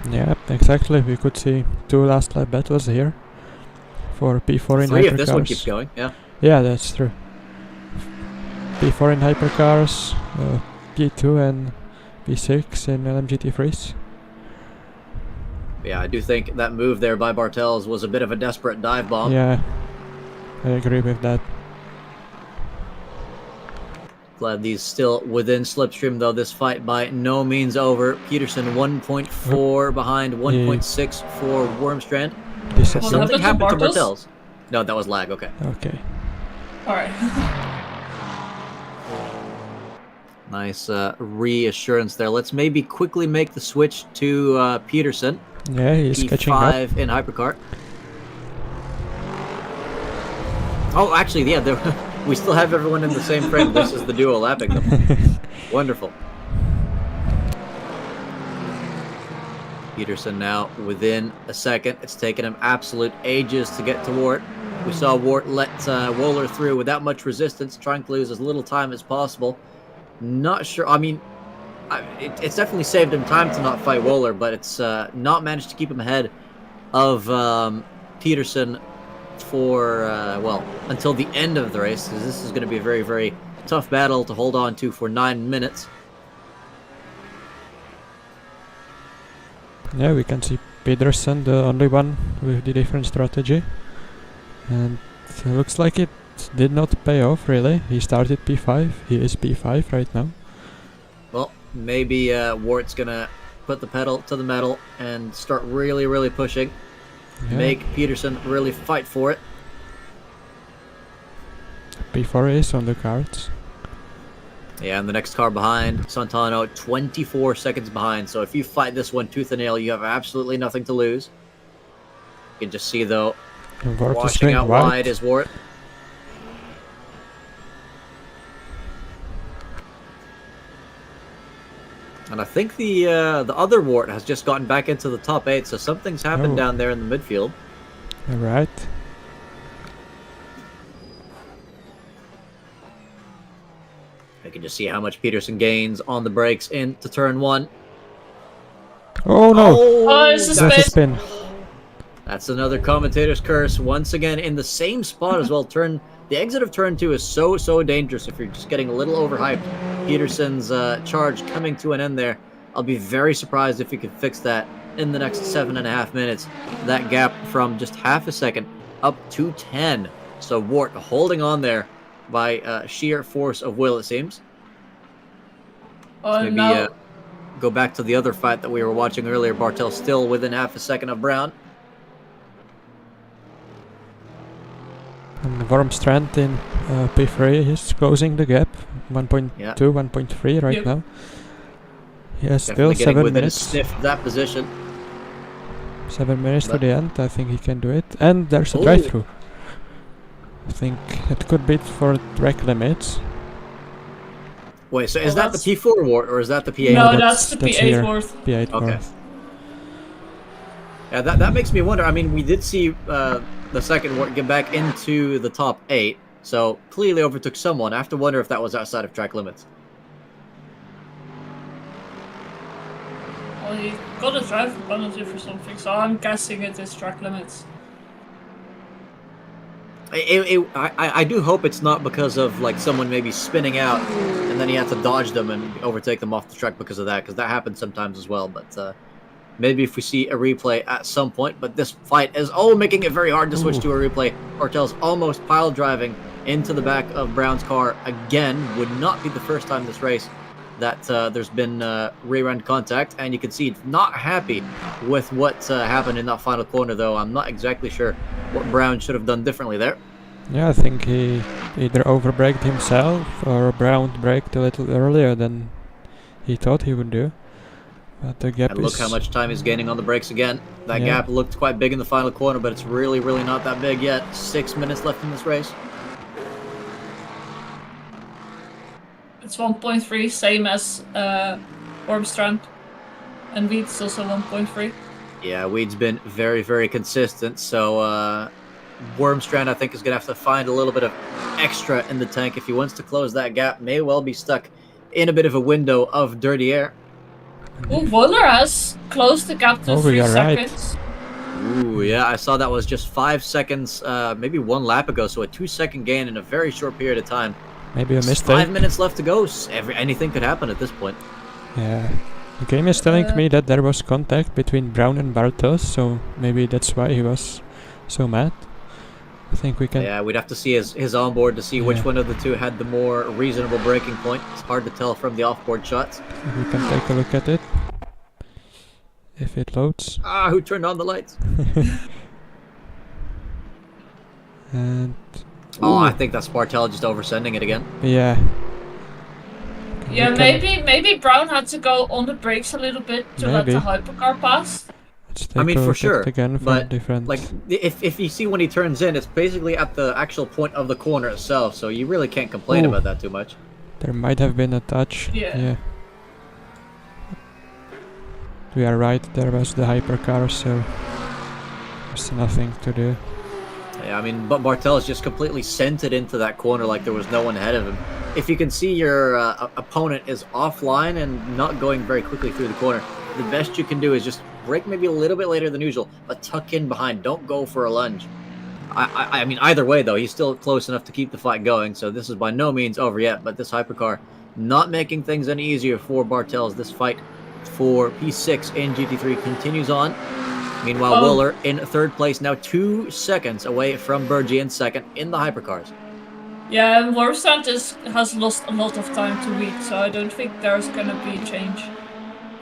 Yeah, exactly. We could see 2 last lap battles here for P4 in hypercars. 3 if this one keeps going, yeah. Yeah, that's true. P4 in hypercars, P2 and P6 in LMGT3s. Yeah, I do think that move there by Bartels was a bit of a desperate dive bomb. Yeah, I agree with that. Glad these still within slipstream, though. This fight by no means over. Peterson 1.4 behind, 1.6 for Wormstrand. This is Something happened to Bartels. No, that was lag. Okay. Okay. All right. Nice reassurance there. Let's maybe quickly make the switch to Peterson. Yeah, he's catching up. P5 in hypercar. Oh, actually, yeah, we still have everyone in the same frame. This is the duo lapping them. Wonderful. Peterson now within a second. It's taken him absolute ages to get to Wart. We saw Wart let Wohler through without much resistance, trying to lose as little time as possible. Not sure. I mean, it's definitely saved him time to not fight Wohler, but it's not managed to keep him ahead of Peterson for, well, until the end of the race, because this is going to be a very, very tough battle to hold on to for 9 minutes. Yeah, we can see Peterson, the only one with the different strategy. And it looks like it did not pay off, really. He started P5, he is P5 right now. Well, maybe Wart's going to put the pedal to the metal and start really, really pushing. Yeah. Make Peterson really fight for it. P4 is on the cards. Yeah, and the next car behind, Santano, 24 seconds behind. So if you fight this one tooth and nail, you have absolutely nothing to lose. You can just see, though, washing out wide is Wart. And I think the other Wart has just gotten back into the top 8, so something's happened down there in the midfield. All right. You can just see how much Peterson gains on the brakes into turn 1. Oh no! Oh, it's a spin. That's another commentator's curse. Once again, in the same spot as well. The exit of turn 2 is so dangerous if you're just getting a little overhyped. Peterson's charge coming to an end there. I'll be very surprised if he could fix that in the next 7.5 minutes. That gap from just half a second up to 10. So Wart holding on there by sheer force of will, it seems. Oh, maybe no. Go back to the other fight that we were watching earlier. Bartel still within half a second of Brown. And Wormstrand in P3 is closing the gap. 1.2, Yeah. 1.3 right now. Yeah, still Definitely 7 within minutes. a sniff of that position. 7 minutes to the end. I think he can do it. And there's a drive-through. I think it could be for track limits. Wait, so is that the P4 Wart or is that the P8? No, that's the P8 Wart. P8 okay. Wart. Yeah, that makes me wonder. I mean, we did see the second Wart get back into the top 8, so clearly overtook someone. I have to wonder if that was outside of track limits. Well, he got a driver penalty for something, so I'm guessing it is track limits. I do hope it's not because of like someone maybe spinning out and then he had to dodge them and overtake them off the track because of that, because that happens sometimes as well. But maybe if we see a replay at some point. But this fight is making it very hard to switch to a replay. Bartel's almost pile driving into the back of Brown's car again. Would not be the first time this race that there's been rear-end contact, and you can see not happy with what happened in that final corner, though. I'm not exactly sure what Brown should have done differently there. Yeah, I think he either overbraked himself or Brown braked a little earlier than he thought he would do. But the gap and look how much time he's gaining on the brakes again. That gap looked quite big in the final corner, but it's really not that big yet. 6 minutes left in this race. It's 1.3, same as Wormstrand. And Weed's also 1.3. Yeah, Weed's been very consistent, so Wormstrand, I think, is going to have to find a little bit of extra in the tank if he wants to close that gap. May well be stuck in a bit of a window of dirty air. Oh, Wohler has closed the gap to 3 seconds. Right. Ooh, yeah, I saw that was just 5 seconds, maybe 1 lap ago, so a 2-second gain in a very short period of time. Maybe a mistake. 5 minutes left to go. Anything could happen at this point. Yeah. The game is telling me that there was contact between Brown and Bartels, so maybe that's why he was so mad. I think we can... Yeah, we'd have to see his onboard to see which one of the two had the more reasonable braking point. It's hard to tell from the offboard shots. We can take a look at it. If it loads. Ah, who turned on the lights? And... Oh, I think that's Bartel just oversending it again. Yeah. Yeah, can- maybe Brown had to go on the brakes a little bit to let the Maybe. hypercar pass. Let's take I mean, a for look at sure, it again from but different. like if you see when he turns in, it's basically at the actual point of the corner itself, so you really can't complain Ooh. about that too much. There might have been a touch. Yeah. We are right, there was the hypercar, so there's nothing to do. Yeah, I mean, but Bartel's just completely sent it into that corner like there was no one ahead of him. If you can see your opponent is offline and not going very quickly through the corner, the best you can do is just brake maybe a little bit later than usual, but tuck in behind. Don't go for a lunge. I mean, either way, though, he's still close enough to keep the fight going, so this is by no means over yet, but this hypercar not making things any easier for Bartels. This fight for P6 in GT3 continues on. Meanwhile, Wooler in third place, now 2 seconds away from Burgi in second in the hypercars. Yeah, and Wormstrand has lost a lot of time to weak, so I don't think there's gonna be change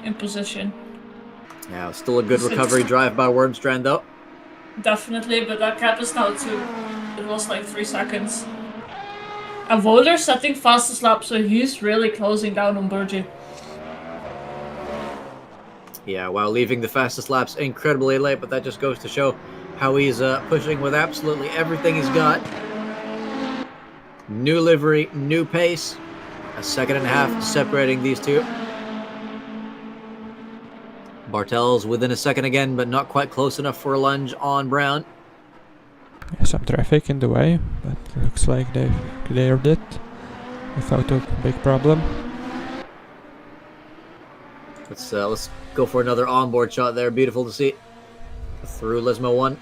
in position. Yeah, still a good recovery drive by Wormstrand, though. Definitely, but that gap is now 2. It was like 3 seconds. And Wooler setting fastest lap, so he's really closing down on Burgi. Yeah, while leaving the fastest laps incredibly late, but that just goes to show how he's pushing with absolutely everything he's got. New livery, new pace. A second and a half separating these two. Bartels within a second again, but not quite close enough for a lunge on Brown. Yeah, some traffic in the way, but looks like they've cleared it without a big problem. Let's go for another onboard shot there. Beautiful to see. Through Lismo 1.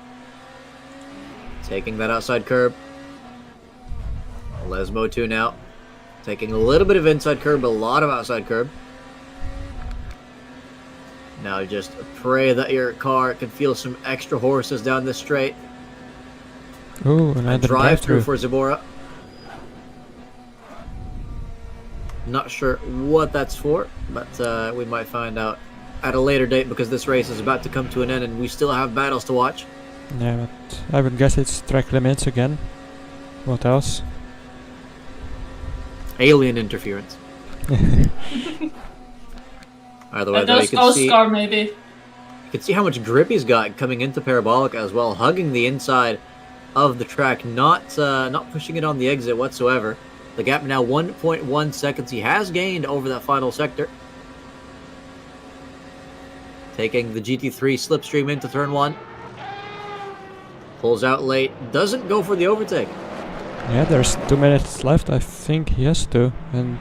Taking that outside curb. Lesmo 2 now. Taking a little bit of inside curb, a lot of outside curb. Now just pray that your car can feel some extra horses down this straight. Ooh, A another drive-through drive-through. for Zabora. Not sure what that's for, but we might find out at a later date because this race is about to come to an end and we still have battles to watch. Yeah, but I would guess it's track limits again. What else? Alien interference. Either way, though, you can see Oscar, maybe. you can see how much grip he's got coming into Parabolica as well, hugging the inside of the track, not pushing it on the exit whatsoever. The gap now 1.1 seconds. He has gained over that final sector. Taking the GT3 slipstream into turn 1. Pulls out late. Doesn't go for the overtake. Yeah, there's 2 minutes left. I think he has to, and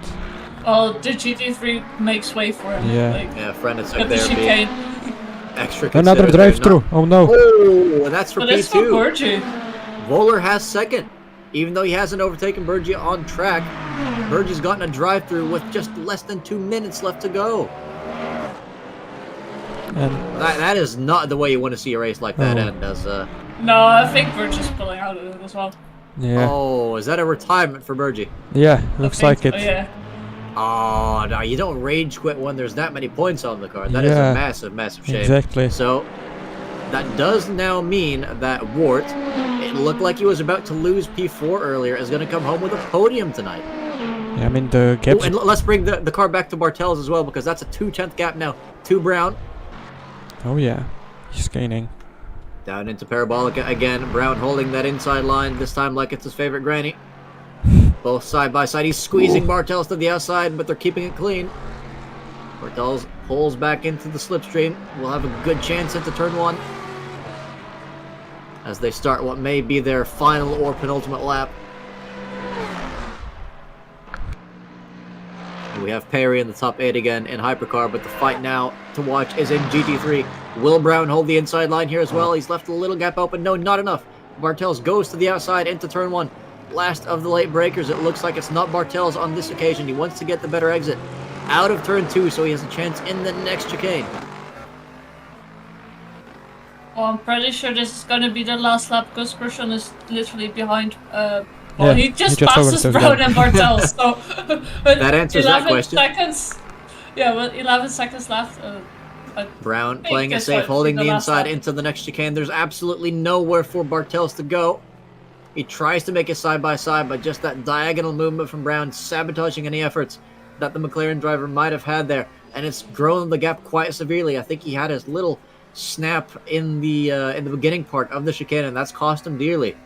Oh, the GT3 makes way for him. Yeah. Like, Yeah, friend, it's at like the there being chicane. extra another considerate there, drive-through. not- Oh no! Oh, and that's for But it's for P2. Burgi. Voller has second. Even though he hasn't overtaken Burgi on track, Burgi's gotten a drive-through with just less than 2 minutes left to go. And That is not the way you want to see a race like that Oh. end. As No, I think Burgi's pulling out of it as well. yeah, oh, is that a retirement for Burgi? yeah, looks I like think it. so, yeah. Oh no, you don't rage quit when there's that many points on the card. That is Yeah. a massive, massive shame. Exactly. So that does now mean that Wart, it looked like he was about to lose P4 earlier, is going to come home with a podium tonight. Yeah, I mean the Oh, gaps. and let's bring the car back to Bartels as well, because that's a 2/10 gap now to Brown. Oh yeah, he's gaining. Down into Parabolica again. Brown holding that inside line, this time like it's his favorite granny. Both side by side. He's squeezing Bartels to the outside, but they're keeping it clean. Bartels pulls back into the slipstream. We'll have a good chance into turn 1. As they start what may be their final or penultimate lap. We have Perry in the top 8 again in Hypercar, but the fight now to watch is in GT3. Will Brown hold the inside line here as well? He's left a little gap open. No, not enough. Bartels goes to the outside into turn 1. Last of the late breakers. It looks like it's not Bartels on this occasion. He wants to get the better exit out of turn 2 so he has a chance in the next chicane. Well, I'm pretty sure this is gonna be the last lap because Christian is literally behind. Well, Yeah, he just he just passes overtook Brown them. and Bartels, so That answers that 11 question. seconds. Yeah, with 11 seconds left. Brown Hey, playing it guess safe, what? holding The the last inside lap. into the next chicane. There's absolutely nowhere for Bartels to go. He tries to make it side by side, but just that diagonal movement from Brown sabotaging any efforts that the McLaren driver might have had there, and it's grown the gap quite severely. I think he had his little snap in the beginning part of the chicane, and that's cost him dearly.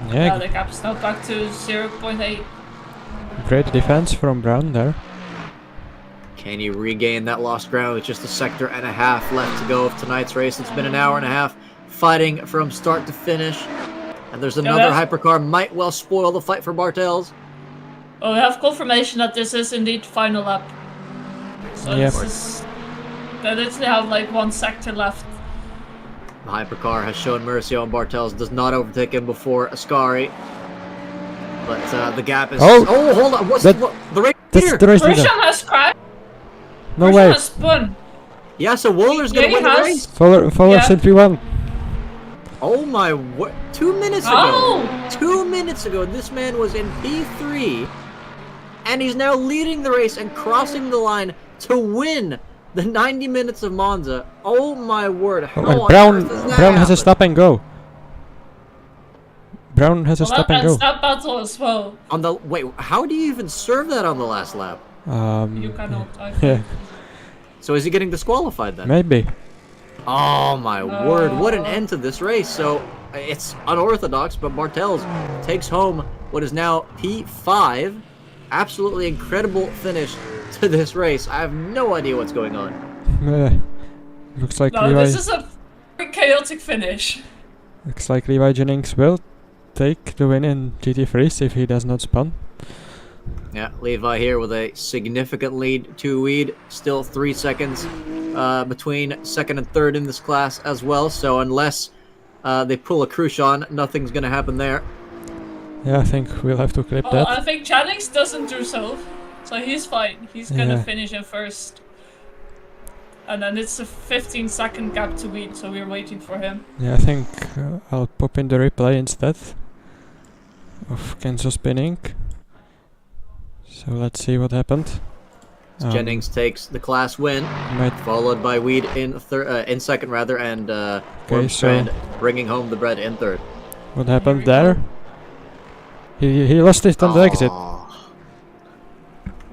Yeah, the gap's now back to 0.8. Great defense from Brown there. Can he regain that lost ground with just a sector and a half left to go of tonight's race? It's been an hour and a half fighting from start to finish. And there's another hypercar might well spoil the fight for Bartels. Oh, we have confirmation that this is indeed final lap. So yep. This is... They literally have like 1 sector left. The hypercar has shown mercy on Bartels, does not overtake him before Ascari. But the gap is... Oh, hold on. What's the race leader? The race leader. Grisham has crashed. No Grisham way. has spun. Yeah, so Woller's going to win the race. Fuller simply won. Oh my, what? 2 minutes ago. 2 minutes ago, this man was in P3. And he's now leading the race and crossing the line to win the 90 minutes of Monza. Oh my word. How on Brown earth does has a stop and go. Brown has a stop and go. That battle as well. On the wait, how do you even serve that on the last lap? You cannot. Yeah. So is he getting disqualified then? Maybe. Oh my word, what an end to this race. So it's unorthodox, but Bartels takes home what is now P5. Absolutely incredible finish to this race. I have no idea what's going on. Looks like this is a very chaotic finish. Looks like Levi Jennings will take the win in GT3s if he does not spun. Yeah, Levi here with a significant lead to Weed. Still 3 seconds between second and third in this class as well. So unless they pull a Crucian, nothing's going to happen there. Yeah, I think we'll have to clip that. I think Jennings doesn't do so he's fine. He's going to finish in first. And then it's a 15-second gap to Weed, so we're waiting for him. Yeah, I think I'll pop in the replay instead of Kenzo spinning. So let's see what happened. Jennings takes the class win, followed by Weed in second rather, and Wormstrand bringing home the bread in third. What happened there? He lost it on the exit.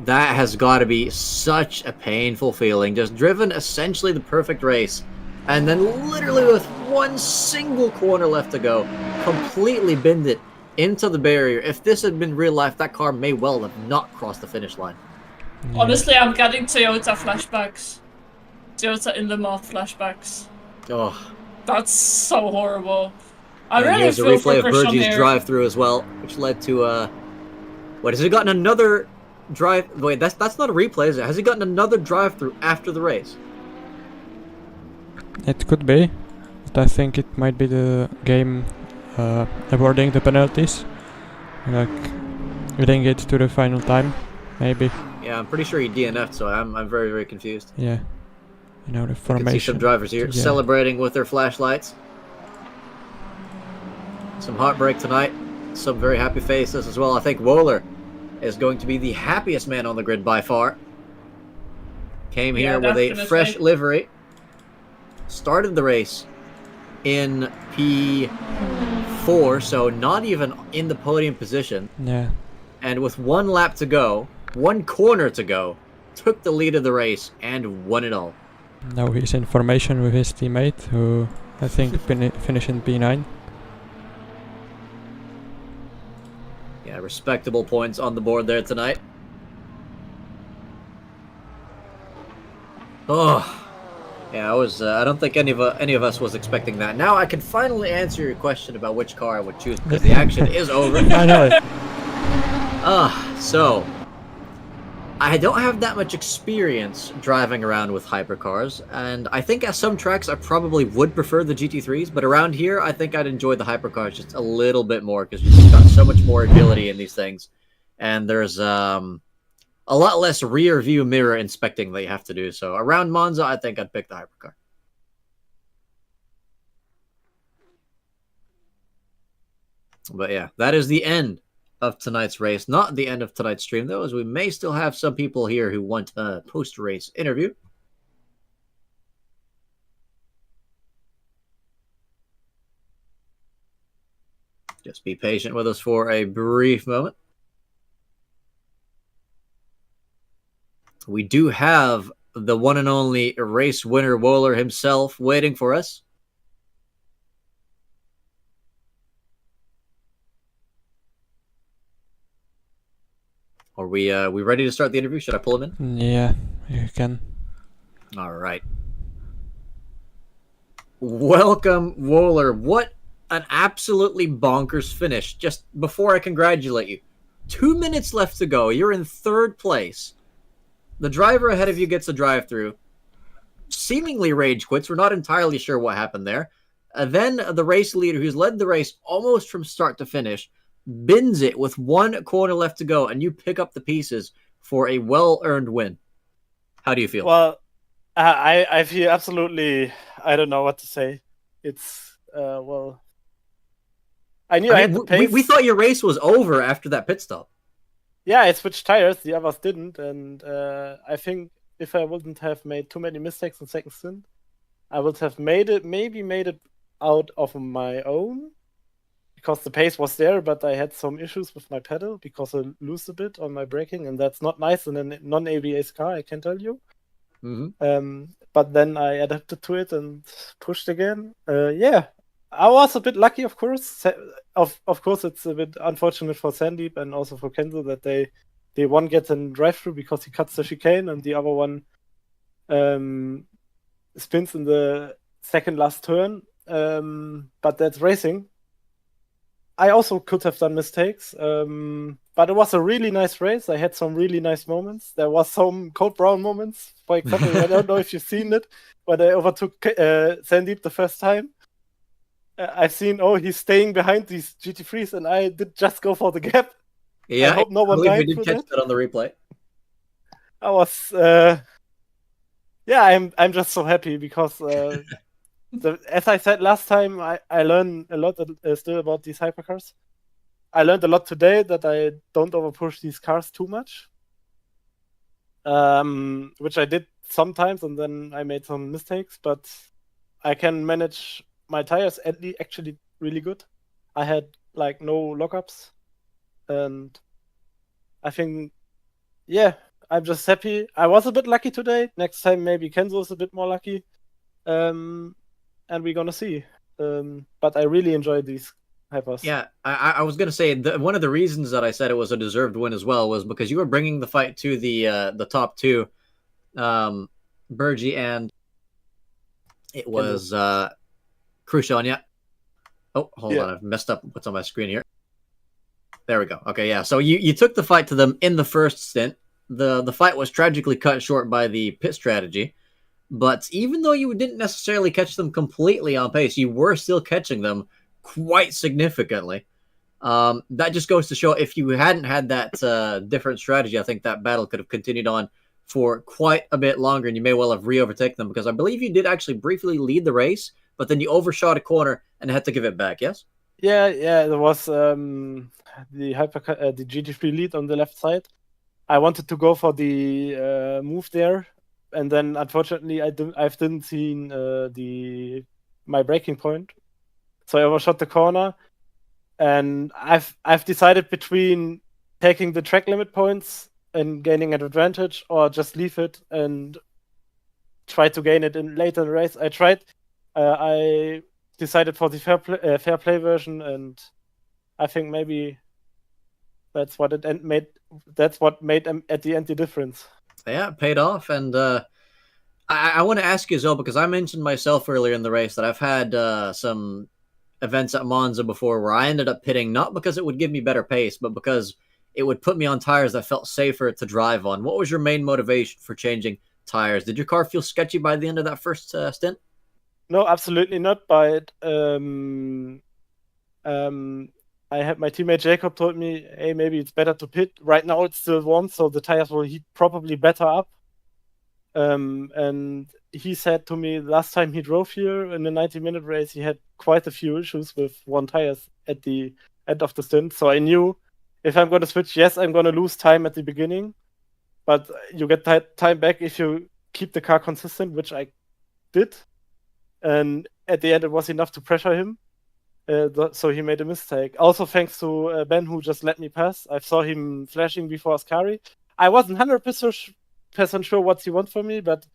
That has got to be such a painful feeling. Just driven essentially the perfect race, and then literally with one single corner left to go, completely binned it into the barrier. If this had been real life, that car may well have not crossed the finish line. Yeah. Honestly, I'm getting Toyota flashbacks. Toyota in Le Mans flashbacks. Oh, that's so horrible. I and really here's a feel for replay of Grisham Burgie's here. drive-through as well, which led to what, has he gotten another drive? Wait, that's not a replay, is it? Has he gotten another drive-through after the race? It could be, but I think it might be the game awarding the penalties, like getting it to the final time, maybe. Yeah, I'm pretty sure he DNF'd, so I'm very, very confused. Yeah, you know the formation. You can see some drivers here celebrating with their flashlights. Some heartbreak tonight. Some very happy faces as well. I think Wohler is going to be the happiest man on the grid by far. Came here with a fresh livery. Started the race in P4, so not even in the podium position. Yeah. And with 1 lap to go, 1 corner to go, took the lead of the race and won it all. Now he's in formation with his teammate, who I think finished in P9. Yeah, respectable points on the board there tonight. Oh, yeah, I don't think any of us was expecting that. Now I can finally answer your question about which car I would choose, because the action is over. I know it. So I don't have that much experience driving around with hypercars, and I think at some tracks I probably would prefer the GT3s, but around here I think I'd enjoy the hypercars just a little bit more, because you've got so much more agility in these things, and there's a lot less rear view mirror inspecting that you have to do. So around Monza, I think I'd pick the hypercar. But yeah, that is the end of tonight's race. Not the end of tonight's stream, though, as we may still have some people here who want a post-race interview. Just be patient with us for a brief moment. We do have the one and only race winner Wohler himself waiting for us. Are we ready to start the interview? Should I pull him in? Yeah, you can. All right. Welcome, Wohler. What an absolutely bonkers finish. Just before I congratulate you, 2 minutes left to go. You're in third place. The driver ahead of you gets a drive-through. Seemingly rage quits. We're not entirely sure what happened there. Then the race leader, who's led the race almost from start to finish, bins it with 1 corner left to go, and you pick up the pieces for a well-earned win. How do you feel? Well, I feel absolutely. I don't know what to say. It's well. I knew I had the pace. We thought your race was over after that pit stop. Yeah, I switched tires. The others didn't, and I think if I wouldn't have made too many mistakes in second stint, I would have maybe made it out of my own, because the pace was there, but I had some issues with my pedal because I loosed a bit on my braking, and that's not nice in a non-ABS car, I can tell you. Mm-hmm. But then I adapted to it and pushed again. Yeah, I was a bit lucky, of course. Of course, it's a bit unfortunate for Sandeep and also for Kenzo that they one gets in drive-through because he cuts the chicane, and the other one spins in the second last turn. But that's racing. I also could have done mistakes, but it was a really nice race. I had some really nice moments. There was some Code Brown moments. For example, I don't know if you've seen it, when I overtook Sandeep the first time. I've seen, he's staying behind these GT3s, and I did just go for the gap. Yeah, I hope no one we died did for catch that on the replay. I was, I'm just so happy because, as I said last time, I learned a lot still about these hypercars. I learned a lot today that I don't overpush these cars too much, which I did sometimes, and then I made some mistakes, but I can manage my tires actually really good. I had like no lockups, and I think, yeah, I'm just happy. I was a bit lucky today. Next time maybe Kenzo is a bit more lucky, and we're gonna see. But I really enjoyed these hypers. Yeah, I was gonna say one of the reasons that I said it was a deserved win as well was because you were bringing the fight to the top two, Bergie and it was Khrushchev. Yeah. Oh, hold on, I've messed up what's on my screen here. There we go. Okay, yeah. So you took the fight to them in the first stint. The fight was tragically cut short by the pit strategy, but even though you didn't necessarily catch them completely on pace, you were still catching them quite significantly. That just goes to show if you hadn't had that different strategy, I think that battle could have continued on for quite a bit longer, and you may well have re-overtaken them, because I believe you did actually briefly lead the race, but then you overshot a corner and had to give it back, yes? Yeah, there was the GT3 lead on the left side. I wanted to go for the move there, and then unfortunately I didn't see my braking point, so I overshot the corner, and I've decided between taking the track limit points and gaining an advantage, or just leave it and try to gain it in later in the race. I decided for the fair play version, and I think maybe that's what made. That's what made at the end the difference. Yeah, it paid off, and I want to ask you as well, because I mentioned myself earlier in the race that I've had some events at Monza before where I ended up pitting, not because it would give me better pace, but because it would put me on tires that felt safer to drive on. What was your main motivation for changing tires? Did your car feel sketchy by the end of that first stint? No, absolutely not. But I had my teammate Jacob told me, hey, maybe it's better to pit. Right now it's still warm, so the tires will heat probably better up. And he said to me last time he drove here in the 90-minute race, he had quite a few issues with one tires at the end of the stint. So I knew if I'm going to switch, yes, I'm going to lose time at the beginning, but you get time back if you keep the car consistent, which I did. And at the end, it was enough to pressure him. So he made a mistake. Also, thanks to Ben, who just let me pass. I saw him flashing before Ascari. I wasn't 100% 100% sure what he wants from me, but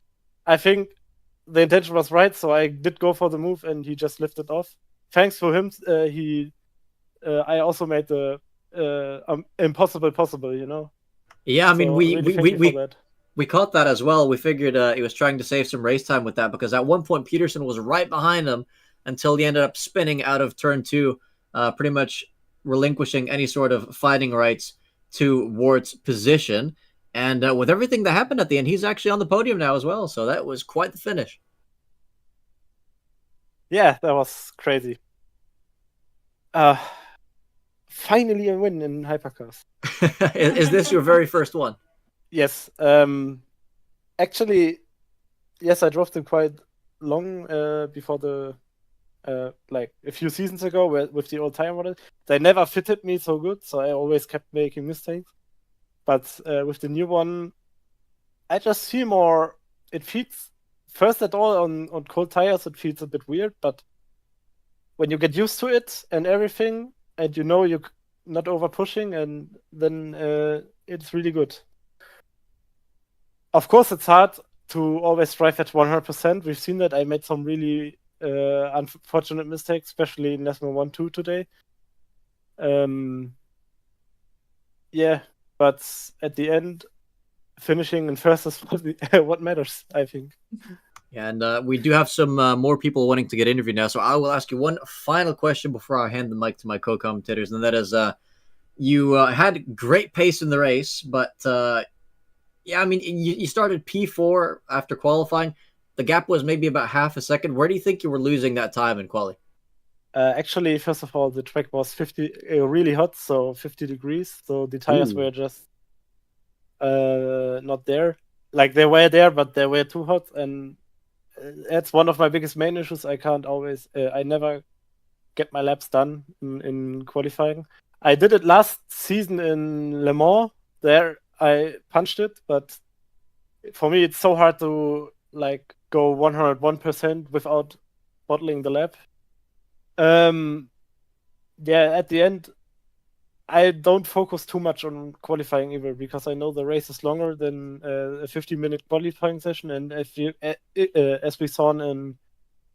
I think the intention was right, so I did go for the move, and he just lifted off. Thanks for him. I also made the impossible possible, you know. Yeah, I mean, So really thank you for that. we caught that as well. We figured he was trying to save some race time with that because at one point Peterson was right behind him until he ended up spinning out of turn 2, pretty much relinquishing any sort of fighting rights to Wart's position. And with everything that happened at the end, he's actually on the podium now as well. So that was quite the finish. Yeah, that was crazy. Finally a win in Hypercars. Is this your very first one? Yes. Actually, yes, I drove them quite long before the like a few seasons ago with the old tire model. They never fitted me so good, so I always kept making mistakes. But with the new one, I just feel more. It feels first at all on cold tires. It feels a bit weird, but when you get used to it and everything, and you know you're not over pushing, and then it's really good. Of course, it's hard to always drive at 100%. We've seen that. I made some really unfortunate mistakes, especially in Nesmo 1-2 today. Yeah, but at the end, finishing in first is what matters, I think. Yeah, and we do have some more people wanting to get interviewed now, so I will ask you one final question before I hand the mic to my co-commentators, and that is, you had great pace in the race, but yeah, I mean, you started P4 after qualifying. The gap was maybe about half a second. Where do you think you were losing that time in quali? Actually, first of all, the track was really hot, so 50 degrees. So the tires were just not there. Like they were there, but they were too hot, and that's one of my biggest main issues. I can't always, I never get my laps done in qualifying. I did it last season in Le Mans. There, I punched it, but for me, it's so hard to like go 101% without bottling the lap. Yeah, at the end, I don't focus too much on qualifying either because I know the race is longer than a 50-minute qualifying session, and if you, as we saw in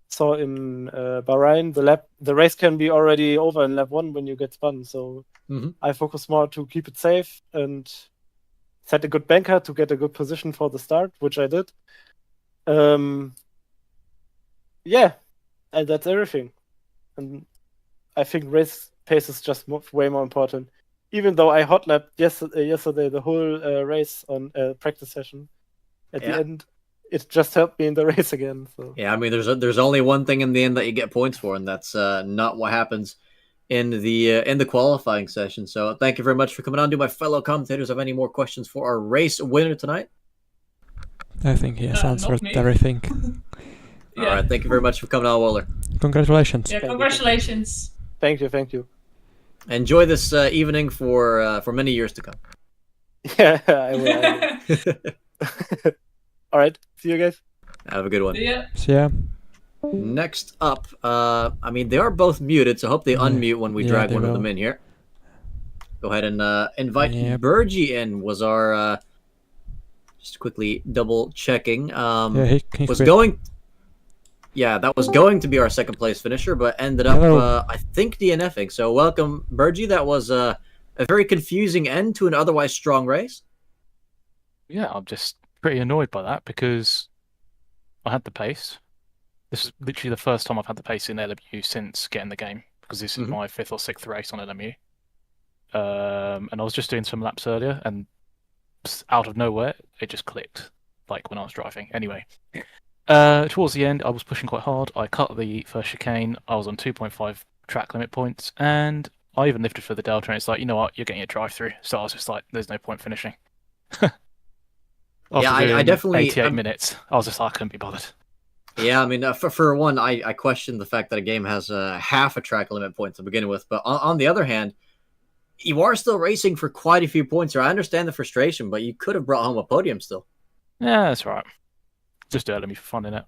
Bahrain, the race can be already over in lap 1 when you get spun. So I focus more to keep it safe and set a good banker to get a good position for the start, which I did. Yeah, and that's everything. And I think race pace is just way more important. Even though I hot lapped yesterday the whole race on practice session, at the end, it just helped me in the race again. So yeah, I mean, there's only one thing in the end that you get points for, and that's not what happens in the qualifying session. So thank you very much for coming on. Do my fellow commentators have any more questions for our race winner tonight? I think he has answered everything. All right, thank you very much for coming on, Waller. Congratulations. Yeah, congratulations. Thank you. Enjoy this evening for many years to come. Yeah, I will. All right, see you guys. Have a good one. Yeah. See ya. Next up, I mean, they are both muted, so I hope they unmute when we drag one of them in here. Go ahead and invite Burgie in. Was our just quickly double checking. Yeah, that was going to be our second place finisher, but ended up I think DNFing. So welcome, Burgie. That was a very confusing end to an otherwise strong race. Yeah, I'm just pretty annoyed by that because I had the pace. This is literally the first time I've had the pace in LMU since getting the game, because this is my 5th or 6th race on LMU. And I was just doing some laps earlier, and out of nowhere, it just clicked, like when I was driving. Anyway, towards the end, I was pushing quite hard. I cut the first chicane. I was on 2.5 track limit points, and I even lifted for the delta, and it's like, you know what, you're getting a drive-through. So I was just like, there's no point finishing. Yeah, I definitely 88 minutes. I was just like, I couldn't be bothered. Yeah, I mean, for one, I question the fact that a game has half a track limit point to begin with. But on the other hand, you are still racing for quite a few points here. I understand the frustration, but you could have brought home a podium still. Yeah, that's right. Just do it for fun, innit?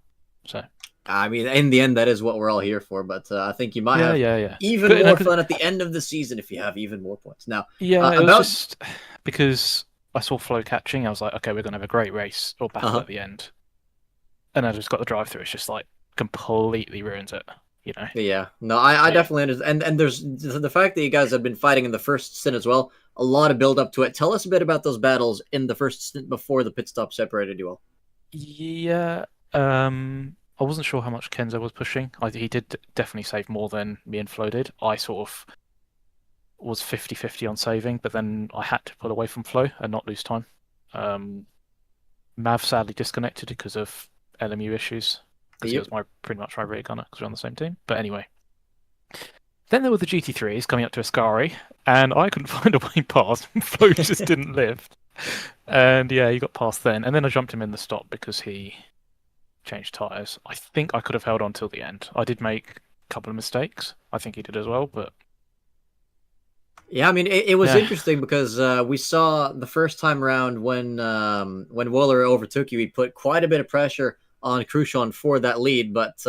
So. I mean, in the end, that is what we're all here for. But I think you might have even more fun at the end of the season if you have even more points. Now, yeah, it was just because I saw Flo catching. I was like, okay, we're gonna have a great race or battle at the end. And I just got the drive through. It's just like completely ruins it. You know. Yeah, no, I definitely understand. And there's the fact that you guys have been fighting in the first stint as well. A lot of build up to it. Tell us a bit about those battles in the first stint before the pit stop separated you all. Yeah. I wasn't sure how much Kenzo was pushing. He did definitely save more than me and Flo did. I sort of was 50-50 on saving, but then I had to pull away from Flo and not lose time. Mav sadly disconnected because of LMU issues. Because he was pretty much my rear gunner because we're on the same team. But anyway. Then there were the GT3s coming up to Ascari, and I couldn't find a way past. Flo just didn't lift. And yeah, he got past then. And then I jumped him in the stop because he changed tyres. I think I could have held on till the end. I did make a couple of mistakes. I think he did as well, but... Yeah, I mean, it was interesting because we saw the first time around when Waller overtook you, he put quite a bit of pressure on Cruchon for that lead, but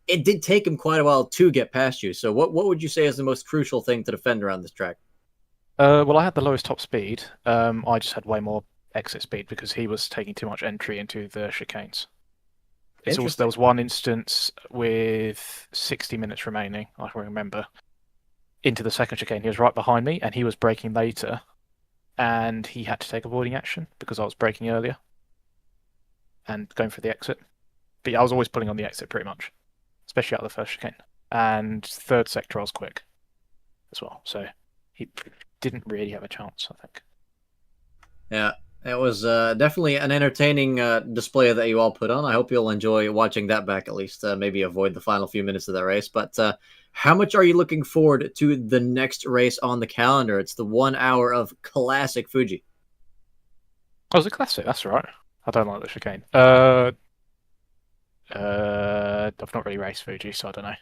it did take him quite a while to get past you. So what would you say is the most crucial thing to defend around this track? Well, I had the lowest top speed. I just had way more exit speed because he was taking too much entry into the chicanes. It's also, there was one instance with 60 minutes remaining, I can remember, into the second chicane. He was right behind me and he was braking later and he had to take avoiding action because I was braking earlier and going for the exit. But yeah, I was always pulling on the exit pretty much, especially out of the first chicane. And third sector I was quick as well, so he didn't really have a chance, I think. Yeah, it was definitely an entertaining display that you all put on. I hope you'll enjoy watching that back at least, maybe avoid the final few minutes of that race. But how much are you looking forward to the next race on the calendar? It's the 1 hour of classic Fuji. Oh, it's a classic, that's right. I don't like the chicane. I've not really raced Fuji, so I don't know.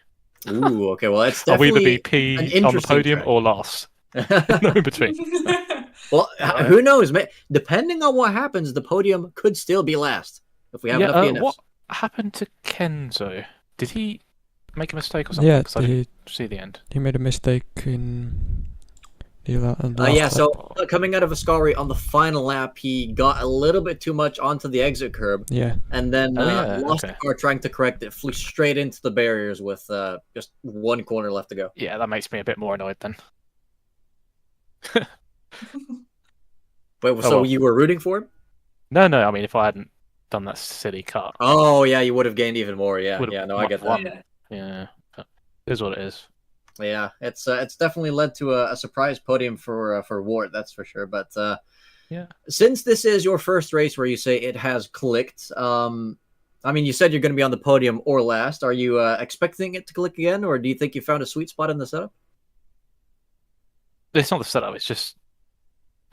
Ooh, okay, well, it's definitely I'll either be P on the podium or last. No in between. Well, who knows? Depending on what happens, the podium could still be last if we have enough DNFs. What happened to Kenzo? Did he make a mistake or something? Yeah, I didn't see the end. He made a mistake in the last yeah, lap. so coming out of Ascari on the final lap, he got a little bit too much onto the exit curb. Yeah. And then lost the car trying to correct it, flew straight into the barriers with just one corner left to go. Yeah, that makes me a bit more annoyed then. Wait, so you were rooting for him? No, I mean, if I hadn't done that silly cut. Oh, yeah, you would have gained even more. Yeah, no, I get that. Yeah, it is what it is. Yeah, it's definitely led to a surprise podium for Ward, that's for sure. But yeah, since this is your first race where you say it has clicked, I mean, you said you're going to be on the podium or last. Are you expecting it to click again, or do you think you found a sweet spot in the setup? It's not the setup. It's just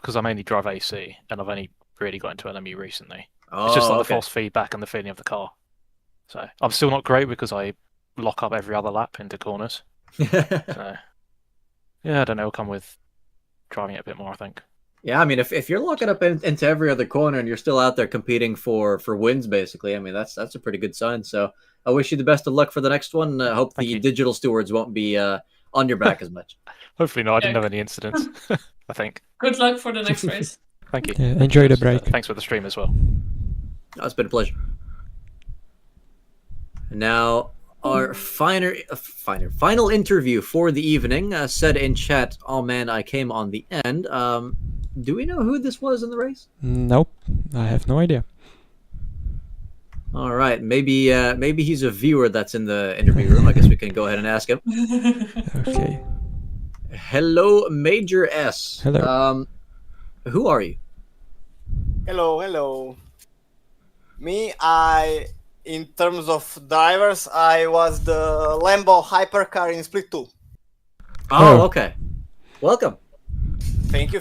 because I mainly drive AC, and I've only really got into LMU recently. It's just like the false feedback and the feeling of the car. So I'm still not great because I lock up every other lap into corners. So, yeah, I don't know. It'll come with driving it a bit more, I think. Yeah, I mean, if you're locking up into every other corner and you're still out there competing for wins, basically, I mean, that's a pretty good sign. So I wish you the best of luck for the next one. I hope the digital stewards won't be on your back as much. Hopefully not. I didn't have any incidents, I think. Good luck for the next race. Thank you. Yeah, enjoy the break. Thanks for the stream as well. Oh, it's been a pleasure. Now, our final interview for the evening said in chat, "Oh man, I came on the end." Do we know who this was in the race? Nope, I have no idea. All right, maybe he's a viewer that's in the interview room. I guess we can go ahead and ask him. Okay. Hello, Major S. Hello. Who are you? Hello. Me, in terms of drivers, I was the Lambo hypercar in Split 2. Oh, okay. Welcome. Thank you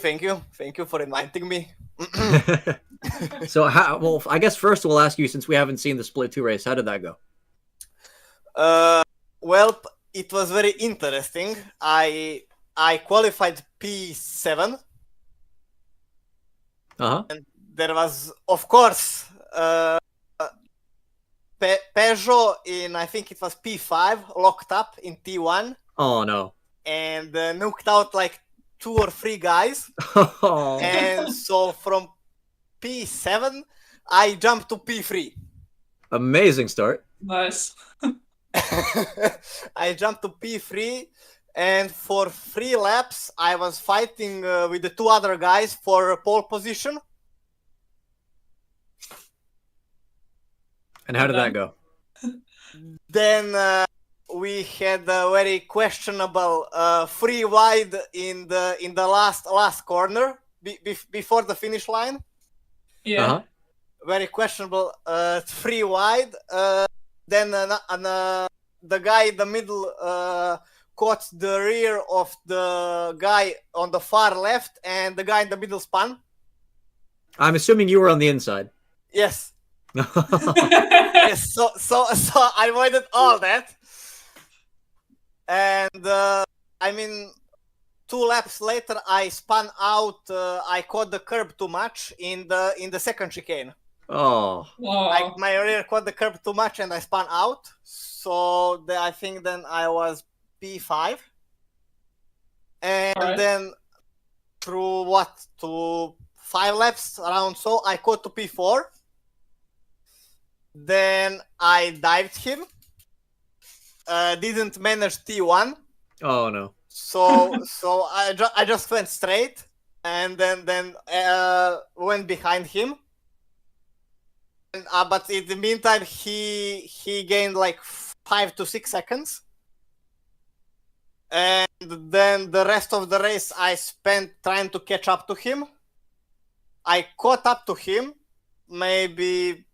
for inviting me. So, well, I guess first we'll ask you, since we haven't seen the Split 2 race, how did that go? Well, it was very interesting. I qualified P7. And there was, of course, Peugeot in, I think it was P5, locked up in T1. Oh, no. And nuked out like 2 or 3 guys. Oh. And so from P7, I jumped to P3. Amazing start. Nice. I jumped to P3, and for 3 laps, I was fighting with the 2 other guys for pole position. And how did that go? Then we had a very questionable 3 wide in the last corner before the finish line. Yeah. Uh-huh. Very questionable 3 wide. Then the guy in the middle caught the rear of the guy on the far left, and the guy in the middle spun. I'm assuming you were on the inside. Yes. Yes. So I avoided all that. And I mean, 2 laps later, I spun out. I caught the curb too much in the second chicane. Oh. Like my rear caught the curb too much, and I spun out. So I think then I was P5, and then through to 5 laps around, so I caught to P4. Then I dived him. Didn't manage T1. Oh no. So I just went straight, and then went behind him. And, but in the meantime, he gained like 5 to 6 seconds. And then the rest of the race I spent trying to catch up to him. I caught up to him maybe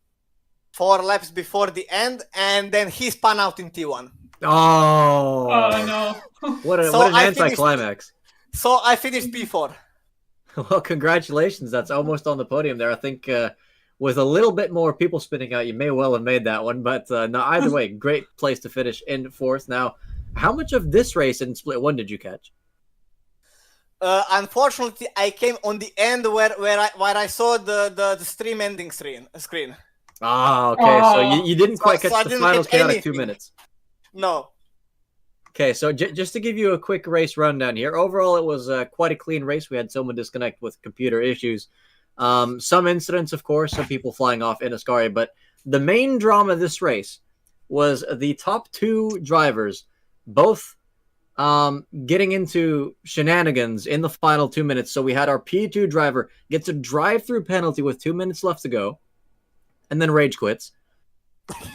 4 laps before the end, and then he spun out in T1. Oh. Oh no. What an I anticlimax. So I finished P4. Well, congratulations. That's almost on the podium there. I think with a little bit more people spinning out, you may well have made that one. But no, either way, great place to finish in 4th. Now, how much of this race in Split 1 did you catch? Unfortunately, I came on the end where I saw the stream ending screen. Ah, okay. So you didn't quite catch the final chaotic 2 minutes. No. Okay, so just to give you a quick race rundown here. Overall, it was quite a clean race. We had someone disconnect with computer issues. Some incidents, of course, some people flying off in Ascari. But the main drama of this race was the top 2 drivers, both getting into shenanigans in the final 2 minutes. So we had our P2 driver gets a drive-through penalty with 2 minutes left to go, and then rage quits.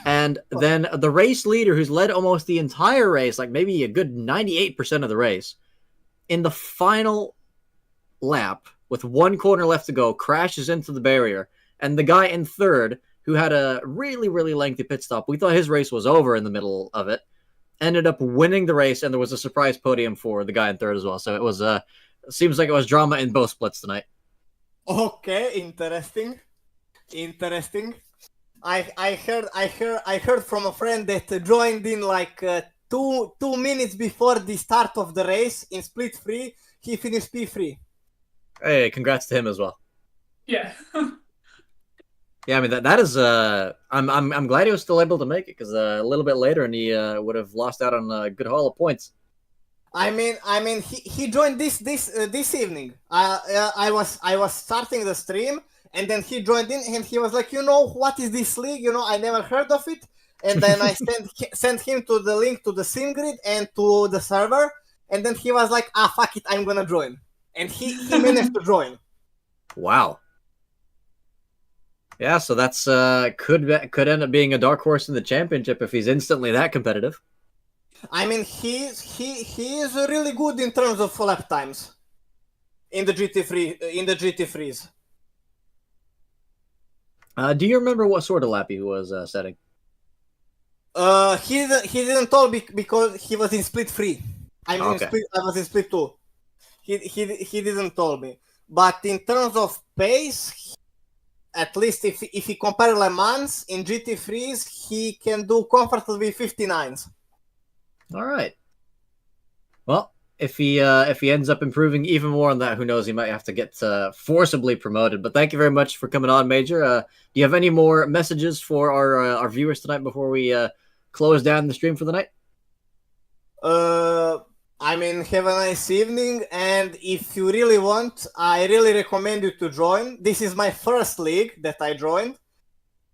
And then the race leader, who's led almost the entire race, like maybe a good 98% of the race, in the final lap with 1 corner left to go, crashes into the barrier. And the guy in 3rd, who had a really, really lengthy pit stop, we thought his race was over in the middle of it, ended up winning the race, and there was a surprise podium for the guy in 3rd as well. So it was seems like it was drama in both splits tonight. Okay, interesting. I heard from a friend that joined in like 2 minutes before the start of the race in split 3. He finished P3. Hey, congrats to him as well. Yeah. Yeah, I mean that is I'm glad he was still able to make it, because a little bit later and he would have lost out on a good haul of points. I mean he joined this evening. I was starting the stream, and then he joined in, and he was like, what is this league? I never heard of it. And then I sent him to the link to the sim grid and to the server, and then he was like, fuck it, I'm gonna join. And he managed to join. Wow. Yeah, so that's could end up being a dark horse in the championship if he's instantly that competitive. I mean, he is really good in terms of lap times in the GT3s. Do you remember what sort of lap he was setting? He didn't tell me because he was in split 3. I was in split 2. He didn't tell me. But in terms of pace, at least if he compare Le Mans in GT3s, he can do comfortably 59s. All right. Well, if he ends up improving even more on that, who knows? He might have to get forcibly promoted. But thank you very much for coming on, Major. Do you have any more messages for our viewers tonight before we close down the stream for the night? I mean, have a nice evening, and if you really want, I really recommend you to join. This is my first league that I joined,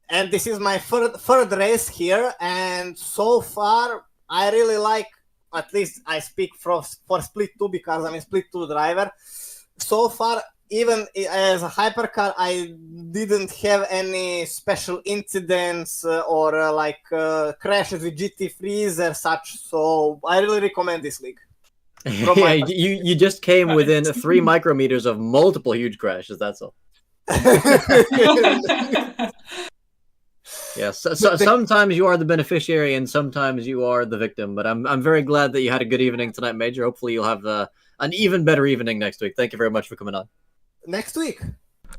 and this is my third race here, and so far, I really like, at least I speak for Split 2 because I'm a Split 2 driver. So far, even as a hypercar, I didn't have any special incidents or crashes with GT3s or such, so I really recommend this league. Yeah, you just came within 3 micrometers of multiple huge crashes. That's all. Yeah, so sometimes you are the beneficiary and sometimes you are the victim. But I'm very glad that you had a good evening tonight, Major. Hopefully you'll have an even better evening next week. Thank you very much for coming on. Next week?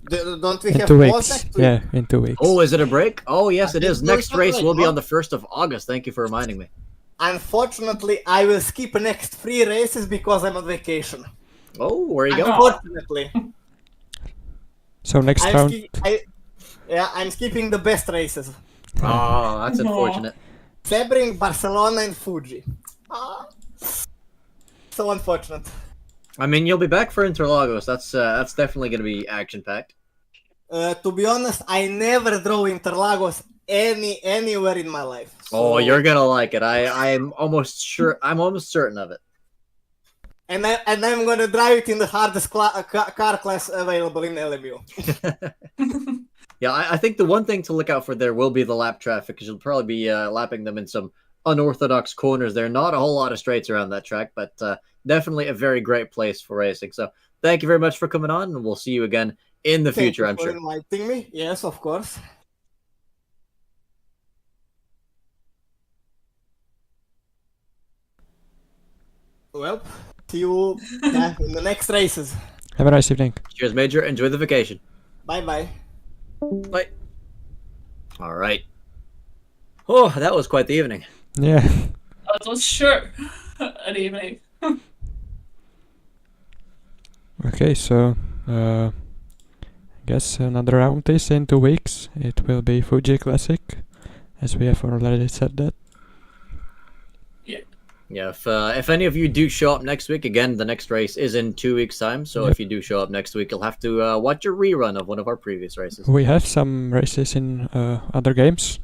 Don't we In have 2 pause weeks. next week? Yeah, in 2 weeks. Oh, is it a break? Oh, yes, it is. It's Next not race right, will be huh? on the 1st of August. Thank you for reminding me. Unfortunately, I will skip next 3 races because I'm on vacation. Oh, where are you going? Unfortunately. So next round. I'm skipping the best races. Oh, that's unfortunate. Sebring, Barcelona, and Fuji. So unfortunate. I mean, you'll be back for Interlagos. That's definitely going to be action-packed. To be honest, I never drove Interlagos anywhere in my life. Oh, you're gonna like it. I'm almost sure. I'm almost certain of it. And I'm gonna drive it in the hardest car class available in LMU. Yeah, I think the one thing to look out for there will be the lap traffic, because you'll probably be lapping them in some unorthodox corners. There are not a whole lot of straights around that track, but definitely a very great place for racing. So thank you very much for coming on, and we'll see you again in the future, I'm sure. Thank you for inviting me. Yes, of course. Well, see you in the next races. Have a nice evening. Cheers, Major. Enjoy the vacation. Bye-bye. Bye. All right. Oh, that was quite the evening. Yeah. That was sure an evening. Okay, so I guess another round is in 2 weeks. It will be Fuji Classic, as we have already said that. Yeah, if any of you do show up next week, again, the next race is in 2 weeks' time. So Yep. if you do show up next week, you'll have to watch a rerun of one of our previous races. We have some races in other games.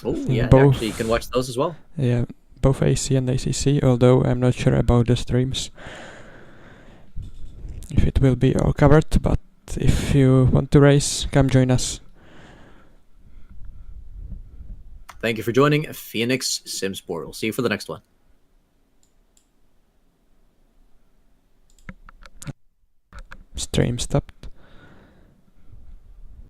Oh, In yeah, both. actually, you can watch those as well. Yeah, both AC and ACC, although I'm not sure about the streams. If it will be all covered, but if you want to race, come join us. Thank you for joining Phoenix SimSport. We'll see you for the next one. Stream stopped.